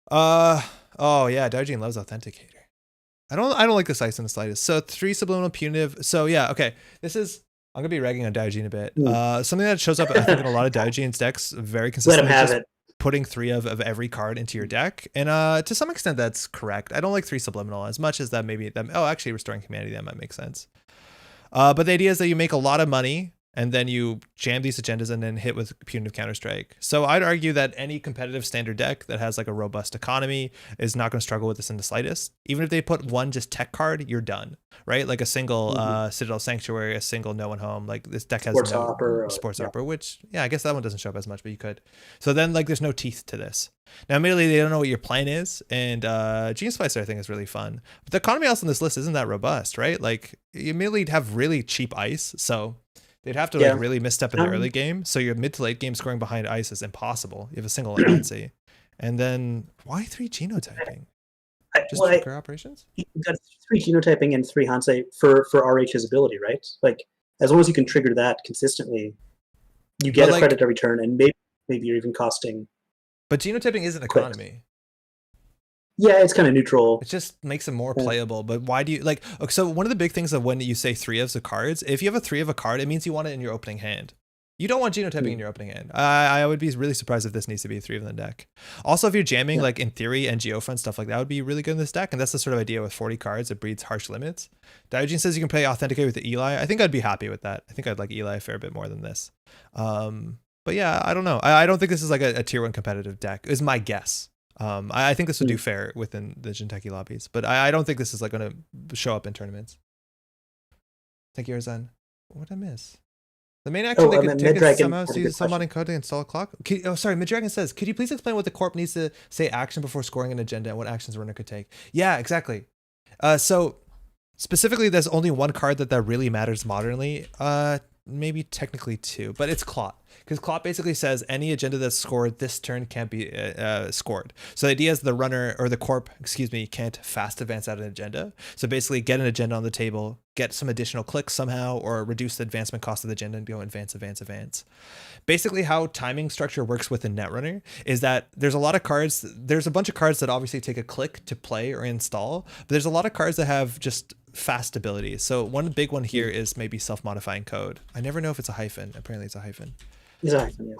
Oh yeah, Diogene loves Authenticator. I don't like this ice in the slightest. So 3 subliminal punitive. So yeah, okay. I'm gonna be ragging on Diogene a bit. Something that shows up I think in a lot of Diogene's decks very consistently. Let him have it. Putting 3 of every card into your deck, and to some extent that's correct. I don't like 3 subliminal as much as that maybe them. Oh, actually, restoring humanity, that might make sense. But the idea is that you make a lot of money and then you jam these agendas and then hit with punitive counterstrike. So I'd argue that any competitive standard deck that has like a robust economy is not going to struggle with this in the slightest. Even if they put one just tech card, you're done, right? Like a single Citadel Sanctuary, a single No One Home. Like this deck has Sports Hopper, which yeah, I guess that one doesn't show up as much, but you could. So then like there's no teeth to this. Now immediately they don't know what your plan is, and Gene Splicer I think is really fun. But the economy also on this list isn't that robust, right? Like you immediately have really cheap ice, so they'd have to like really misstep in the early game. So your mid to late game scoring behind ice is impossible. You have a single Nancy. And then why 3 genotyping? Just trigger operations? You got 3 genotyping and 3 Hansei for RH's ability, right? Like as long as you can trigger that consistently, you get a credit every turn, and maybe you're even costing. But genotyping isn't economy. Yeah, it's kind of neutral. It just makes it more playable. But why do you like? Okay, so one of the big things of when you say 3 of cards, if you have a 3 of a card, it means you want it in your opening hand. You don't want genotyping in your opening hand. I would be really surprised if this needs to be 3 of the deck. Also, if you're jamming like in theory NGO front stuff like that would be really good in this deck, and that's the sort of idea with 40 cards. It breeds harsh limits. Diogene says you can play Authenticate with the Eli. I think I'd be happy with that. I think I'd like Eli a fair bit more than this. But yeah, I don't know. I don't think this is like a tier 1 competitive deck. Is my guess. I think this would do fair within the Jinteki lobbies, but I don't think this is like going to show up in tournaments. Thank you, Arzan. What did I miss? The main action they could take is somehow see someone encode and install a clock. Sorry, Middragon says, could you please explain what the corp needs to say action before scoring an agenda and what actions runner could take? Yeah, exactly. So specifically, there's only one card that really matters modernly. maybe technically 2, but it's clot, because clot basically says any agenda that's scored this turn can't be scored. So the idea is the runner or the corp, can't fast advance out an agenda. So basically get an agenda on the table, get some additional clicks somehow, or reduce the advancement cost of the agenda and go advance. Basically how timing structure works within Netrunner is that there's a lot of cards. There's a bunch of cards that obviously take a click to play or install, but there's a lot of cards that have just fast abilities. So one big one here is maybe self-modifying code. I never know if it's a hyphen. Apparently it's a hyphen. It's a hyphen, yeah.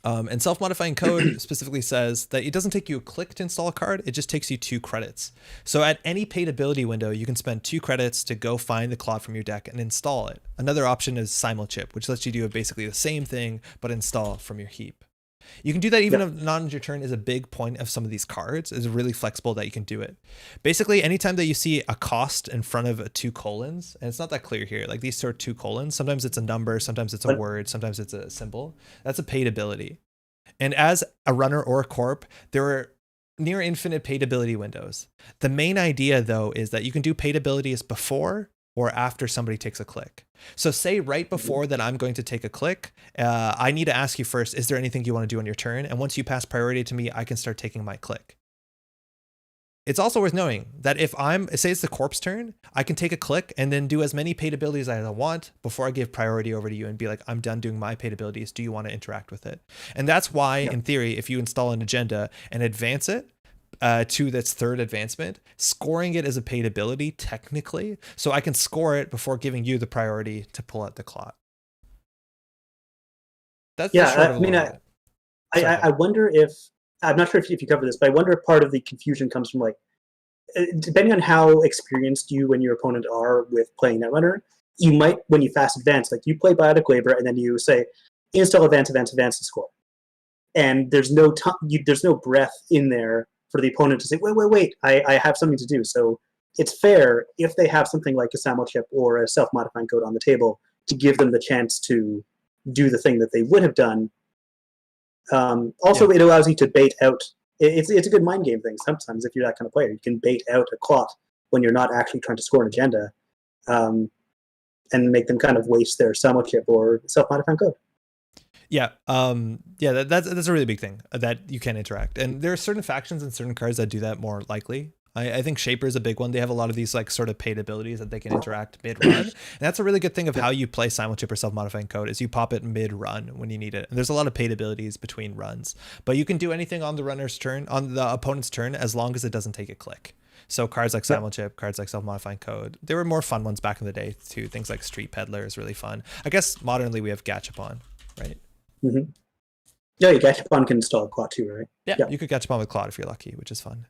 And self-modifying code specifically says that it doesn't take you a click to install a card. It just takes you 2 credits. So at any paid ability window, you can spend 2 credits to go find the clot from your deck and install it. Another option is simulchip, which lets you do basically the same thing, but install from your heap. You can do that even if not on your turn is a big point of some of these cards. It's really flexible that you can do it. Basically, anytime that you see a cost in front of 2 colons, and it's not that clear here, like these sort of 2 colons, sometimes it's a number, sometimes it's a word, sometimes it's a symbol. That's a paid ability. And as a runner or a corp, there are near infinite paid ability windows. The main idea though is that you can do paid abilities before or after somebody takes a click. So say right before that I'm going to take a click, I need to ask you first, is there anything you want to do on your turn? And once you pass priority to me, I can start taking my click. It's also worth knowing that if say it's the corpse turn, I can take a click and then do as many paid abilities as I want before I give priority over to you and be like, I'm done doing my paid abilities. Do you want to interact with it? And that's why in theory, if you install an agenda and advance it, to its 3rd advancement, scoring it as a paid ability technically, so I can score it before giving you the priority to pull out the clot. That's I mean, I wonder if, I'm not sure if you cover this, but I wonder if part of the confusion comes from like, depending on how experienced you and your opponent are with playing Netrunner, you might, when you fast advance, like you play Biotic Labor and then you say install advance and score, and there's no breath in there for the opponent to say, wait, I have something to do. So it's fair if they have something like a SAML chip or a self-modifying code on the table to give them the chance to do the thing that they would have done. It allows you to bait out. It's a good mind game thing sometimes if you're that kind of player. You can bait out a clot when you're not actually trying to score an agenda, and make them kind of waste their SAML chip or self-modifying code. Yeah, that's a really big thing that you can interact, and there are certain factions and certain cards that do that more likely. I think Shaper is a big one. They have a lot of these like sort of paid abilities that they can interact mid-run, and that's a really good thing of how you play simulchip or self-modifying code is you pop it mid-run when you need it. And there's a lot of paid abilities between runs, but you can do anything on the runner's turn, on the opponent's turn, as long as it doesn't take a click. So cards like simulchip, cards like self-modifying code, there were more fun ones back in the day too. Things like Street Peddler is really fun. I guess modernly we have Gachapon, right? Mm-hmm. Yeah, Gachapon can install Clot too, right? Yeah, you could Gachapon with Clot if you're lucky, which is fun.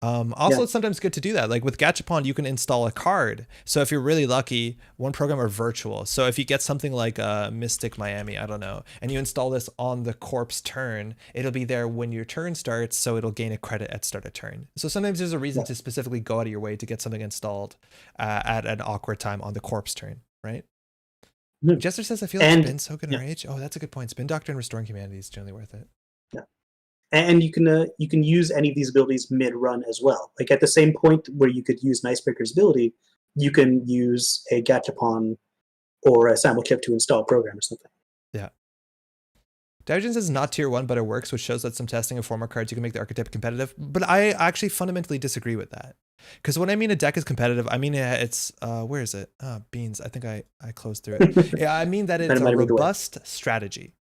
It's sometimes good to do that. Like with Gachapon, you can install a card. So if you're really lucky, one program are virtual. So if you get something like Mystic Miami, I don't know, and you install this on the corpse turn, it'll be there when your turn starts. So it'll gain a credit at start of turn. So sometimes there's a reason to specifically go out of your way to get something installed at an awkward time on the corpse turn, right? Jester says, I feel like Spin's so good in Rage. Oh, that's a good point. Spin Doctor and Restoring Humanity is generally worth it. Yeah. And you can use any of these abilities mid-run as well. Like at the same point where you could use Nicebreaker's ability, you can use a Gachapon or a SAML chip to install a program or something. Yeah. Divergence is not tier 1, but it works, which shows that some testing of former cards you can make the archetype competitive. But I actually fundamentally disagree with that. Because when I mean a deck is competitive, I mean it's, where is it? Beans. I think I closed through it. Yeah, I mean that it's a robust strategy.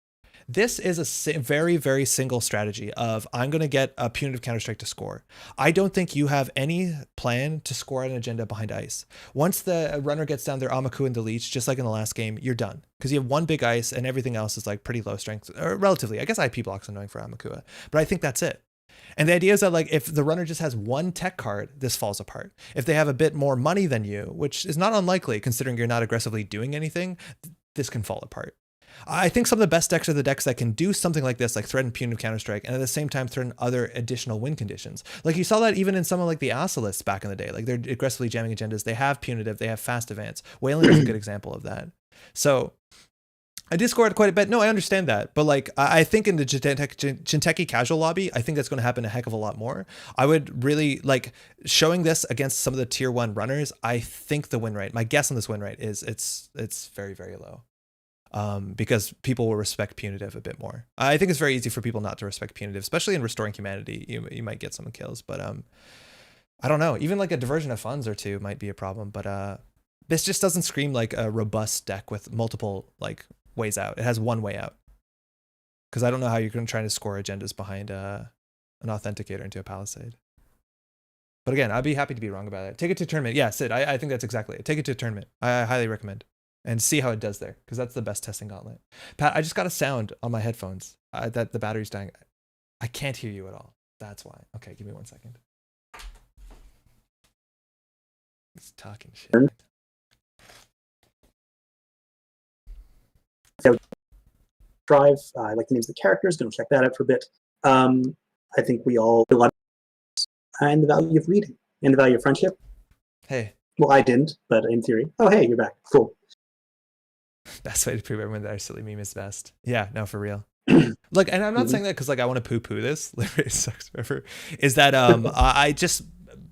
This is a very, very single strategy of I'm going to get a punitive counterstrike to score. I don't think you have any plan to score an agenda behind ice. Once the runner gets down their Amaku and the Leech, just like in the last game, you're done. Because you have one big ice and everything else is like pretty low strength, or relatively. I guess IP block's annoying for Amakua, but I think that's it. And the idea is that like if the runner just has one tech card, this falls apart. If they have a bit more money than you, which is not unlikely considering you're not aggressively doing anything, this can fall apart. I think some of the best decks are the decks that can do something like this, like threaten punitive counterstrike, and at the same time threaten other additional win conditions. Like you saw that even in someone like the Asilists back in the day. Like they're aggressively jamming agendas. They have punitive, they have fast advance. Wailing is a good example of that. So I discord quite a bit. No, I understand that. But like, I think in the Jinteki casual lobby, I think that's going to happen a heck of a lot more. I would really like showing this against some of the tier 1 runners. I think the win rate, my guess on this win rate is it's very, very low. because people will respect punitive a bit more. I think it's very easy for people not to respect punitive, especially in restoring humanity. You might get some kills, but I don't know. Even like a diversion of funds or two might be a problem, but this just doesn't scream like a robust deck with multiple like ways out. It has one way out. Because I don't know how you're going to try to score agendas behind an authenticator into a palisade. But again, I'd be happy to be wrong about it. Take it to a tournament. Yeah, Sid, I think that's exactly it. Take it to a tournament. I highly recommend. And see how it does there, because that's the best testing gauntlet. Pat, I just got a sound on my headphones that the battery's dying. I can't hear you at all. That's why. Okay, give me 1 second. He's talking shit. Drive. I like the names of the characters. Going to check that out for a bit. I think we all a lot and the value of reading and the value of friendship. Hey. Well, I didn't, but in theory. Oh, hey, you're back. Cool. Best way to prove everyone that our silly meme is best. Yeah, no, for real. Look, and I'm not saying that because like I want to poo-poo this. Literally sucks forever. Is that I just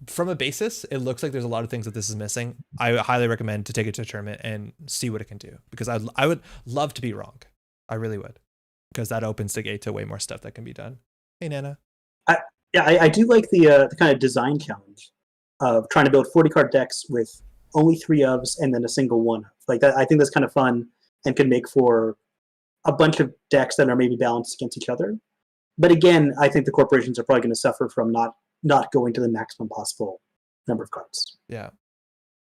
from a basis, it looks like there's a lot of things that this is missing. I highly recommend to take it to a tournament and see what it can do, because I would love to be wrong. I really would, because that opens the gate to way more stuff that can be done. Hey, Nana. I do like the kind of design challenge of trying to build 40 card decks with only 3 ofs and then a single 1 of. Like that, I think that's kind of fun and can make for a bunch of decks that are maybe balanced against each other. But again, I think the corporations are probably going to suffer from not going to the maximum possible number of cards. Yeah.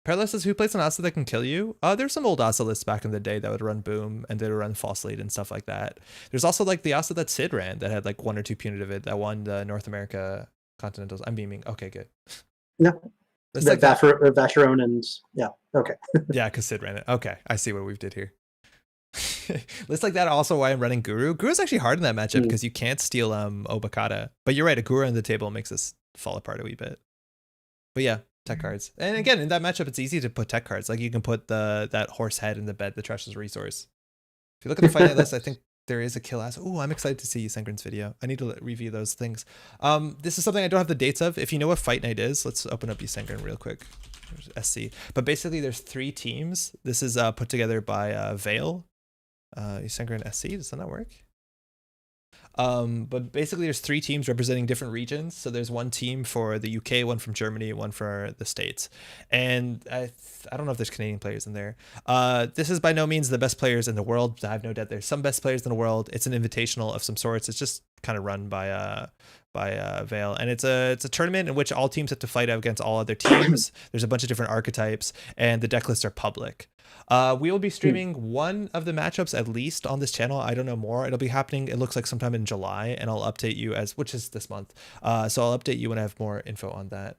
Perilous says, who plays an Asa that can kill you? There's some old Asa lists back in the day that would run Boom and they would run False Lead and stuff like that. There's also like the Asa that Sid ran that had like 1 or 2 punitive that won the North America Continentals. I'm beaming. Okay, good. No. It's like Vacheron and yeah. Okay. Yeah, because Sid ran it. Okay, I see what we did here. Lists like that are also why I'm running Guru. Guru's actually hard in that matchup because you can't steal Obakata. But you're right, a Guru on the table makes this fall apart a wee bit. But yeah, tech cards. And again, in that matchup, it's easy to put tech cards. Like you can put that horse head in the bed, the Trash's resource. If you look at the fight night list, I think there is a kill ass. Oh, I'm excited to see Sengren's video. I need to review those things. This is something I don't have the dates of. If you know what fight night is, let's open up Sengren real quick. There's SC. But basically, there's 3 teams. This is put together by Vale. Sengren SC, does that not work? But basically there's 3 teams representing different regions. So there's 1 team for the UK, 1 from Germany, 1 for the States. And I don't know if there's Canadian players in there. This is by no means the best players in the world. I have no doubt there's some best players in the world. It's an invitational of some sorts. It's just kind of run by Vale, and it's a tournament in which all teams have to fight out against all other teams. There's a bunch of different archetypes, and the deck lists are public. We will be streaming 1 of the matchups at least on this channel. I don't know more. It'll be happening, it looks like sometime in July, and I'll update you which is this month. So I'll update you when I have more info on that.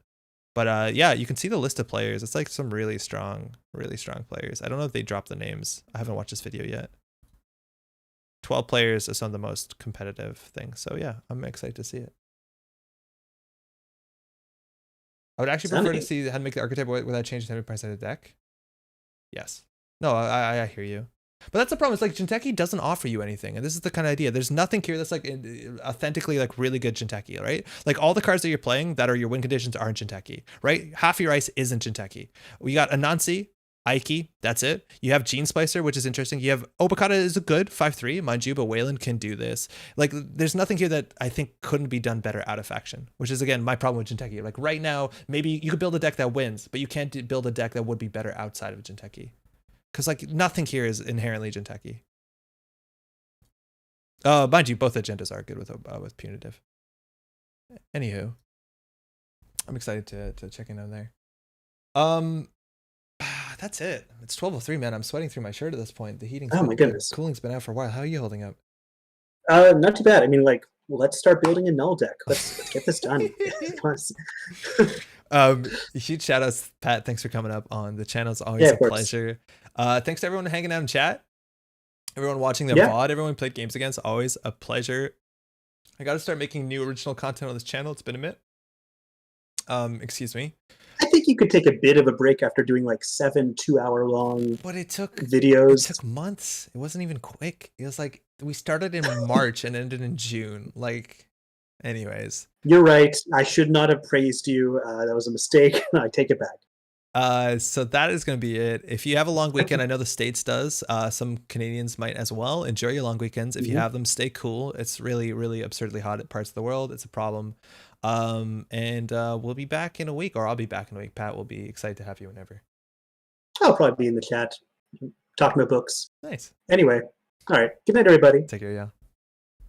But yeah, you can see the list of players. It's like some really strong players. I don't know if they dropped the names. I haven't watched this video yet. 12 players is some of the most competitive things. So yeah, I'm excited to see it. I would actually prefer to see how to make the archetype without changing the price of the deck. Yes. No, I hear you. But that's the problem. It's like Jinteki doesn't offer you anything. And this is the kind of idea. There's nothing here that's like authentically like really good Jinteki, right? Like all the cards that you're playing that are your win conditions aren't Jinteki, right? Half your ice isn't Jinteki. We got Anansi, Aiki, that's it. You have Gene Splicer, which is interesting. You have Obakata is a good 5/3, mind you, but Wayland can do this. Like there's nothing here that I think couldn't be done better out of faction, which is again my problem with Jinteki. Like right now, maybe you could build a deck that wins, but you can't build a deck that would be better outside of Jinteki. Because like nothing here is inherently Jinteki. Mind you, both agendas are good with punitive. Anywho, I'm excited to check in on there. That's it. It's 12:03, man. I'm sweating through my shirt at this point. The heating's my goodness. The cooling's been out for a while. How are you holding up? Not too bad. I mean, like, let's start building a Null deck. Let's get this done. Huge shout outs, Pat. Thanks for coming up on the channel. It's always a pleasure. Thanks to everyone hanging out in chat. Everyone watching the VOD, everyone played games against. Always a pleasure. I got to start making new original content on this channel. It's been a minute. Excuse me. I think you could take a bit of a break after doing like 7 2-hour-long but it took videos. It took months. It wasn't even quick. It was like we started in March and ended in June. Like, anyways. You're right. I should not have praised you. That was a mistake. I take it back. So that is going to be it. If you have a long weekend, I know the States does. Some Canadians might as well. Enjoy your long weekends. If you have them, stay cool. It's really, really absurdly hot at parts of the world. It's a problem. And we'll be back in a week, or I'll be back in a week. Pat will be excited to have you whenever. I'll probably be in the chat talking about books. Nice. Anyway, all right. Good night, everybody. Take care, yeah.